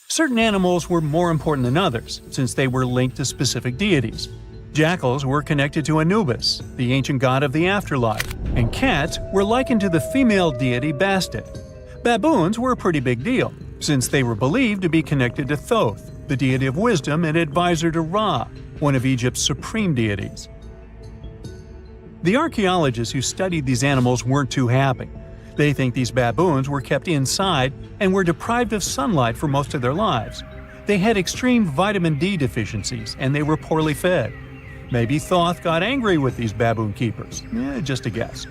Certain animals were more important than others, since they were linked to specific deities. Jackals were connected to Anubis, the ancient god of the afterlife, and cats were likened to the female deity Bastet. Baboons were a pretty big deal, since they were believed to be connected to Thoth, the deity of wisdom and advisor to Ra, one of Egypt's supreme deities. The archaeologists who studied these animals weren't too happy. They think these baboons were kept inside and were deprived of sunlight for most of their lives. They had extreme vitamin D deficiencies and they were poorly fed. Maybe Thoth got angry with these baboon keepers. Just a guess.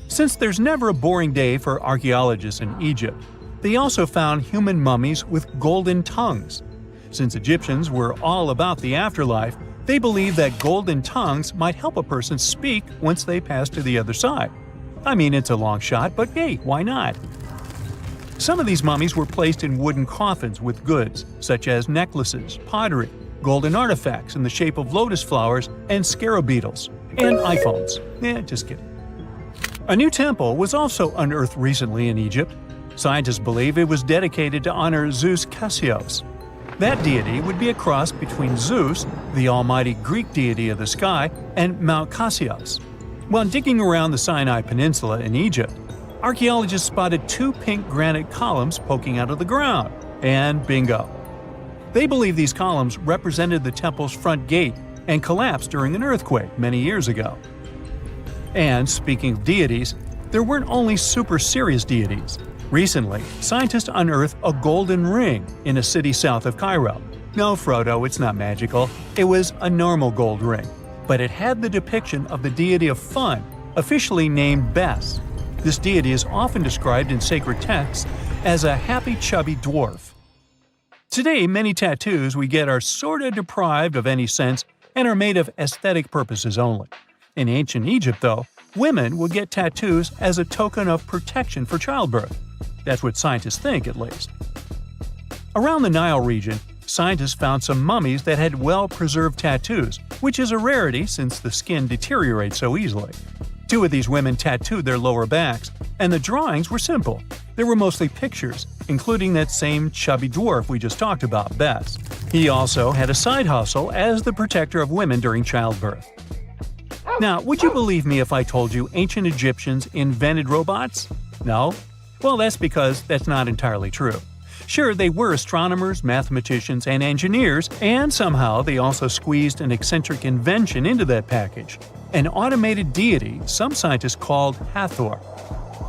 Since there's never a boring day for archaeologists in Egypt, they also found human mummies with golden tongues. Since Egyptians were all about the afterlife, they believed that golden tongues might help a person speak once they pass to the other side. I mean, it's a long shot, but hey, why not? Some of these mummies were placed in wooden coffins with goods, such as necklaces, pottery, golden artifacts in the shape of lotus flowers and scarab beetles, and iPhones. Just kidding. A new temple was also unearthed recently in Egypt. Scientists believe it was dedicated to honor Zeus Cassios. That deity would be a cross between Zeus, the almighty Greek deity of the sky, and Mount Cassios. While digging around the Sinai Peninsula in Egypt, archaeologists spotted 2 pink granite columns poking out of the ground, and bingo. They believe these columns represented the temple's front gate and collapsed during an earthquake many years ago. And speaking of deities, there weren't only super serious deities. Recently, scientists unearthed a golden ring in a city south of Cairo. No, Frodo, it's not magical. It was a normal gold ring, but it had the depiction of the deity of fun, officially named Bes. This deity is often described in sacred texts as a happy, chubby dwarf. Today, many tattoos we get are sorta deprived of any sense and are made of aesthetic purposes only. In ancient Egypt, though, women would get tattoos as a token of protection for childbirth. That's what scientists think, at least. Around the Nile region, scientists found some mummies that had well-preserved tattoos, which is a rarity since the skin deteriorates so easily. 2 of these women tattooed their lower backs, and the drawings were simple. They were mostly pictures, including that same chubby dwarf we just talked about, Bes. He also had a side hustle as the protector of women during childbirth. Now, would you believe me if I told you ancient Egyptians invented robots? No? Well, that's because that's not entirely true. Sure, they were astronomers, mathematicians, and engineers, and somehow they also squeezed an eccentric invention into that package. An automated deity some scientists called Hathor.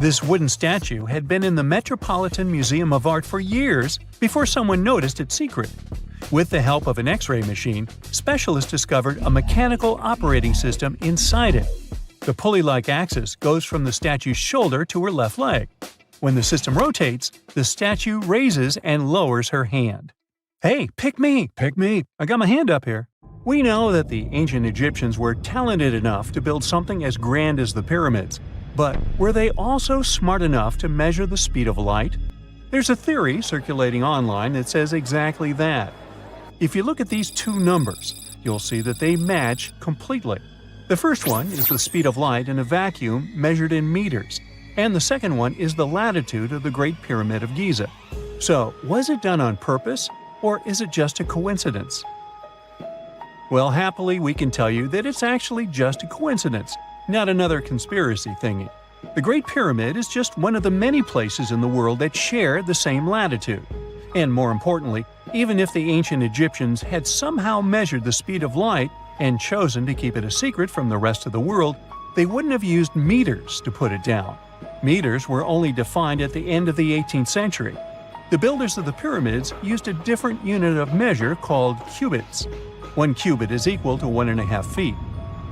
This wooden statue had been in the Metropolitan Museum of Art for years before someone noticed its secret. With the help of an X-ray machine, specialists discovered a mechanical operating system inside it. The pulley-like axis goes from the statue's shoulder to her left leg. When the system rotates, the statue raises and lowers her hand. Hey, pick me! Pick me! I got my hand up here. We know that the ancient Egyptians were talented enough to build something as grand as the pyramids, but were they also smart enough to measure the speed of light? There's a theory circulating online that says exactly that. If you look at these two numbers, you'll see that they match completely. The first one is the speed of light in a vacuum measured in meters, and the second one is the latitude of the Great Pyramid of Giza. So, was it done on purpose, or is it just a coincidence? Well, happily, we can tell you that it's actually just a coincidence, not another conspiracy thingy. The Great Pyramid is just one of the many places in the world that share the same latitude. And more importantly, even if the ancient Egyptians had somehow measured the speed of light and chosen to keep it a secret from the rest of the world, they wouldn't have used meters to put it down. Meters were only defined at the end of the 18th century. The builders of the pyramids used a different unit of measure called cubits. 1 cubit is equal to 1.5 feet.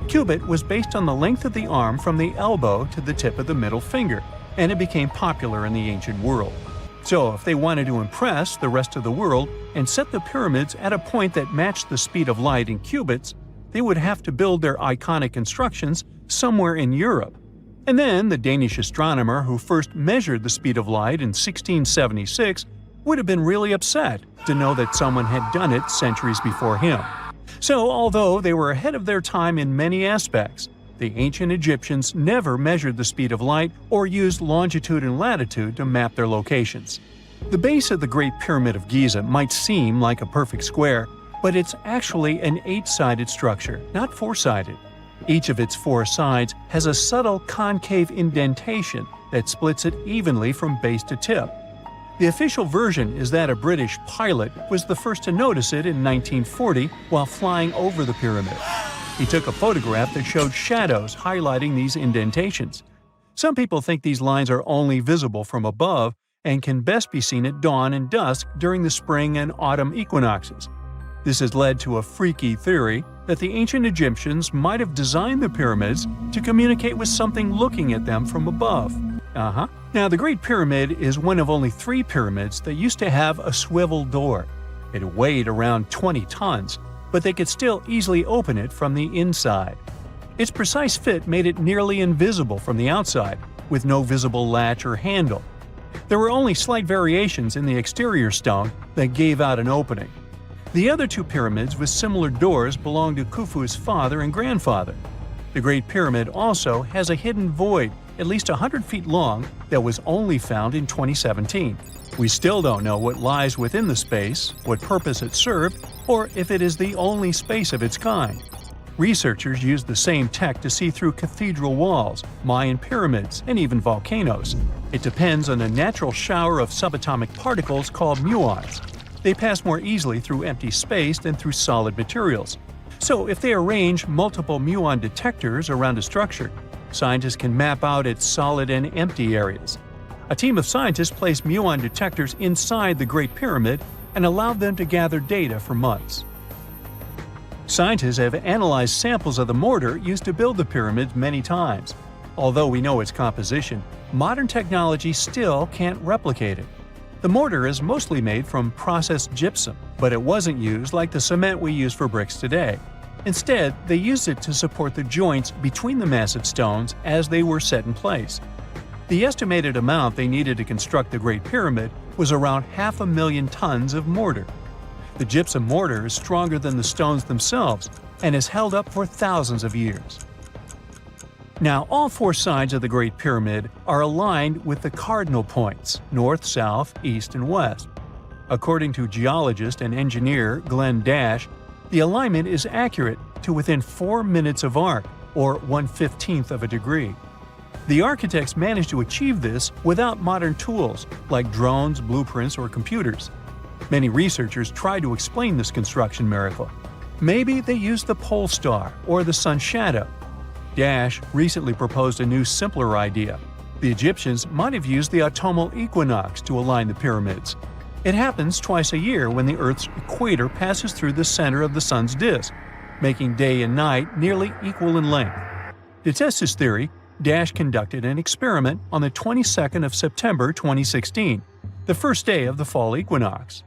Cubit was based on the length of the arm from the elbow to the tip of the middle finger, and it became popular in the ancient world. So if they wanted to impress the rest of the world and set the pyramids at a point that matched the speed of light in cubits, they would have to build their iconic constructions somewhere in Europe. And then the Danish astronomer who first measured the speed of light in 1676 would have been really upset to know that someone had done it centuries before him. So although they were ahead of their time in many aspects, the ancient Egyptians never measured the speed of light or used longitude and latitude to map their locations. The base of the Great Pyramid of Giza might seem like a perfect square, but it's actually an 8-sided structure, not 4-sided. Each of its 4 sides has a subtle concave indentation that splits it evenly from base to tip. The official version is that a British pilot was the first to notice it in 1940 while flying over the pyramid. He took a photograph that showed shadows highlighting these indentations. Some people think these lines are only visible from above and can best be seen at dawn and dusk during the spring and autumn equinoxes. This has led to a freaky theory that the ancient Egyptians might have designed the pyramids to communicate with something looking at them from above. Now, the Great Pyramid is one of only 3 pyramids that used to have a swivel door. It weighed around 20 tons, but they could still easily open it from the inside. Its precise fit made it nearly invisible from the outside, with no visible latch or handle. There were only slight variations in the exterior stone that gave out an opening. The other 2 pyramids with similar doors belonged to Khufu's father and grandfather. The Great Pyramid also has a hidden void at least 100 feet long that was only found in 2017. We still don't know what lies within the space, what purpose it served, or if it is the only space of its kind. Researchers used the same tech to see through cathedral walls, Mayan pyramids, and even volcanoes. It depends on a natural shower of subatomic particles called muons. They pass more easily through empty space than through solid materials. So if they arrange multiple muon detectors around a structure, scientists can map out its solid and empty areas. A team of scientists placed muon detectors inside the Great Pyramid and allowed them to gather data for months. Scientists have analyzed samples of the mortar used to build the pyramids many times. Although we know its composition, modern technology still can't replicate it. The mortar is mostly made from processed gypsum, but it wasn't used like the cement we use for bricks today. Instead, they used it to support the joints between the massive stones as they were set in place. The estimated amount they needed to construct the Great Pyramid was around 500,000 tons of mortar. The gypsum mortar is stronger than the stones themselves and has held up for thousands of years. Now, all 4 sides of the Great Pyramid are aligned with the cardinal points – north, south, east, and west. According to geologist and engineer Glenn Dash, the alignment is accurate to within 4 minutes of arc, or 1/15th of a degree. The architects managed to achieve this without modern tools like drones, blueprints, or computers. Many researchers try to explain this construction miracle. Maybe they used the pole star or the sun's shadow. Dash recently proposed a new, simpler idea. The Egyptians might have used the autumnal equinox to align the pyramids. It happens twice a year when the Earth's equator passes through the center of the Sun's disk, making day and night nearly equal in length. To test his theory, Dash conducted an experiment on the 22nd of September 2016, the first day of the fall equinox.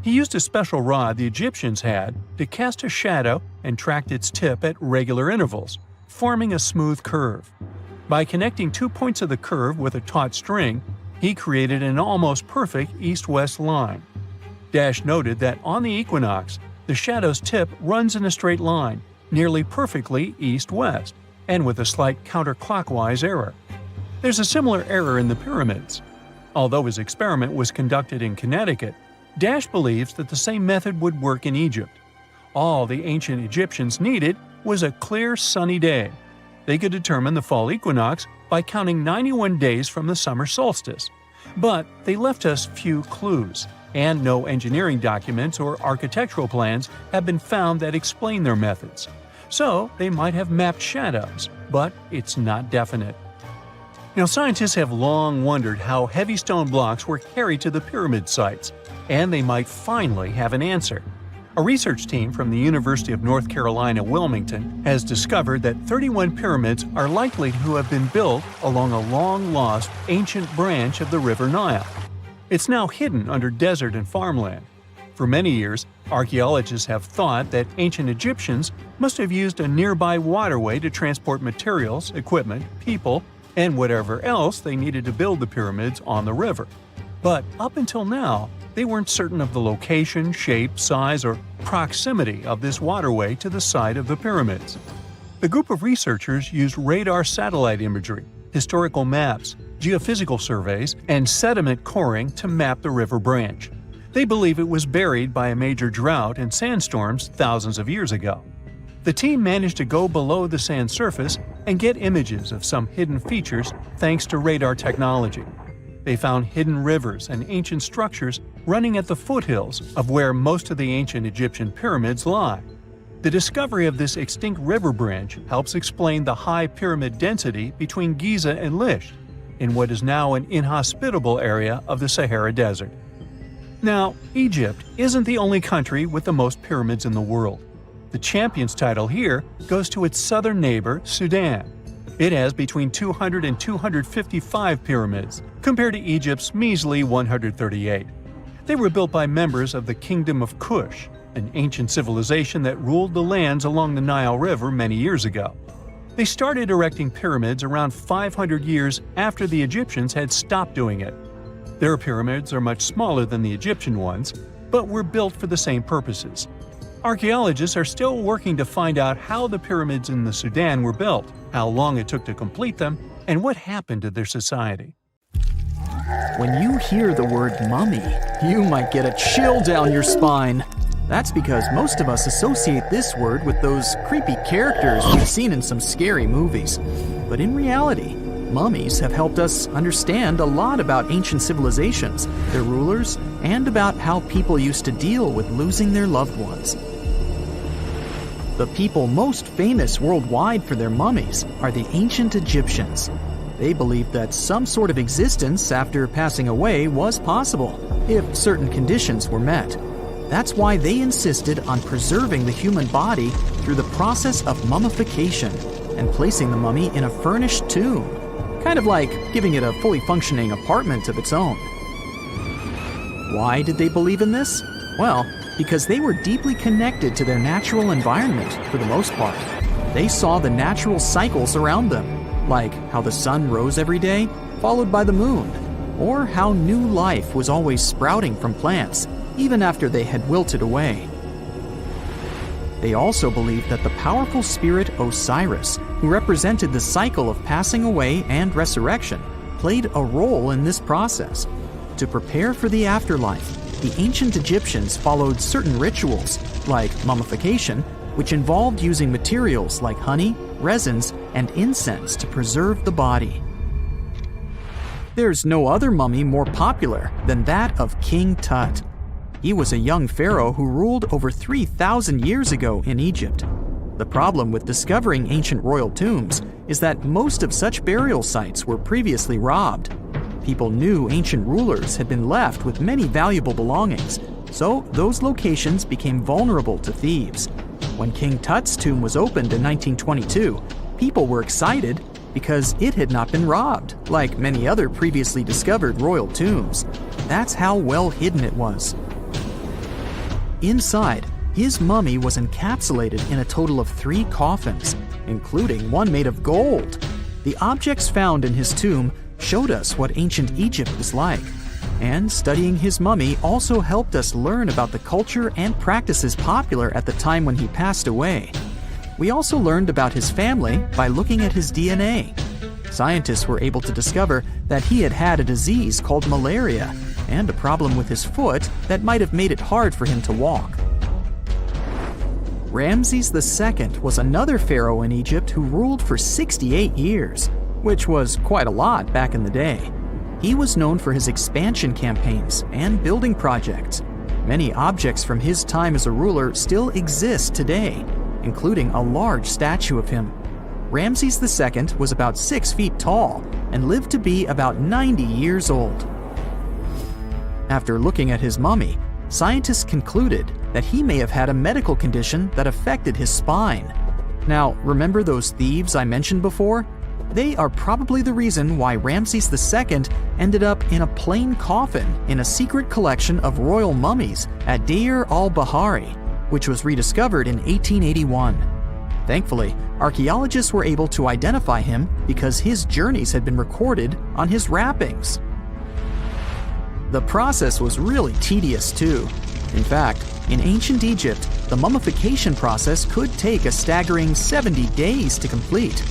He used a special rod the Egyptians had to cast a shadow and tracked its tip at regular intervals, forming a smooth curve. By connecting 2 points of the curve with a taut string, he created an almost perfect east-west line. Dash noted that on the equinox, the shadow's tip runs in a straight line, nearly perfectly east-west, and with a slight counterclockwise error. There's a similar error in the pyramids. Although his experiment was conducted in Connecticut, Dash believes that the same method would work in Egypt. All the ancient Egyptians needed was a clear, sunny day. They could determine the fall equinox by counting 91 days from the summer solstice. But they left us few clues, and no engineering documents or architectural plans have been found that explain their methods. So they might have mapped shadows, but it's not definite. Now, scientists have long wondered how heavy stone blocks were carried to the pyramid sites, and they might finally have an answer. A research team from the University of North Carolina, Wilmington, has discovered that 31 pyramids are likely to have been built along a long-lost ancient branch of the River Nile. It's now hidden under desert and farmland. For many years, archaeologists have thought that ancient Egyptians must have used a nearby waterway to transport materials, equipment, people, and whatever else they needed to build the pyramids on the river. But up until now, they weren't certain of the location, shape, size, or proximity of this waterway to the site of the pyramids. The group of researchers used radar satellite imagery, historical maps, geophysical surveys, and sediment coring to map the river branch. They believe it was buried by a major drought and sandstorms thousands of years ago. The team managed to go below the sand surface and get images of some hidden features thanks to radar technology. They found hidden rivers and ancient structures running at the foothills of where most of the ancient Egyptian pyramids lie. The discovery of this extinct river branch helps explain the high pyramid density between Giza and Lisht, in what is now an inhospitable area of the Sahara Desert. Now, Egypt isn't the only country with the most pyramids in the world. The champion's title here goes to its southern neighbor, Sudan. It has between 200 and 255 pyramids, compared to Egypt's measly 138. They were built by members of the Kingdom of Kush, an ancient civilization that ruled the lands along the Nile River many years ago. They started erecting pyramids around 500 years after the Egyptians had stopped doing it. Their pyramids are much smaller than the Egyptian ones, but were built for the same purposes. Archaeologists are still working to find out how the pyramids in the Sudan were built, how long it took to complete them, and what happened to their society. When you hear the word mummy, you might get a chill down your spine. That's because most of us associate this word with those creepy characters we've seen in some scary movies. But in reality, mummies have helped us understand a lot about ancient civilizations, their rulers, and about how people used to deal with losing their loved ones. The people most famous worldwide for their mummies are the ancient Egyptians. They believed that some sort of existence after passing away was possible, if certain conditions were met. That's why they insisted on preserving the human body through the process of mummification and placing the mummy in a furnished tomb, kind of like giving it a fully functioning apartment of its own. Why did they believe in this? Well, because they were deeply connected to their natural environment for the most part. They saw the natural cycles around them, like how the sun rose every day, followed by the moon, or how new life was always sprouting from plants, even after they had wilted away. They also believed that the powerful spirit Osiris, who represented the cycle of passing away and resurrection, played a role in this process. To prepare for the afterlife, the ancient Egyptians followed certain rituals, like mummification, which involved using materials like honey, resins, and incense to preserve the body. There's no other mummy more popular than that of King Tut. He was a young pharaoh who ruled over 3,000 years ago in Egypt. The problem with discovering ancient royal tombs is that most of such burial sites were previously robbed. People knew ancient rulers had been left with many valuable belongings, so those locations became vulnerable to thieves. When King Tut's tomb was opened in 1922, people were excited because it had not been robbed, like many other previously discovered royal tombs. That's how well hidden it was. Inside, his mummy was encapsulated in a total of 3 coffins, including one made of gold. The objects found in his tomb showed us what ancient Egypt was like, and studying his mummy also helped us learn about the culture and practices popular at the time when he passed away. We also learned about his family by looking at his DNA. Scientists were able to discover that he had had a disease called malaria and a problem with his foot that might have made it hard for him to walk. Ramses II was another pharaoh in Egypt who ruled for 68 years, which was quite a lot back in the day. He was known for his expansion campaigns and building projects. Many objects from his time as a ruler still exist today, including a large statue of him. Ramses II was about 6 feet tall and lived to be about 90 years old. After looking at his mummy, scientists concluded that he may have had a medical condition that affected his spine. Now, remember those thieves I mentioned before? They are probably the reason why Ramses II ended up in a plain coffin in a secret collection of royal mummies at Deir al-Bahari, which was rediscovered in 1881. Thankfully, archaeologists were able to identify him because his journeys had been recorded on his wrappings. The process was really tedious too. In fact, in ancient Egypt, the mummification process could take a staggering 70 days to complete.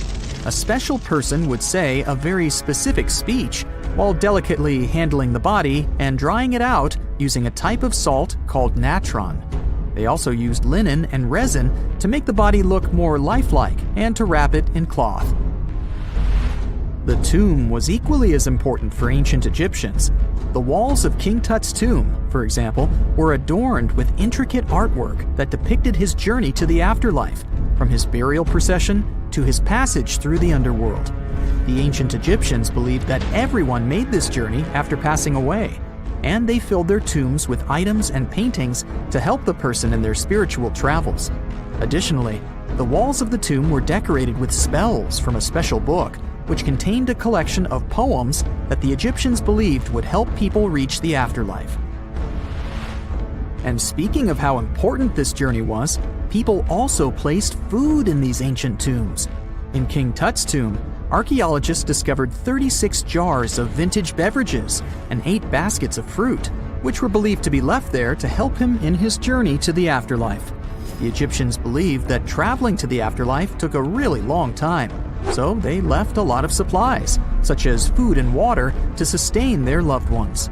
A special person would say a very specific speech while delicately handling the body and drying it out using a type of salt called natron. They also used linen and resin to make the body look more lifelike and to wrap it in cloth. The tomb was equally as important for ancient Egyptians. The walls of King Tut's tomb, for example, were adorned with intricate artwork that depicted his journey to the afterlife, from his burial procession to his passage through the underworld. The ancient Egyptians believed that everyone made this journey after passing away, and they filled their tombs with items and paintings to help the person in their spiritual travels. Additionally, the walls of the tomb were decorated with spells from a special book, which contained a collection of poems that the Egyptians believed would help people reach the afterlife. And speaking of how important this journey was, people also placed food in these ancient tombs. In King Tut's tomb, archaeologists discovered 36 jars of vintage beverages and 8 baskets of fruit, which were believed to be left there to help him in his journey to the afterlife. The Egyptians believed that traveling to the afterlife took a really long time, so they left a lot of supplies, such as food and water, to sustain their loved ones.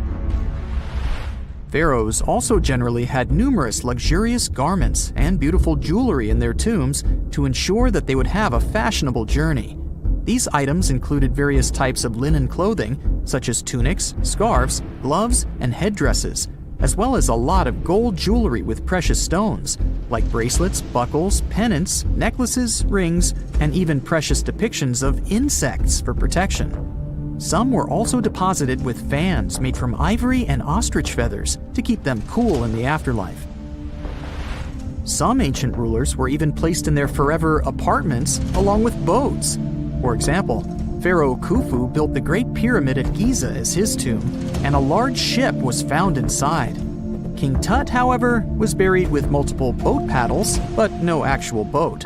Pharaohs also generally had numerous luxurious garments and beautiful jewelry in their tombs to ensure that they would have a fashionable journey. These items included various types of linen clothing, such as tunics, scarves, gloves, and headdresses, as well as a lot of gold jewelry with precious stones, like bracelets, buckles, pendants, necklaces, rings, and even precious depictions of insects for protection. Some were also deposited with fans made from ivory and ostrich feathers to keep them cool in the afterlife. Some ancient rulers were even placed in their forever apartments along with boats. For example, Pharaoh Khufu built the Great Pyramid at Giza as his tomb, and a large ship was found inside. King Tut, however, was buried with multiple boat paddles, but no actual boat.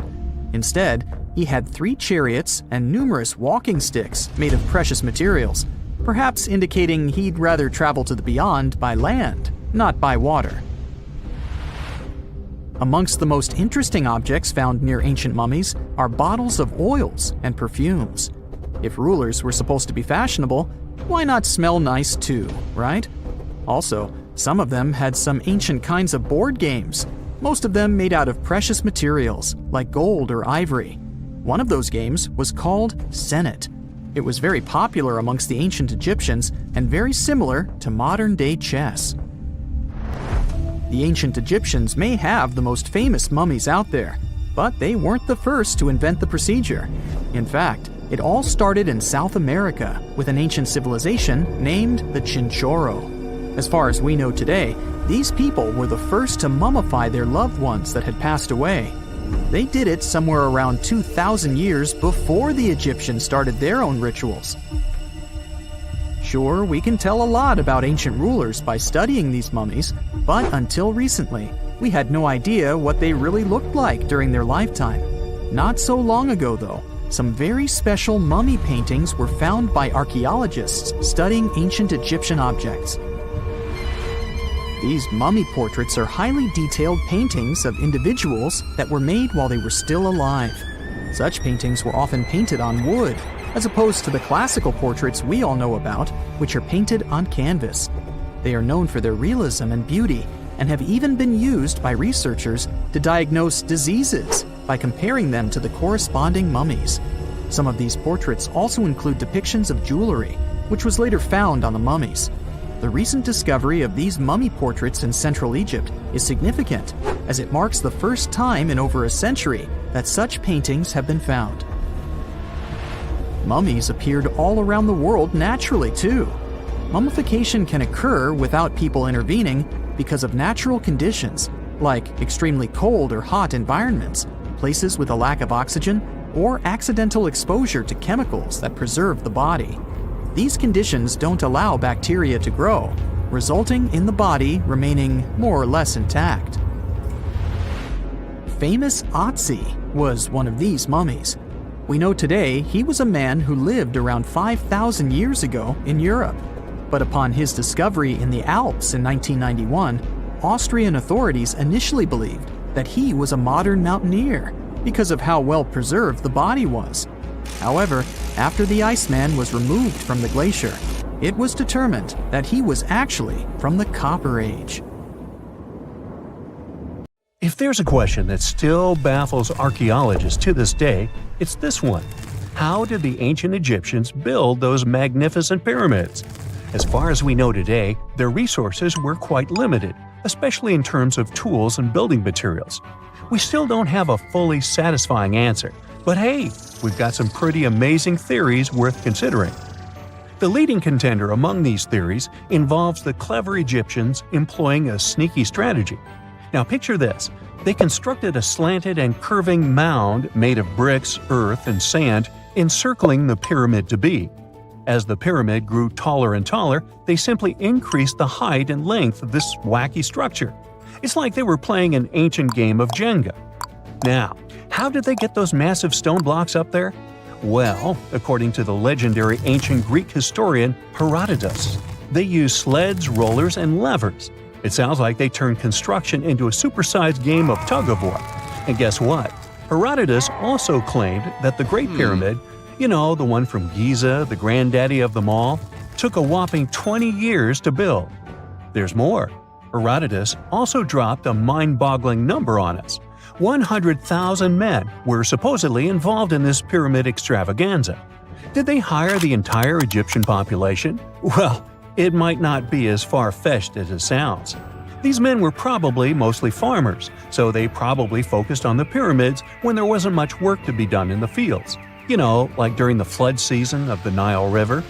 Instead, he had 3 chariots and numerous walking sticks made of precious materials, perhaps indicating he'd rather travel to the beyond by land, not by water. Amongst the most interesting objects found near ancient mummies are bottles of oils and perfumes. If rulers were supposed to be fashionable, why not smell nice too, right? Also, some of them had some ancient kinds of board games, most of them made out of precious materials like gold or ivory. One of those games was called Senet. It was very popular amongst the ancient Egyptians and very similar to modern-day chess. The ancient Egyptians may have the most famous mummies out there, but they weren't the first to invent the procedure. In fact, It all started in South America with an ancient civilization named the Chinchorro. As far as we know today, these people were the first to mummify their loved ones that had passed away. They did it somewhere around 2,000 years before the Egyptians started their own rituals. Sure, we can tell a lot about ancient rulers by studying these mummies, but until recently, we had no idea what they really looked like during their lifetime. Not so long ago, though, some very special mummy paintings were found by archaeologists studying ancient Egyptian objects. These mummy portraits are highly detailed paintings of individuals that were made while they were still alive. Such paintings were often painted on wood, as opposed to the classical portraits we all know about, which are painted on canvas. They are known for their realism and beauty, and have even been used by researchers to diagnose diseases by comparing them to the corresponding mummies. Some of these portraits also include depictions of jewelry, which was later found on the mummies. The recent discovery of these mummy portraits in Central Egypt is significant, as it marks the first time in over a century that such paintings have been found. Mummies appeared all around the world naturally, too. Mummification can occur without people intervening because of natural conditions, like extremely cold or hot environments, places with a lack of oxygen, or accidental exposure to chemicals that preserve the body. These conditions don't allow bacteria to grow, resulting in the body remaining more or less intact. Famous Otzi was one of these mummies. We know today he was a man who lived around 5,000 years ago in Europe. But upon his discovery in the Alps in 1991, Austrian authorities initially believed that he was a modern mountaineer because of how well preserved the body was. However, after the Iceman was removed from the glacier, it was determined that he was actually from the Copper Age. If there's a question that still baffles archaeologists to this day, it's this one. How did the ancient Egyptians build those magnificent pyramids? As far as we know today, their resources were quite limited, especially in terms of tools and building materials. We still don't have a fully satisfying answer, but hey, we've got some pretty amazing theories worth considering. The leading contender among these theories involves the clever Egyptians employing a sneaky strategy. Now picture this. They constructed a slanted and curving mound made of bricks, earth, and sand encircling the pyramid to be. As the pyramid grew taller and taller, they simply increased the height and length of this wacky structure. It's like they were playing an ancient game of Jenga. Now, how did they get those massive stone blocks up there? Well, according to the legendary ancient Greek historian Herodotus, they used sleds, rollers, and levers. It sounds like they turned construction into a supersized game of tug-of-war. And guess what? Herodotus also claimed that the Great Pyramid, the one from Giza, the granddaddy of them all, took a whopping 20 years to build. There's more. Herodotus also dropped a mind-boggling number on us. 100,000 men were supposedly involved in this pyramid extravaganza. Did they hire the entire Egyptian population? Well, it might not be as far-fetched as it sounds. These men were probably mostly farmers, so they probably focused on the pyramids when there wasn't much work to be done in the fields. Like during the flood season of the Nile River.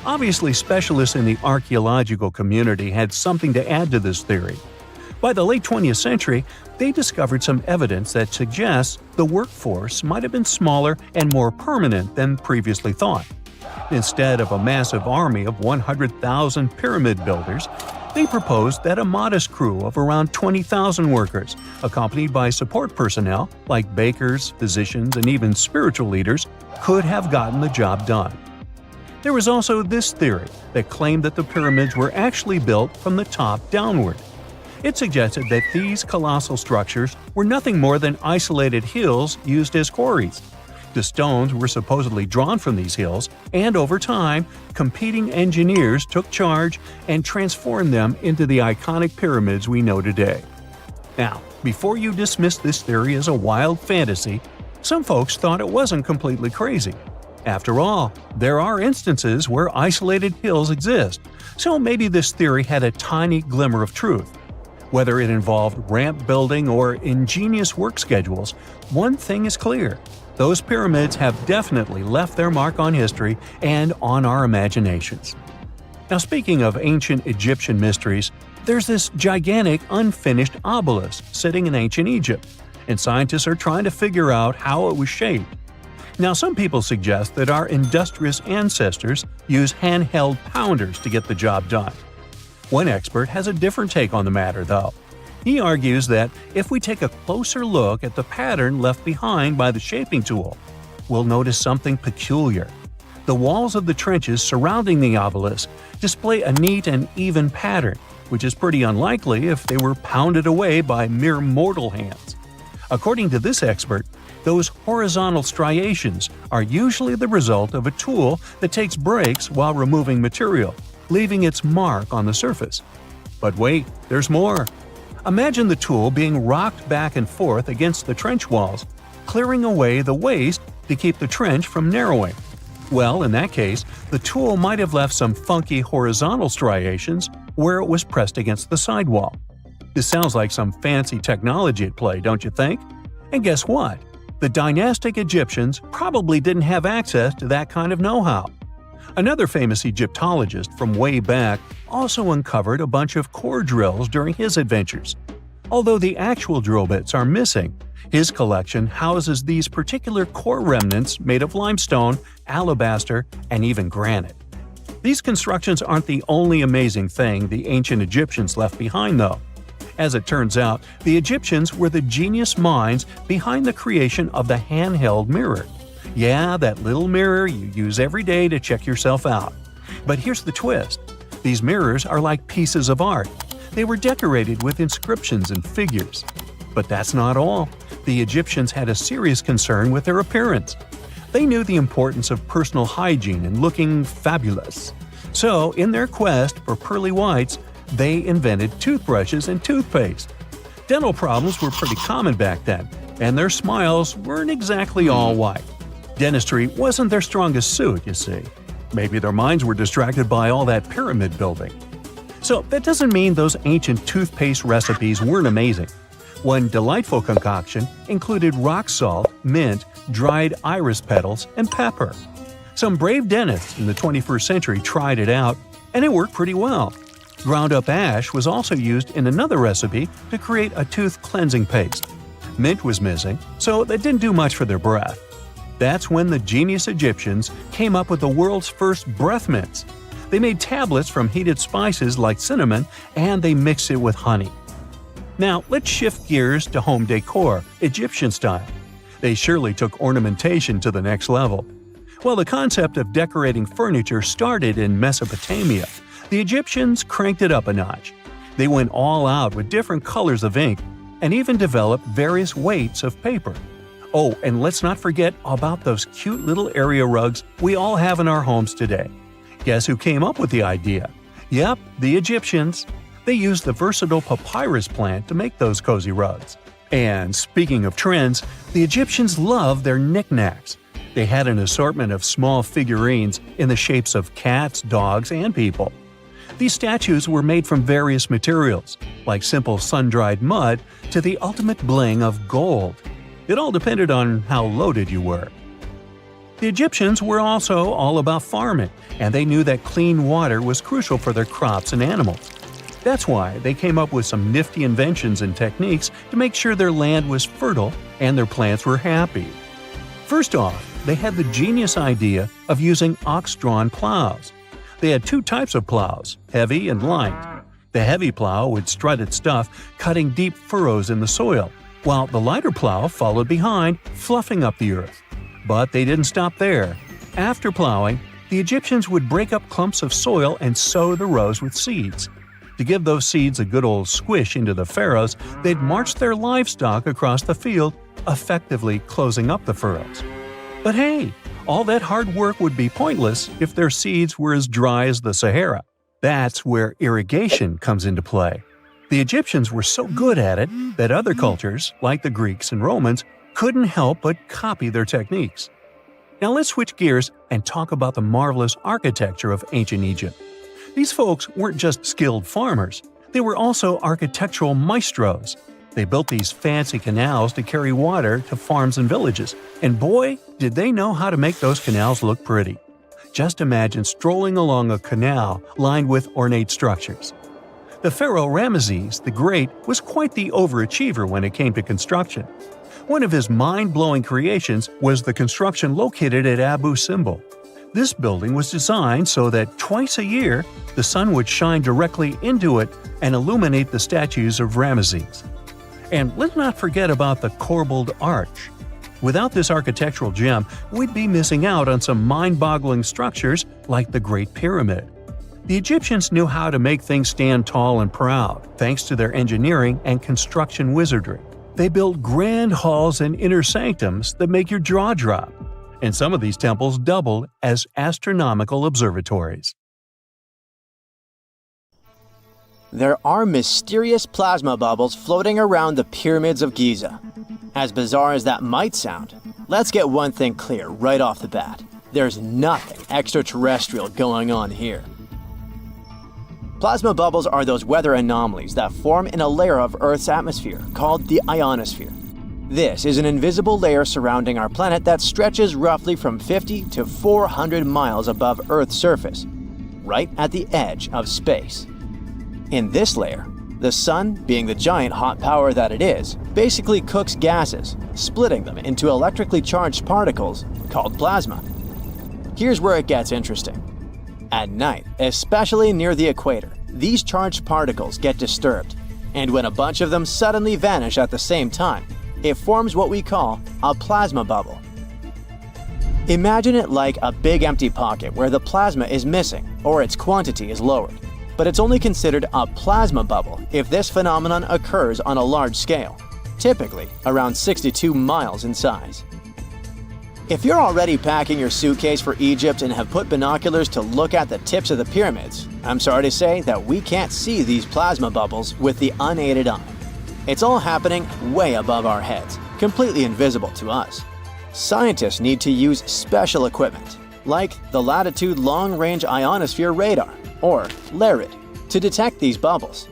Obviously, specialists in the archaeological community had something to add to this theory. By the late 20th century, they discovered some evidence that suggests the workforce might have been smaller and more permanent than previously thought. Instead of a massive army of 100,000 pyramid builders, they proposed that a modest crew of around 20,000 workers, accompanied by support personnel like bakers, physicians, and even spiritual leaders, could have gotten the job done. There was also this theory that claimed that the pyramids were actually built from the top downward. It suggested that these colossal structures were nothing more than isolated hills used as quarries. The stones were supposedly drawn from these hills, and over time, competing engineers took charge and transformed them into the iconic pyramids we know today. Now, before you dismiss this theory as a wild fantasy, some folks thought it wasn't completely crazy. After all, there are instances where isolated hills exist, so maybe this theory had a tiny glimmer of truth. Whether it involved ramp building or ingenious work schedules, one thing is clear. Those pyramids have definitely left their mark on history and on our imaginations. Now, speaking of ancient Egyptian mysteries, there's this gigantic unfinished obelisk sitting in ancient Egypt, and scientists are trying to figure out how it was shaped. Now, some people suggest that our industrious ancestors used handheld pounders to get the job done. One expert has a different take on the matter, though. He argues that if we take a closer look at the pattern left behind by the shaping tool, we'll notice something peculiar. The walls of the trenches surrounding the obelisk display a neat and even pattern, which is pretty unlikely if they were pounded away by mere mortal hands. According to this expert, those horizontal striations are usually the result of a tool that takes breaks while removing material, leaving its mark on the surface. But wait, there's more. Imagine the tool being rocked back and forth against the trench walls, clearing away the waste to keep the trench from narrowing. Well, in that case, the tool might have left some funky horizontal striations where it was pressed against the sidewall. This sounds like some fancy technology at play, don't you think? And guess what? The dynastic Egyptians probably didn't have access to that kind of know-how. Another famous Egyptologist from way back also uncovered a bunch of core drills during his adventures. Although the actual drill bits are missing, his collection houses these particular core remnants made of limestone, alabaster, and even granite. These constructions aren't the only amazing thing the ancient Egyptians left behind, though. As it turns out, the Egyptians were the genius minds behind the creation of the handheld mirror. Yeah, that little mirror you use every day to check yourself out. But here's the twist. These mirrors are like pieces of art. They were decorated with inscriptions and figures. But that's not all. The Egyptians had a serious concern with their appearance. They knew the importance of personal hygiene and looking fabulous. So, in their quest for pearly whites, they invented toothbrushes and toothpaste. Dental problems were pretty common back then, and their smiles weren't exactly all white. Dentistry wasn't their strongest suit, you see. Maybe their minds were distracted by all that pyramid building. So that doesn't mean those ancient toothpaste recipes weren't amazing. One delightful concoction included rock salt, mint, dried iris petals, and pepper. Some brave dentists in the 21st century tried it out, and it worked pretty well. Ground-up ash was also used in another recipe to create a tooth cleansing paste. Mint was missing, so that didn't do much for their breath. That's when the genius Egyptians came up with the world's first breath mints. They made tablets from heated spices like cinnamon, and they mixed it with honey. Now, let's shift gears to home decor, Egyptian style. They surely took ornamentation to the next level. While the concept of decorating furniture started in Mesopotamia, the Egyptians cranked it up a notch. They went all out with different colors of ink and even developed various weights of paper. Oh, and let's not forget about those cute little area rugs we all have in our homes today. Guess who came up with the idea? Yep, the Egyptians. They used the versatile papyrus plant to make those cozy rugs. And speaking of trends, the Egyptians loved their knickknacks. They had an assortment of small figurines in the shapes of cats, dogs, and people. These statues were made from various materials, like simple sun-dried mud to the ultimate bling of gold. It all depended on how loaded you were. The Egyptians were also all about farming, and they knew that clean water was crucial for their crops and animals. That's why they came up with some nifty inventions and techniques to make sure their land was fertile and their plants were happy. First off, they had the genius idea of using ox-drawn plows. They had two types of plows, heavy and light. The heavy plow would strut its stuff, cutting deep furrows in the soil, while the lighter plow followed behind, fluffing up the earth. But they didn't stop there. After plowing, the Egyptians would break up clumps of soil and sow the rows with seeds. To give those seeds a good old squish into the furrows, they'd march their livestock across the field, effectively closing up the furrows. But hey, all that hard work would be pointless if their seeds were as dry as the Sahara. That's where irrigation comes into play. The Egyptians were so good at it that other cultures, like the Greeks and Romans, couldn't help but copy their techniques. Now let's switch gears and talk about the marvelous architecture of ancient Egypt. These folks weren't just skilled farmers, they were also architectural maestros. They built these fancy canals to carry water to farms and villages, and boy, did they know how to make those canals look pretty. Just imagine strolling along a canal lined with ornate structures. The pharaoh Ramesses the Great was quite the overachiever when it came to construction. One of his mind-blowing creations was the construction located at Abu Simbel. This building was designed so that twice a year, the sun would shine directly into it and illuminate the statues of Ramesses. And let's not forget about the corbelled arch. Without this architectural gem, we'd be missing out on some mind-boggling structures like the Great Pyramid. The Egyptians knew how to make things stand tall and proud, thanks to their engineering and construction wizardry. They built grand halls and inner sanctums that make your jaw drop, and some of these temples doubled as astronomical observatories. There are mysterious plasma bubbles floating around the pyramids of Giza. As bizarre as that might sound, let's get one thing clear right off the bat. There's nothing extraterrestrial going on here. Plasma bubbles are those weather anomalies that form in a layer of Earth's atmosphere called the ionosphere. This is an invisible layer surrounding our planet that stretches roughly from 50 to 400 miles above Earth's surface, right at the edge of space. In this layer, the sun, being the giant hot power that it is, basically cooks gases, splitting them into electrically charged particles called plasma. Here's where it gets interesting. At night, especially near the equator, these charged particles get disturbed, and when a bunch of them suddenly vanish at the same time, it forms what we call a plasma bubble. Imagine it like a big empty pocket where the plasma is missing or its quantity is lowered. But it's only considered a plasma bubble if this phenomenon occurs on a large scale, typically around 62 miles in size. If you're already packing your suitcase for Egypt and have put binoculars to look at the tips of the pyramids, I'm sorry to say that we can't see these plasma bubbles with the unaided eye. It's all happening way above our heads, completely invisible to us. Scientists need to use special equipment, like the Latitude Long-Range Ionosphere Radar, or LARID, to detect these bubbles.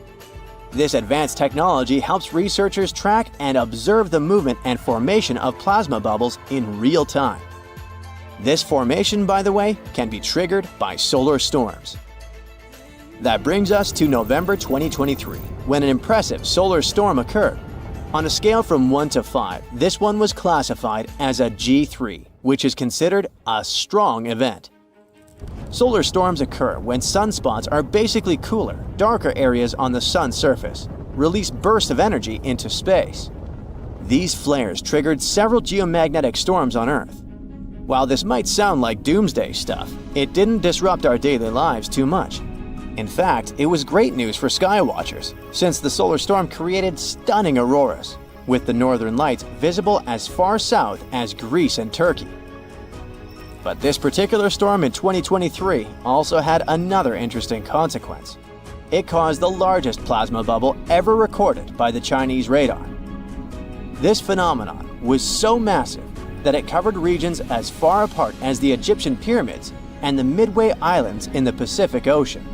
This advanced technology helps researchers track and observe the movement and formation of plasma bubbles in real time. This formation, by the way, can be triggered by solar storms. That brings us to November 2023, when an impressive solar storm occurred. On a scale from 1 to 5, this one was classified as a G3, which is considered a strong event. Solar storms occur when sunspots are basically cooler, darker areas on the sun's surface, release bursts of energy into space. These flares triggered several geomagnetic storms on Earth. While this might sound like doomsday stuff, it didn't disrupt our daily lives too much. In fact, it was great news for skywatchers, since the solar storm created stunning auroras, with the northern lights visible as far south as Greece and Turkey. But this particular storm in 2023 also had another interesting consequence. It caused the largest plasma bubble ever recorded by the Chinese radar. This phenomenon was so massive that it covered regions as far apart as the Egyptian pyramids and the Midway Islands in the Pacific Ocean.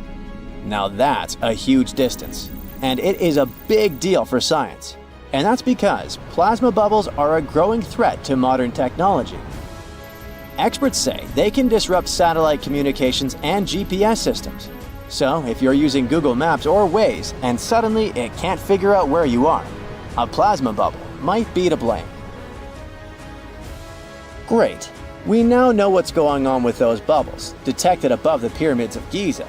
Now that's a huge distance, and it is a big deal for science. And that's because plasma bubbles are a growing threat to modern technology. Experts say they can disrupt satellite communications and GPS systems. So if you're using Google Maps or Waze and suddenly it can't figure out where you are, a plasma bubble might be to blame. Great. We now know what's going on with those bubbles, detected above the pyramids of Giza.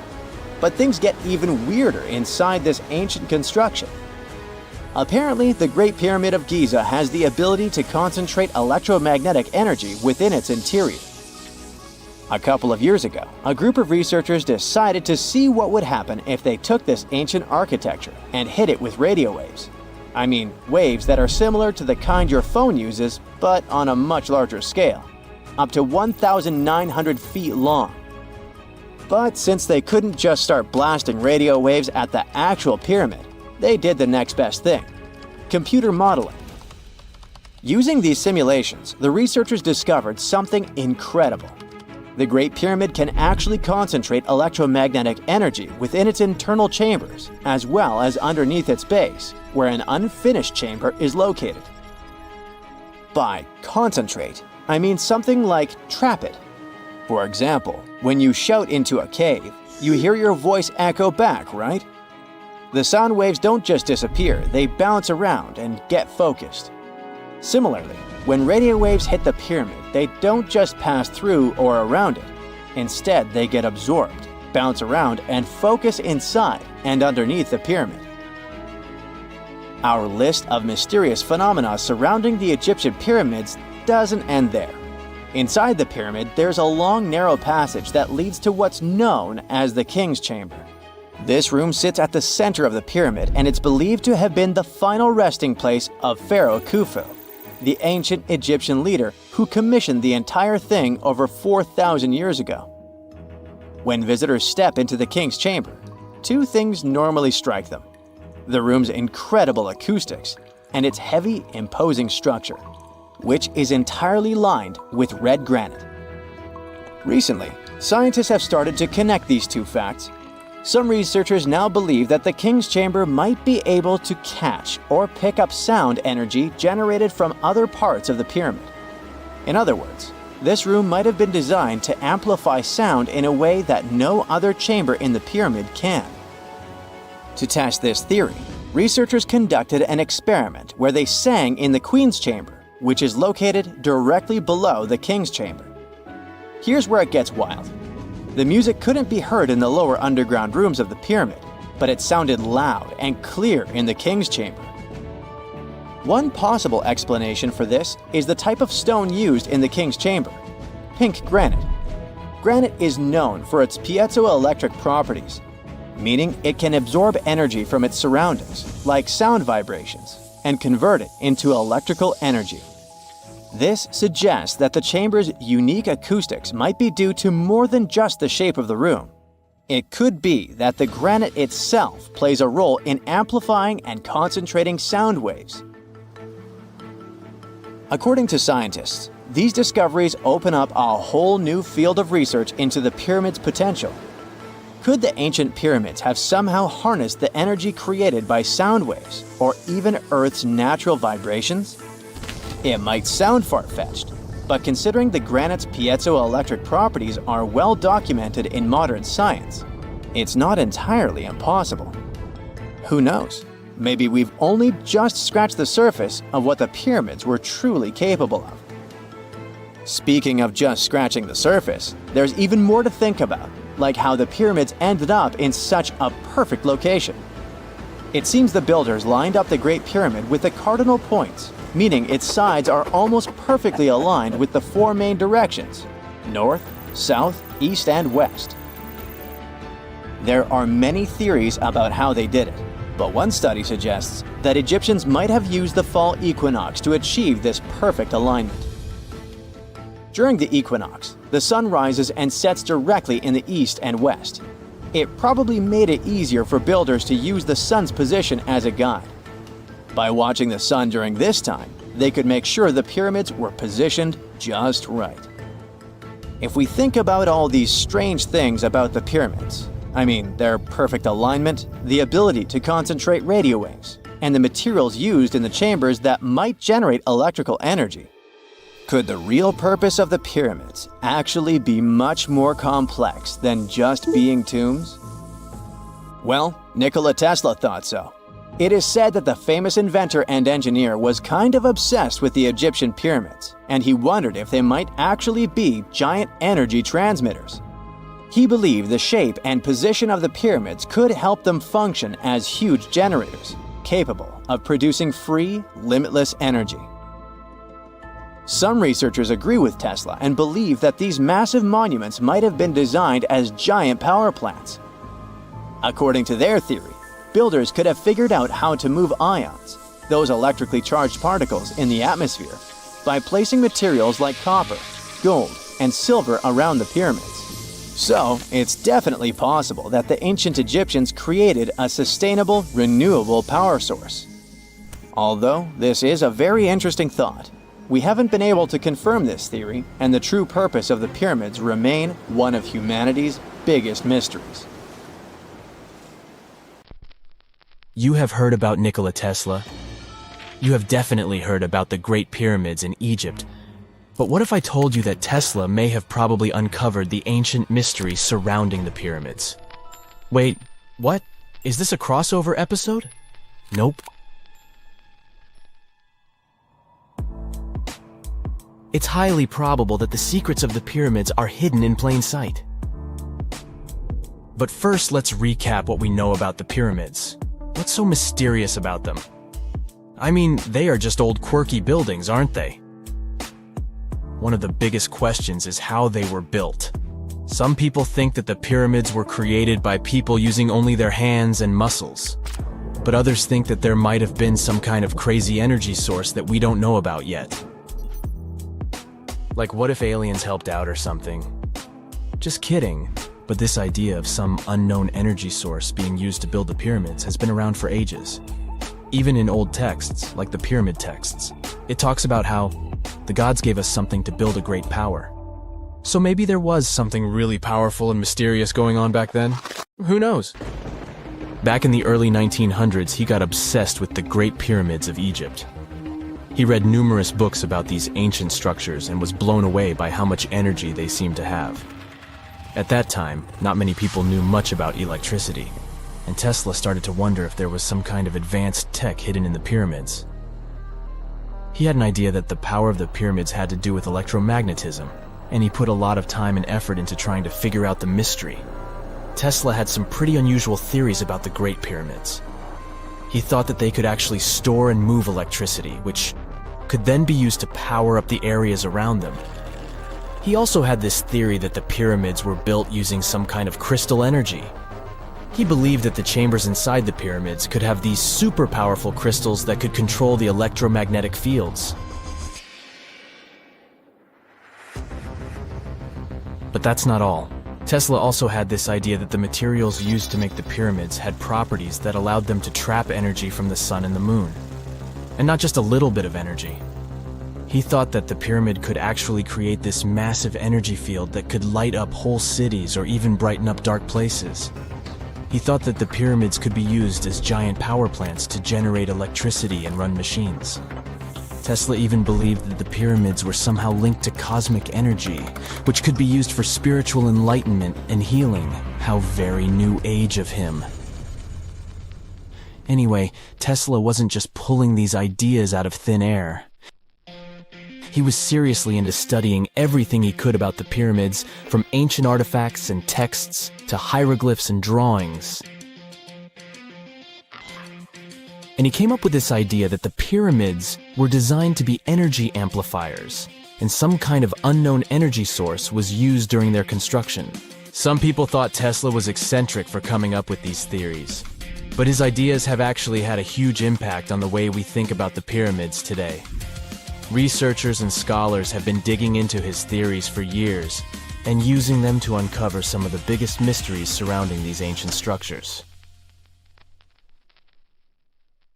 But things get even weirder inside this ancient construction. Apparently, the Great Pyramid of Giza has the ability to concentrate electromagnetic energy within its interior. A couple of years ago, a group of researchers decided to see what would happen if they took this ancient architecture and hit it with radio waves. I mean, waves that are similar to the kind your phone uses, but on a much larger scale, up to 1,900 feet long. But since they couldn't just start blasting radio waves at the actual pyramid, they did the next best thing: computer modeling. Using these simulations, the researchers discovered something incredible. The Great Pyramid can actually concentrate electromagnetic energy within its internal chambers, as well as underneath its base, where an unfinished chamber is located. By concentrate, I mean something like trap it. For example, when you shout into a cave, you hear your voice echo back, right? The sound waves don't just disappear, they bounce around and get focused. Similarly, when radio waves hit the pyramid, they don't just pass through or around it. Instead, they get absorbed, bounce around, and focus inside and underneath the pyramid. Our list of mysterious phenomena surrounding the Egyptian pyramids doesn't end there. Inside the pyramid, there's a long, narrow passage that leads to what's known as the King's Chamber. This room sits at the center of the pyramid, and it's believed to have been the final resting place of Pharaoh Khufu, the ancient Egyptian leader who commissioned the entire thing over 4,000 years ago. When visitors step into the King's Chamber, two things normally strike them: the room's incredible acoustics and its heavy, imposing structure, which is entirely lined with red granite. Recently, scientists have started to connect these two facts. Some researchers now believe that the King's Chamber might be able to catch or pick up sound energy generated from other parts of the pyramid. In other words, this room might have been designed to amplify sound in a way that no other chamber in the pyramid can. To test this theory, researchers conducted an experiment where they sang in the Queen's Chamber, which is located directly below the King's Chamber. Here's where it gets wild. The music couldn't be heard in the lower underground rooms of the pyramid, but it sounded loud and clear in the King's Chamber. One possible explanation for this is the type of stone used in the King's Chamber: pink granite. Granite is known for its piezoelectric properties, meaning it can absorb energy from its surroundings, like sound vibrations, and convert it into electrical energy. This suggests that the chamber's unique acoustics might be due to more than just the shape of the room. It could be that the granite itself plays a role in amplifying and concentrating sound waves. According to scientists, these discoveries open up a whole new field of research into the pyramid's potential. Could the ancient pyramids have somehow harnessed the energy created by sound waves, or even Earth's natural vibrations? It might sound far-fetched, but considering the granite's piezoelectric properties are well documented in modern science, it's not entirely impossible. Who knows? Maybe we've only just scratched the surface of what the pyramids were truly capable of. Speaking of just scratching the surface, there's even more to think about, like how the pyramids ended up in such a perfect location. It seems the builders lined up the Great Pyramid with the cardinal points, meaning its sides are almost perfectly aligned with the four main directions: north, south, east, and west. There are many theories about how they did it, but one study suggests that Egyptians might have used the fall equinox to achieve this perfect alignment. During the equinox, the sun rises and sets directly in the east and west. It probably made it easier for builders to use the sun's position as a guide. By watching the sun during this time, they could make sure the pyramids were positioned just right. If we think about all these strange things about the pyramids, I mean their perfect alignment, the ability to concentrate radio waves, and the materials used in the chambers that might generate electrical energy, could the real purpose of the pyramids actually be much more complex than just being tombs? Well, Nikola Tesla thought so. It is said that the famous inventor and engineer was kind of obsessed with the Egyptian pyramids, and he wondered if they might actually be giant energy transmitters. He believed the shape and position of the pyramids could help them function as huge generators, capable of producing free, limitless energy. Some researchers agree with Tesla and believe that these massive monuments might have been designed as giant power plants. According to their theory, builders could have figured out how to move ions, those electrically charged particles in the atmosphere, by placing materials like copper, gold, and silver around the pyramids. So, it's definitely possible that the ancient Egyptians created a sustainable, renewable power source. Although this is a very interesting thought, We haven't been able to confirm this theory, and the true purpose of the pyramids remain one of humanity's biggest mysteries. You have heard about Nikola Tesla. You have definitely heard about the Great Pyramids in Egypt. But what if I told you that Tesla may have probably uncovered the ancient mysteries surrounding the pyramids? Wait, what? Is this a crossover episode? Nope. It's highly probable that the secrets of the pyramids are hidden in plain sight. But first, let's recap what we know about the pyramids. What's so mysterious about them? I mean, they are just old quirky buildings, aren't they? One of the biggest questions is how they were built. Some people think that the pyramids were created by people using only their hands and muscles. But others think that there might have been some kind of crazy energy source that we don't know about yet. Like, what if aliens helped out or something? Just kidding. But this idea of some unknown energy source being used to build the pyramids has been around for ages. Even in old texts, like the pyramid texts, it talks about how the gods gave us something to build a great power. So maybe there was something really powerful and mysterious going on back then? Who knows? Back in the early 1900s, he got obsessed with the Great Pyramids of Egypt. He read numerous books about these ancient structures and was blown away by how much energy they seemed to have. At that time, not many people knew much about electricity, and Tesla started to wonder if there was some kind of advanced tech hidden in the pyramids. He had an idea that the power of the pyramids had to do with electromagnetism, and he put a lot of time and effort into trying to figure out the mystery. Tesla had some pretty unusual theories about the Great Pyramids. He thought that they could actually store and move electricity, which could then be used to power up the areas around them. He also had this theory that the pyramids were built using some kind of crystal energy. He believed that the chambers inside the pyramids could have these super powerful crystals that could control the electromagnetic fields. But that's not all. Tesla also had this idea that the materials used to make the pyramids had properties that allowed them to trap energy from the sun and the moon. And not just a little bit of energy. He thought that the pyramid could actually create this massive energy field that could light up whole cities or even brighten up dark places. He thought that the pyramids could be used as giant power plants to generate electricity and run machines. Tesla even believed that the pyramids were somehow linked to cosmic energy, which could be used for spiritual enlightenment and healing. How very new age of him. Anyway, Tesla wasn't just pulling these ideas out of thin air. He was seriously into studying everything he could about the pyramids, from ancient artifacts and texts to hieroglyphs and drawings. And he came up with this idea that the pyramids were designed to be energy amplifiers, and some kind of unknown energy source was used during their construction. Some people thought Tesla was eccentric for coming up with these theories, but his ideas have actually had a huge impact on the way we think about the pyramids today. Researchers and scholars have been digging into his theories for years and using them to uncover some of the biggest mysteries surrounding these ancient structures.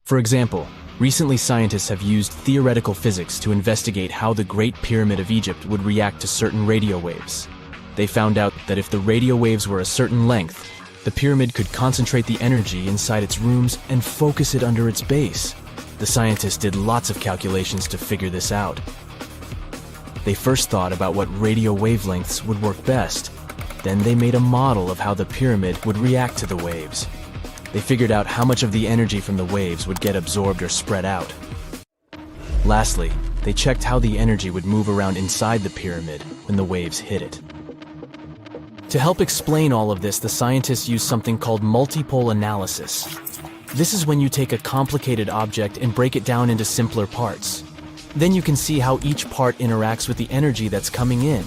For example, recently scientists have used theoretical physics to investigate how the Great Pyramid of Egypt would react to certain radio waves. They found out that if the radio waves were a certain length, the pyramid could concentrate the energy inside its rooms and focus it under its base. The scientists did lots of calculations to figure this out. They first thought about what radio wavelengths would work best. Then they made a model of how the pyramid would react to the waves. They figured out how much of the energy from the waves would get absorbed or spread out. Lastly, they checked how the energy would move around inside the pyramid when the waves hit it. To help explain all of this, the scientists used something called multipole analysis. This is when you take a complicated object and break it down into simpler parts. Then you can see how each part interacts with the energy that's coming in.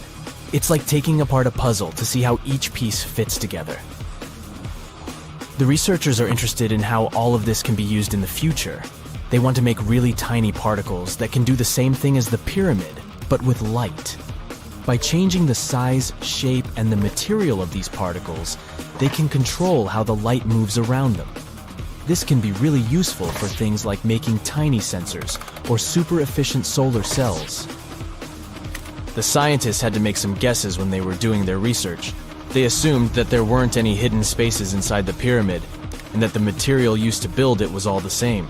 It's like taking apart a puzzle to see how each piece fits together. The researchers are interested in how all of this can be used in the future. They want to make really tiny particles that can do the same thing as the pyramid, but with light. By changing the size, shape, and the material of these particles, they can control how the light moves around them. This can be really useful for things like making tiny sensors or super efficient solar cells. The scientists had to make some guesses when they were doing their research. They assumed that there weren't any hidden spaces inside the pyramid, and that the material used to build it was all the same.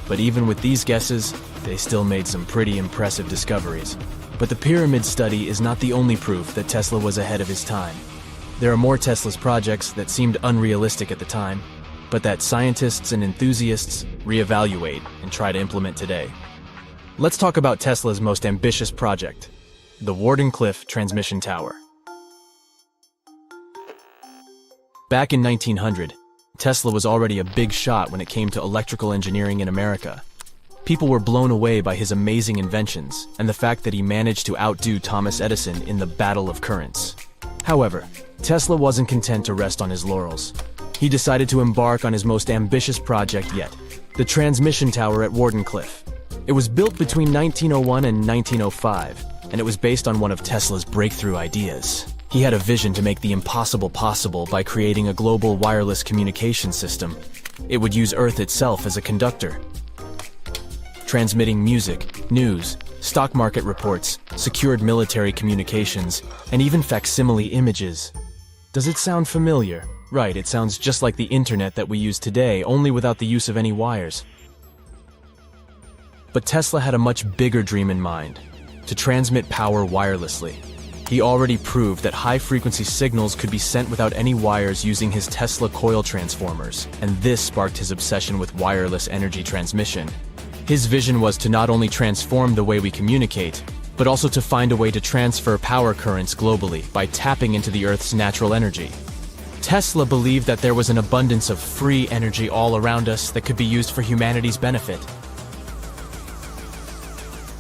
But even with these guesses, they still made some pretty impressive discoveries. But the pyramid study is not the only proof that Tesla was ahead of his time. There are more Tesla's projects that seemed unrealistic at the time, but that scientists and enthusiasts reevaluate and try to implement today. Let's talk about Tesla's most ambitious project, the Wardenclyffe Transmission Tower. Back in 1900, Tesla was already a big shot when it came to electrical engineering in America. People were blown away by his amazing inventions and the fact that he managed to outdo Thomas Edison in the battle of currents. However, Tesla wasn't content to rest on his laurels. He decided to embark on his most ambitious project yet, the transmission tower at Wardenclyffe. It was built between 1901 and 1905, and it was based on one of Tesla's breakthrough ideas. He had a vision to make the impossible possible by creating a global wireless communication system. It would use Earth itself as a conductor, transmitting music, news, stock market reports, secured military communications, and even facsimile images. Does it sound familiar? Right, it sounds just like the internet that we use today, only without the use of any wires. But Tesla had a much bigger dream in mind: to transmit power wirelessly. He already proved that high-frequency signals could be sent without any wires using his Tesla coil transformers, and this sparked his obsession with wireless energy transmission. His vision was to not only transform the way we communicate, but also to find a way to transfer power currents globally by tapping into the Earth's natural energy. Tesla believed that there was an abundance of free energy all around us that could be used for humanity's benefit.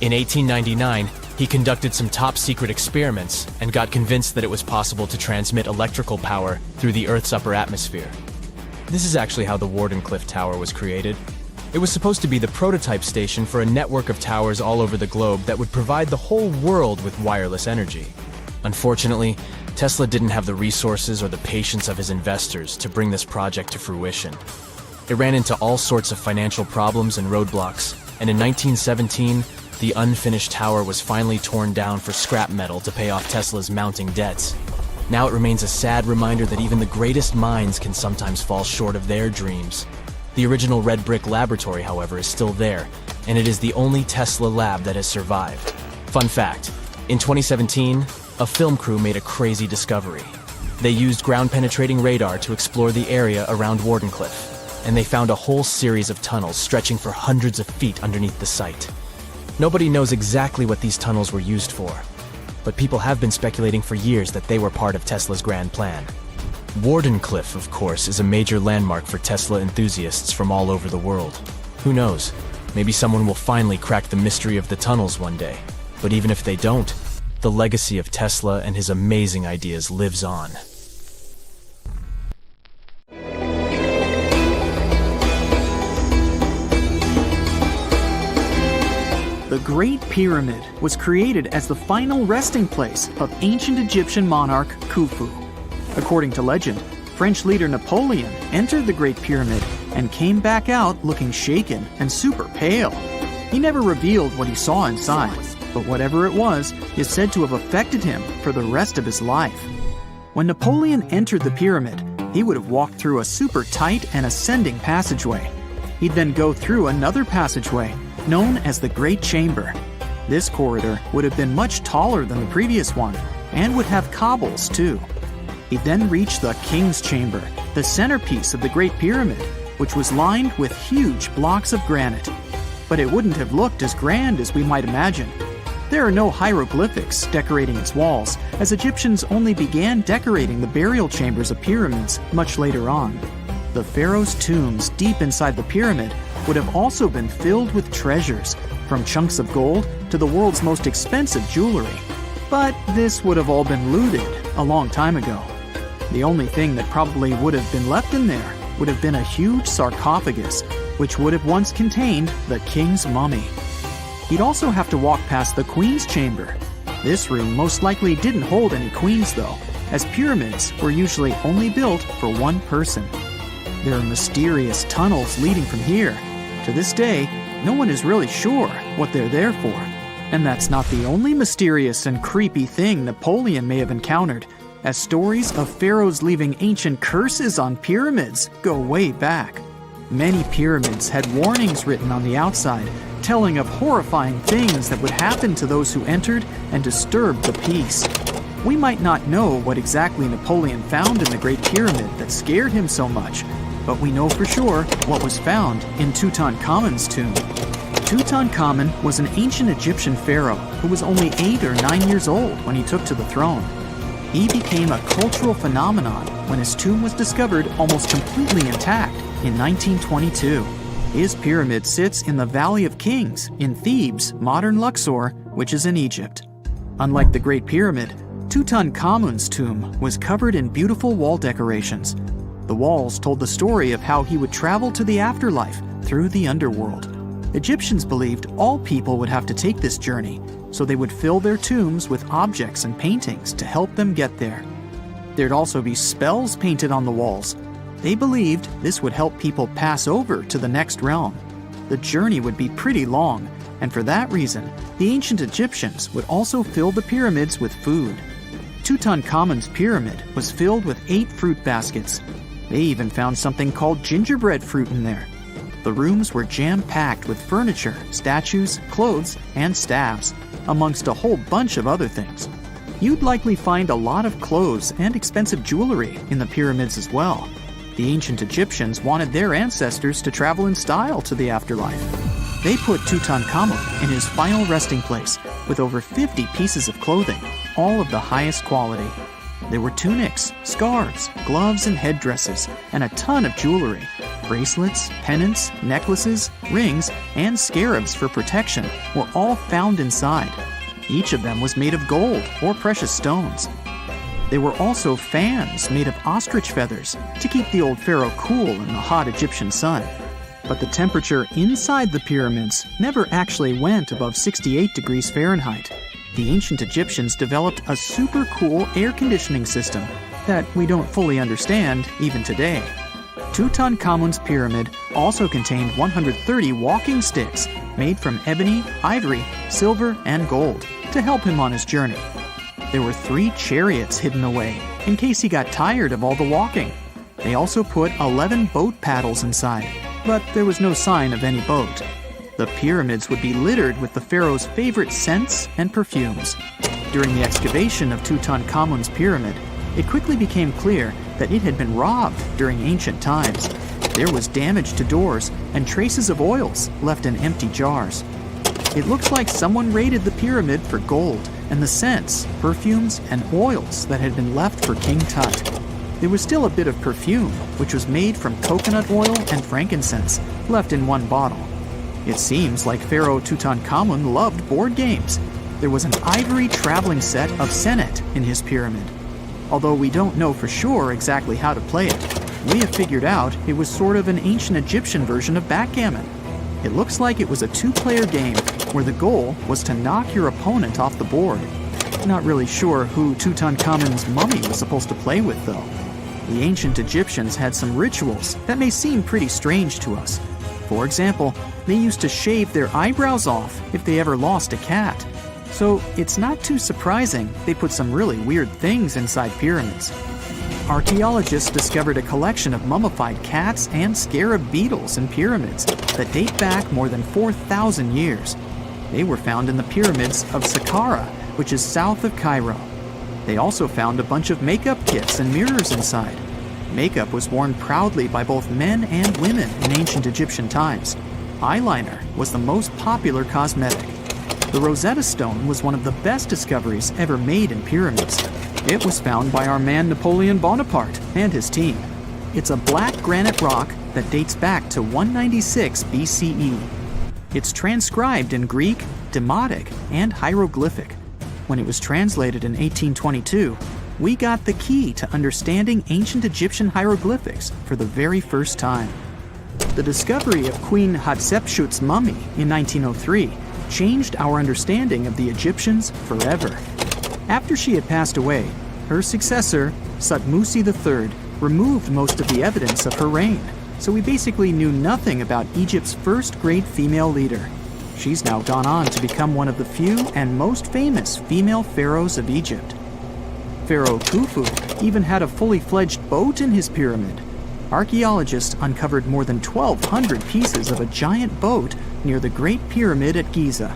In 1899, he conducted some top-secret experiments and got convinced that it was possible to transmit electrical power through the Earth's upper atmosphere. This is actually how the Wardenclyffe Tower was created. It was supposed to be the prototype station for a network of towers all over the globe that would provide the whole world with wireless energy. Unfortunately, Tesla didn't have the resources or the patience of his investors to bring this project to fruition. It ran into all sorts of financial problems and roadblocks, and in 1917, the unfinished tower was finally torn down for scrap metal to pay off Tesla's mounting debts. Now it remains a sad reminder that even the greatest minds can sometimes fall short of their dreams. The original red brick laboratory, however, is still there, and it is the only Tesla lab that has survived. Fun fact, in 2017, a film crew made a crazy discovery. They used ground-penetrating radar to explore the area around Wardenclyffe, and they found a whole series of tunnels stretching for hundreds of feet underneath the site. Nobody knows exactly what these tunnels were used for, but people have been speculating for years that they were part of Tesla's grand plan. Wardenclyffe, of course, is a major landmark for Tesla enthusiasts from all over the world. Who knows? Maybe someone will finally crack the mystery of the tunnels one day. But even if they don't, the legacy of Tesla and his amazing ideas lives on. The Great Pyramid was created as the final resting place of ancient Egyptian monarch Khufu. According to legend, French leader Napoleon entered the Great Pyramid and came back out looking shaken and super pale. He never revealed what he saw inside, but whatever it was is said to have affected him for the rest of his life. When Napoleon entered the pyramid, he would have walked through a super tight and ascending passageway. He'd then go through another passageway, known as the Great Chamber. This corridor would have been much taller than the previous one, and would have cobbles too. He'd then reach the King's Chamber, the centerpiece of the Great Pyramid, which was lined with huge blocks of granite. But it wouldn't have looked as grand as we might imagine. There are no hieroglyphics decorating its walls, as Egyptians only began decorating the burial chambers of pyramids much later on. The pharaoh's tombs deep inside the pyramid would have also been filled with treasures, from chunks of gold to the world's most expensive jewelry. But this would have all been looted a long time ago. The only thing that probably would have been left in there would have been a huge sarcophagus, which would have once contained the king's mummy. He'd also have to walk past the queen's chamber. This room most likely didn't hold any queens though, as pyramids were usually only built for one person. There are mysterious tunnels leading from here. To this day, no one is really sure what they're there for. And that's not the only mysterious and creepy thing Napoleon may have encountered, as stories of pharaohs leaving ancient curses on pyramids go way back. Many pyramids had warnings written on the outside, telling of horrifying things that would happen to those who entered and disturbed the peace. We might not know what exactly Napoleon found in the Great Pyramid that scared him so much, but we know for sure what was found in Tutankhamun's tomb. Tutankhamun was an ancient Egyptian pharaoh who was only 8 or 9 years old when he took to the throne. He became a cultural phenomenon when his tomb was discovered almost completely intact in 1922. His pyramid sits in the Valley of Kings in Thebes, modern Luxor, which is in Egypt. Unlike the Great Pyramid, Tutankhamun's tomb was covered in beautiful wall decorations. The walls told the story of how he would travel to the afterlife through the underworld. Egyptians believed all people would have to take this journey, so they would fill their tombs with objects and paintings to help them get there. There'd also be spells painted on the walls. They believed this would help people pass over to the next realm. The journey would be pretty long, and for that reason, the ancient Egyptians would also fill the pyramids with food. Tutankhamun's pyramid was filled with 8 fruit baskets. They even found something called gingerbread fruit in there. The rooms were jam-packed with furniture, statues, clothes, and staffs, amongst a whole bunch of other things. You'd likely find a lot of clothes and expensive jewelry in the pyramids as well. The ancient Egyptians wanted their ancestors to travel in style to the afterlife. They put Tutankhamun in his final resting place with over 50 pieces of clothing, all of the highest quality. There were tunics, scarves, gloves, and headdresses, and a ton of jewelry. Bracelets, pendants, necklaces, rings, and scarabs for protection were all found inside. Each of them was made of gold or precious stones. There were also fans made of ostrich feathers to keep the old pharaoh cool in the hot Egyptian sun. But the temperature inside the pyramids never actually went above 68 degrees Fahrenheit. The ancient Egyptians developed a super cool air conditioning system that we don't fully understand even today. Tutankhamun's pyramid also contained 130 walking sticks made from ebony, ivory, silver, and gold to help him on his journey. There were 3 chariots hidden away in case he got tired of all the walking. They also put 11 boat paddles inside, but there was no sign of any boat. The pyramids would be littered with the pharaoh's favorite scents and perfumes. During the excavation of Tutankhamun's pyramid, it quickly became clear that it had been robbed during ancient times. There was damage to doors and traces of oils left in empty jars. It looks like someone raided the pyramid for gold and the scents, perfumes, and oils that had been left for King Tut. There was still a bit of perfume, which was made from coconut oil and frankincense, left in one bottle. It seems like Pharaoh Tutankhamun loved board games. There was an ivory traveling set of senet in his pyramid. Although we don't know for sure exactly how to play it, we have figured out it was sort of an ancient Egyptian version of backgammon. It looks like it was a 2-player game where the goal was to knock your opponent off the board. Not really sure who Tutankhamun's mummy was supposed to play with, though. The ancient Egyptians had some rituals that may seem pretty strange to us. For example, they used to shave their eyebrows off if they ever lost a cat. So it's not too surprising they put some really weird things inside pyramids. Archaeologists discovered a collection of mummified cats and scarab beetles in pyramids that date back more than 4,000 years. They were found in the pyramids of Saqqara, which is south of Cairo. They also found a bunch of makeup kits and mirrors inside. Makeup was worn proudly by both men and women in ancient Egyptian times. Eyeliner was the most popular cosmetic. The Rosetta Stone was one of the best discoveries ever made in pyramids. It was found by our man Napoleon Bonaparte and his team. It's a black granite rock that dates back to 196 BCE. It's transcribed in Greek, Demotic, and hieroglyphic. When it was translated in 1822, we got the key to understanding ancient Egyptian hieroglyphics for the very first time. The discovery of Queen Hatshepsut's mummy in 1903 changed our understanding of the Egyptians forever. After she had passed away, her successor, Thutmose III, removed most of the evidence of her reign, so we basically knew nothing about Egypt's first great female leader. She's now gone on to become one of the few and most famous female pharaohs of Egypt. Pharaoh Khufu even had a fully fledged boat in his pyramid. Archaeologists uncovered more than 1,200 pieces of a giant boat near the Great Pyramid at Giza.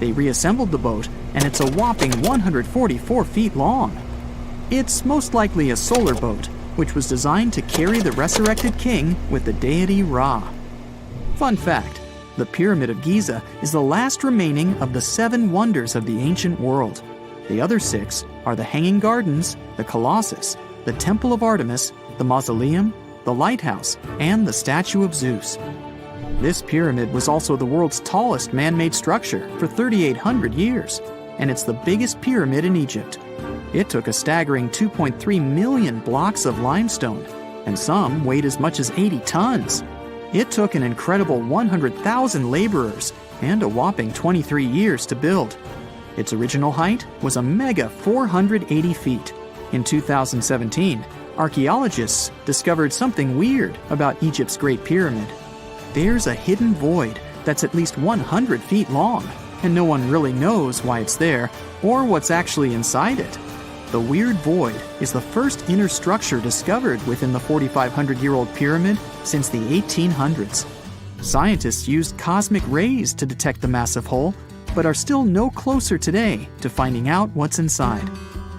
They reassembled the boat, and it's a whopping 144 feet long. It's most likely a solar boat, which was designed to carry the resurrected king with the deity Ra. Fun fact, the Pyramid of Giza is the last remaining of the 7 wonders of the ancient world. The other 6 are the Hanging Gardens, the Colossus, the Temple of Artemis, the Mausoleum, the Lighthouse, and the Statue of Zeus. This pyramid was also the world's tallest man-made structure for 3,800 years, and it's the biggest pyramid in Egypt. It took a staggering 2.3 million blocks of limestone, and some weighed as much as 80 tons. It took an incredible 100,000 laborers and a whopping 23 years to build. Its original height was a mega 480 feet. In 2017, archaeologists discovered something weird about Egypt's Great Pyramid. There's a hidden void that's at least 100 feet long, and no one really knows why it's there or what's actually inside it. The weird void is the first inner structure discovered within the 4,500-year-old pyramid since the 1800s. Scientists used cosmic rays to detect the massive hole, but are still no closer today to finding out what's inside.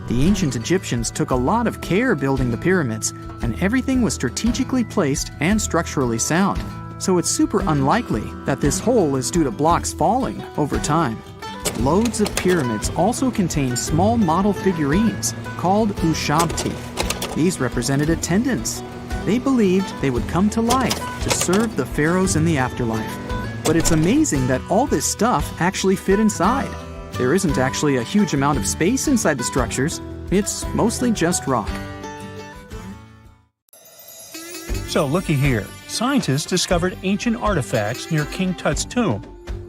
The ancient Egyptians took a lot of care building the pyramids, and everything was strategically placed and structurally sound, so it's super unlikely that this hole is due to blocks falling over time. Loads of pyramids also contain small model figurines called ushabti. These represented attendants. They believed they would come to life to serve the pharaohs in the afterlife. But it's amazing that all this stuff actually fit inside. There isn't actually a huge amount of space inside the structures. It's mostly just rock. So looky here, scientists discovered ancient artifacts near King Tut's tomb.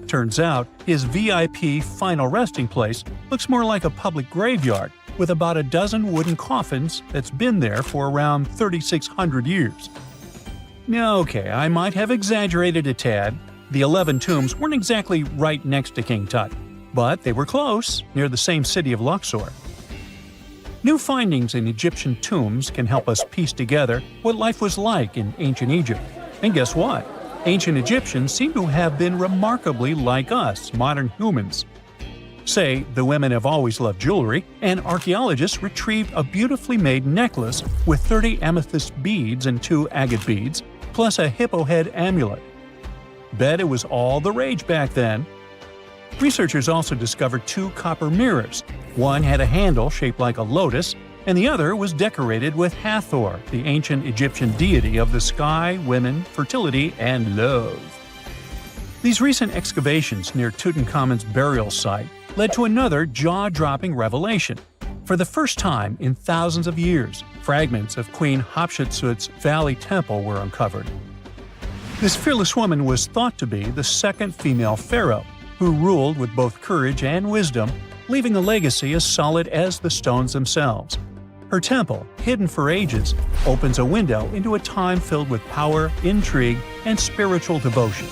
Turns out, his VIP final resting place looks more like a public graveyard with about a dozen wooden coffins that's been there for around 3,600 years. Okay, I might have exaggerated a tad. The 11 tombs weren't exactly right next to King Tut, but they were close, near the same city of Luxor. New findings in Egyptian tombs can help us piece together what life was like in ancient Egypt. And guess what? Ancient Egyptians seem to have been remarkably like us, modern humans. Say, the women have always loved jewelry, and archaeologists retrieved a beautifully made necklace with 30 amethyst beads and 2 agate beads, plus a hippo head amulet. Bet it was all the rage back then. Researchers also discovered 2 copper mirrors. One had a handle shaped like a lotus, and the other was decorated with Hathor, the ancient Egyptian deity of the sky, women, fertility, and love. These recent excavations near Tutankhamun's burial site led to another jaw-dropping revelation. For the first time in thousands of years, fragments of Queen Hatshepsut's Valley Temple were uncovered. This fearless woman was thought to be the second female pharaoh, who ruled with both courage and wisdom, leaving a legacy as solid as the stones themselves. Her temple, hidden for ages, opens a window into a time filled with power, intrigue, and spiritual devotion.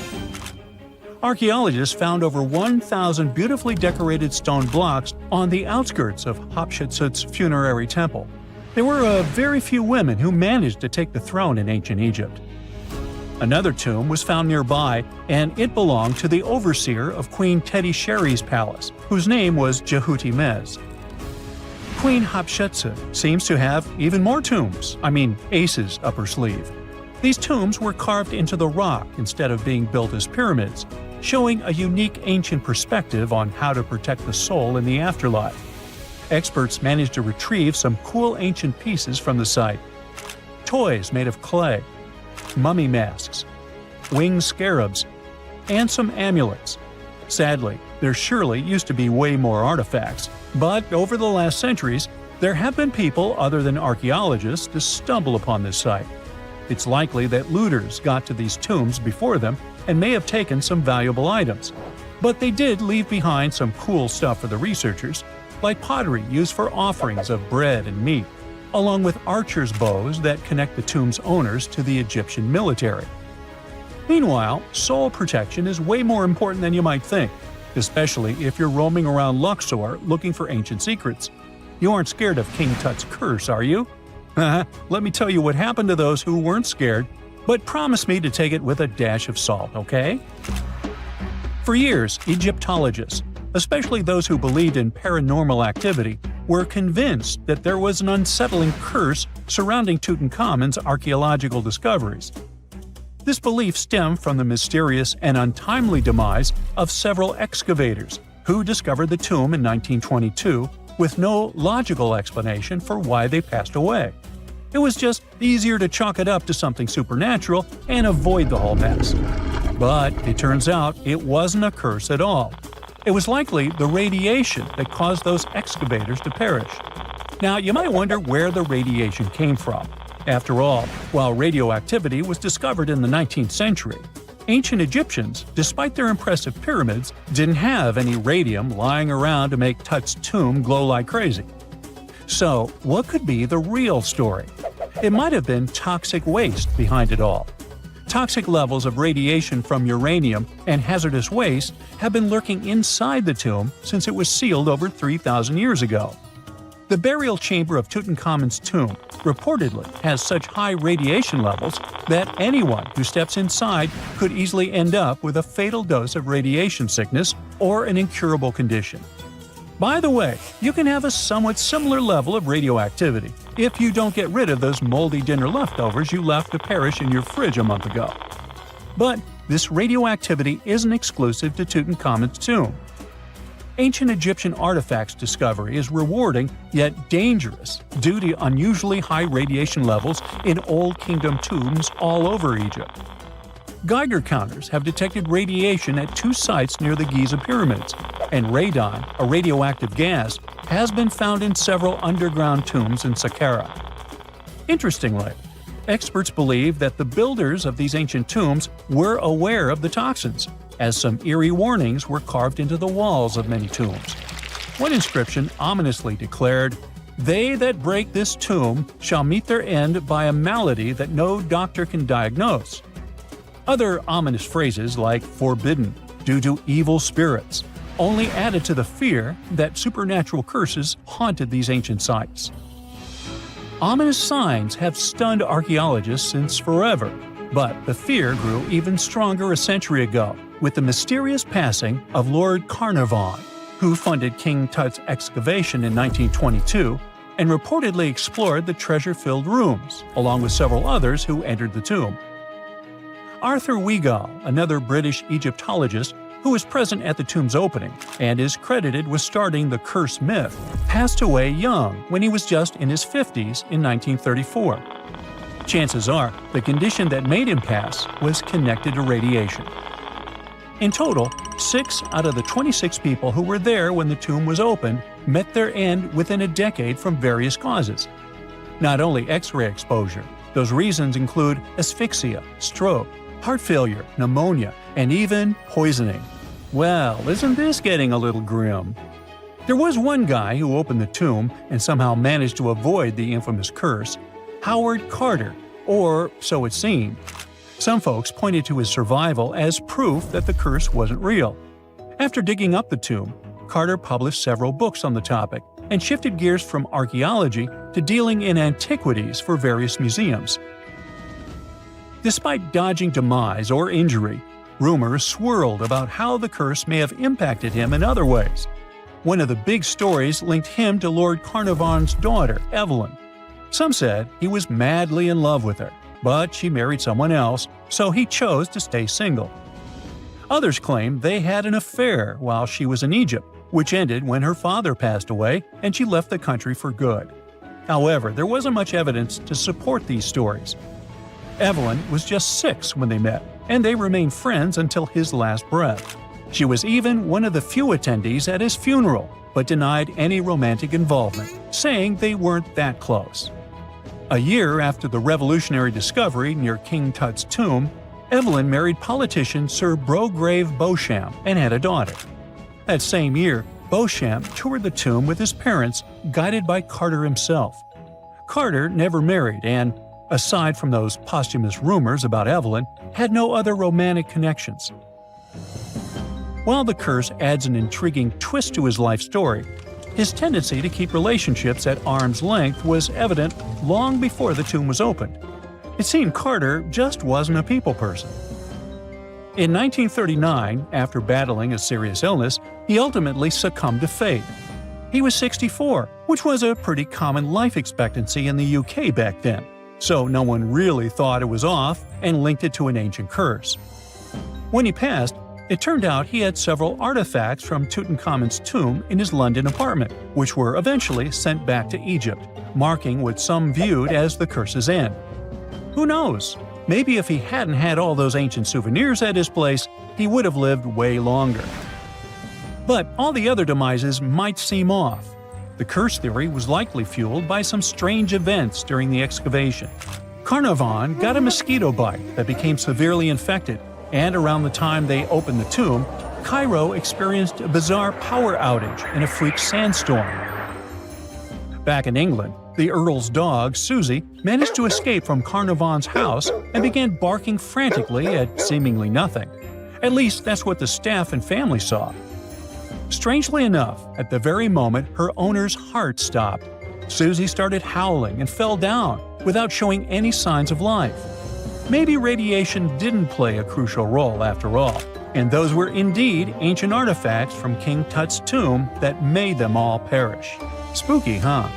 Archaeologists found over 1,000 beautifully decorated stone blocks on the outskirts of Hatshepsut's funerary temple. There were very few women who managed to take the throne in ancient Egypt. Another tomb was found nearby, and it belonged to the overseer of Queen Teti Sheri's palace, whose name was Jehuti-Mez. Queen Hatshepsut seems to have even more tombs, aces up her sleeve. These tombs were carved into the rock instead of being built as pyramids, showing a unique ancient perspective on how to protect the soul in the afterlife. Experts managed to retrieve some cool ancient pieces from the site. Toys made of clay, mummy masks, winged scarabs, and some amulets. Sadly, there surely used to be way more artifacts, but over the last centuries, there have been people other than archaeologists to stumble upon this site. It's likely that looters got to these tombs before them and may have taken some valuable items. But they did leave behind some cool stuff for the researchers, like pottery used for offerings of bread and meat. along with archers' bows that connect the tomb's owners to the Egyptian military. Meanwhile, soul protection is way more important than you might think, especially if you're roaming around Luxor looking for ancient secrets. You aren't scared of King Tut's curse, are you? Let me tell you what happened to those who weren't scared, but promise me to take it with a dash of salt, okay? For years, Egyptologists, especially those who believed in paranormal activity, were convinced that there was an unsettling curse surrounding Tutankhamun's archaeological discoveries. This belief stemmed from the mysterious and untimely demise of several excavators who discovered the tomb in 1922 with no logical explanation for why they passed away. It was just easier to chalk it up to something supernatural and avoid the whole mess. But it turns out it wasn't a curse at all. It was likely the radiation that caused those excavators to perish. Now, you might wonder where the radiation came from. After all, while radioactivity was discovered in the 19th century, ancient Egyptians, despite their impressive pyramids, didn't have any radium lying around to make Tut's tomb glow like crazy. So, what could be the real story? It might have been toxic waste behind it all. Toxic levels of radiation from uranium and hazardous waste have been lurking inside the tomb since it was sealed over 3,000 years ago. The burial chamber of Tutankhamun's tomb reportedly has such high radiation levels that anyone who steps inside could easily end up with a fatal dose of radiation sickness or an incurable condition. By the way, you can have a somewhat similar level of radioactivity if you don't get rid of those moldy dinner leftovers you left to perish in your fridge a month ago. But this radioactivity isn't exclusive to Tutankhamun's tomb. Ancient Egyptian artifacts discovery is rewarding yet dangerous due to unusually high radiation levels in Old Kingdom tombs all over Egypt. Geiger counters have detected radiation at 2 sites near the Giza pyramids, and radon, a radioactive gas, has been found in several underground tombs in Saqqara. Interestingly, experts believe that the builders of these ancient tombs were aware of the toxins, as some eerie warnings were carved into the walls of many tombs. One inscription ominously declared, "They that break this tomb shall meet their end by a malady that no doctor can diagnose." Other ominous phrases like "forbidden," "due to evil spirits," only added to the fear that supernatural curses haunted these ancient sites. Ominous signs have stunned archaeologists since forever, but the fear grew even stronger a century ago with the mysterious passing of Lord Carnarvon, who funded King Tut's excavation in 1922 and reportedly explored the treasure-filled rooms, along with several others who entered the tomb. Arthur Weigall, another British Egyptologist who was present at the tomb's opening and is credited with starting the curse myth, passed away young when he was just in his 50s in 1934. Chances are the condition that made him pass was connected to radiation. In total, 6 out of the 26 people who were there when the tomb was opened met their end within a decade from various causes. Not only X-ray exposure, those reasons include asphyxia, stroke, heart failure, pneumonia, and even poisoning. Well, isn't this getting a little grim? There was one guy who opened the tomb and somehow managed to avoid the infamous curse, Howard Carter, or so it seemed. Some folks pointed to his survival as proof that the curse wasn't real. After digging up the tomb, Carter published several books on the topic and shifted gears from archaeology to dealing in antiquities for various museums. Despite dodging demise or injury, rumors swirled about how the curse may have impacted him in other ways. One of the big stories linked him to Lord Carnarvon's daughter, Evelyn. Some said he was madly in love with her, but she married someone else, so he chose to stay single. Others claim they had an affair while she was in Egypt, which ended when her father passed away and she left the country for good. However, there wasn't much evidence to support these stories. Evelyn was just 6 when they met, and they remained friends until his last breath. She was even one of the few attendees at his funeral, but denied any romantic involvement, saying they weren't that close. A year after the revolutionary discovery near King Tut's tomb, Evelyn married politician Sir Brograve Beauchamp and had a daughter. That same year, Beauchamp toured the tomb with his parents, guided by Carter himself. Carter never married and, aside from those posthumous rumors about Evelyn, had no other romantic connections. While the curse adds an intriguing twist to his life story, his tendency to keep relationships at arm's length was evident long before the tomb was opened. It seemed Carter just wasn't a people person. In 1939, after battling a serious illness, he ultimately succumbed to fate. He was 64, which was a pretty common life expectancy in the UK back then, so no one really thought it was off and linked it to an ancient curse. When he passed, it turned out he had several artifacts from Tutankhamun's tomb in his London apartment, which were eventually sent back to Egypt, marking what some viewed as the curse's end. Who knows? Maybe if he hadn't had all those ancient souvenirs at his place, he would have lived way longer. But all the other demises might seem off. The curse theory was likely fueled by some strange events during the excavation. Carnarvon got a mosquito bite that became severely infected, and around the time they opened the tomb, Cairo experienced a bizarre power outage and a freak sandstorm. Back in England, the Earl's dog, Susie, managed to escape from Carnarvon's house and began barking frantically at seemingly nothing. At least that's what the staff and family saw. Strangely enough, at the very moment her owner's heart stopped, Susie started howling and fell down without showing any signs of life. Maybe radiation didn't play a crucial role after all, and those were indeed ancient artifacts from King Tut's tomb that made them all perish. Spooky, huh?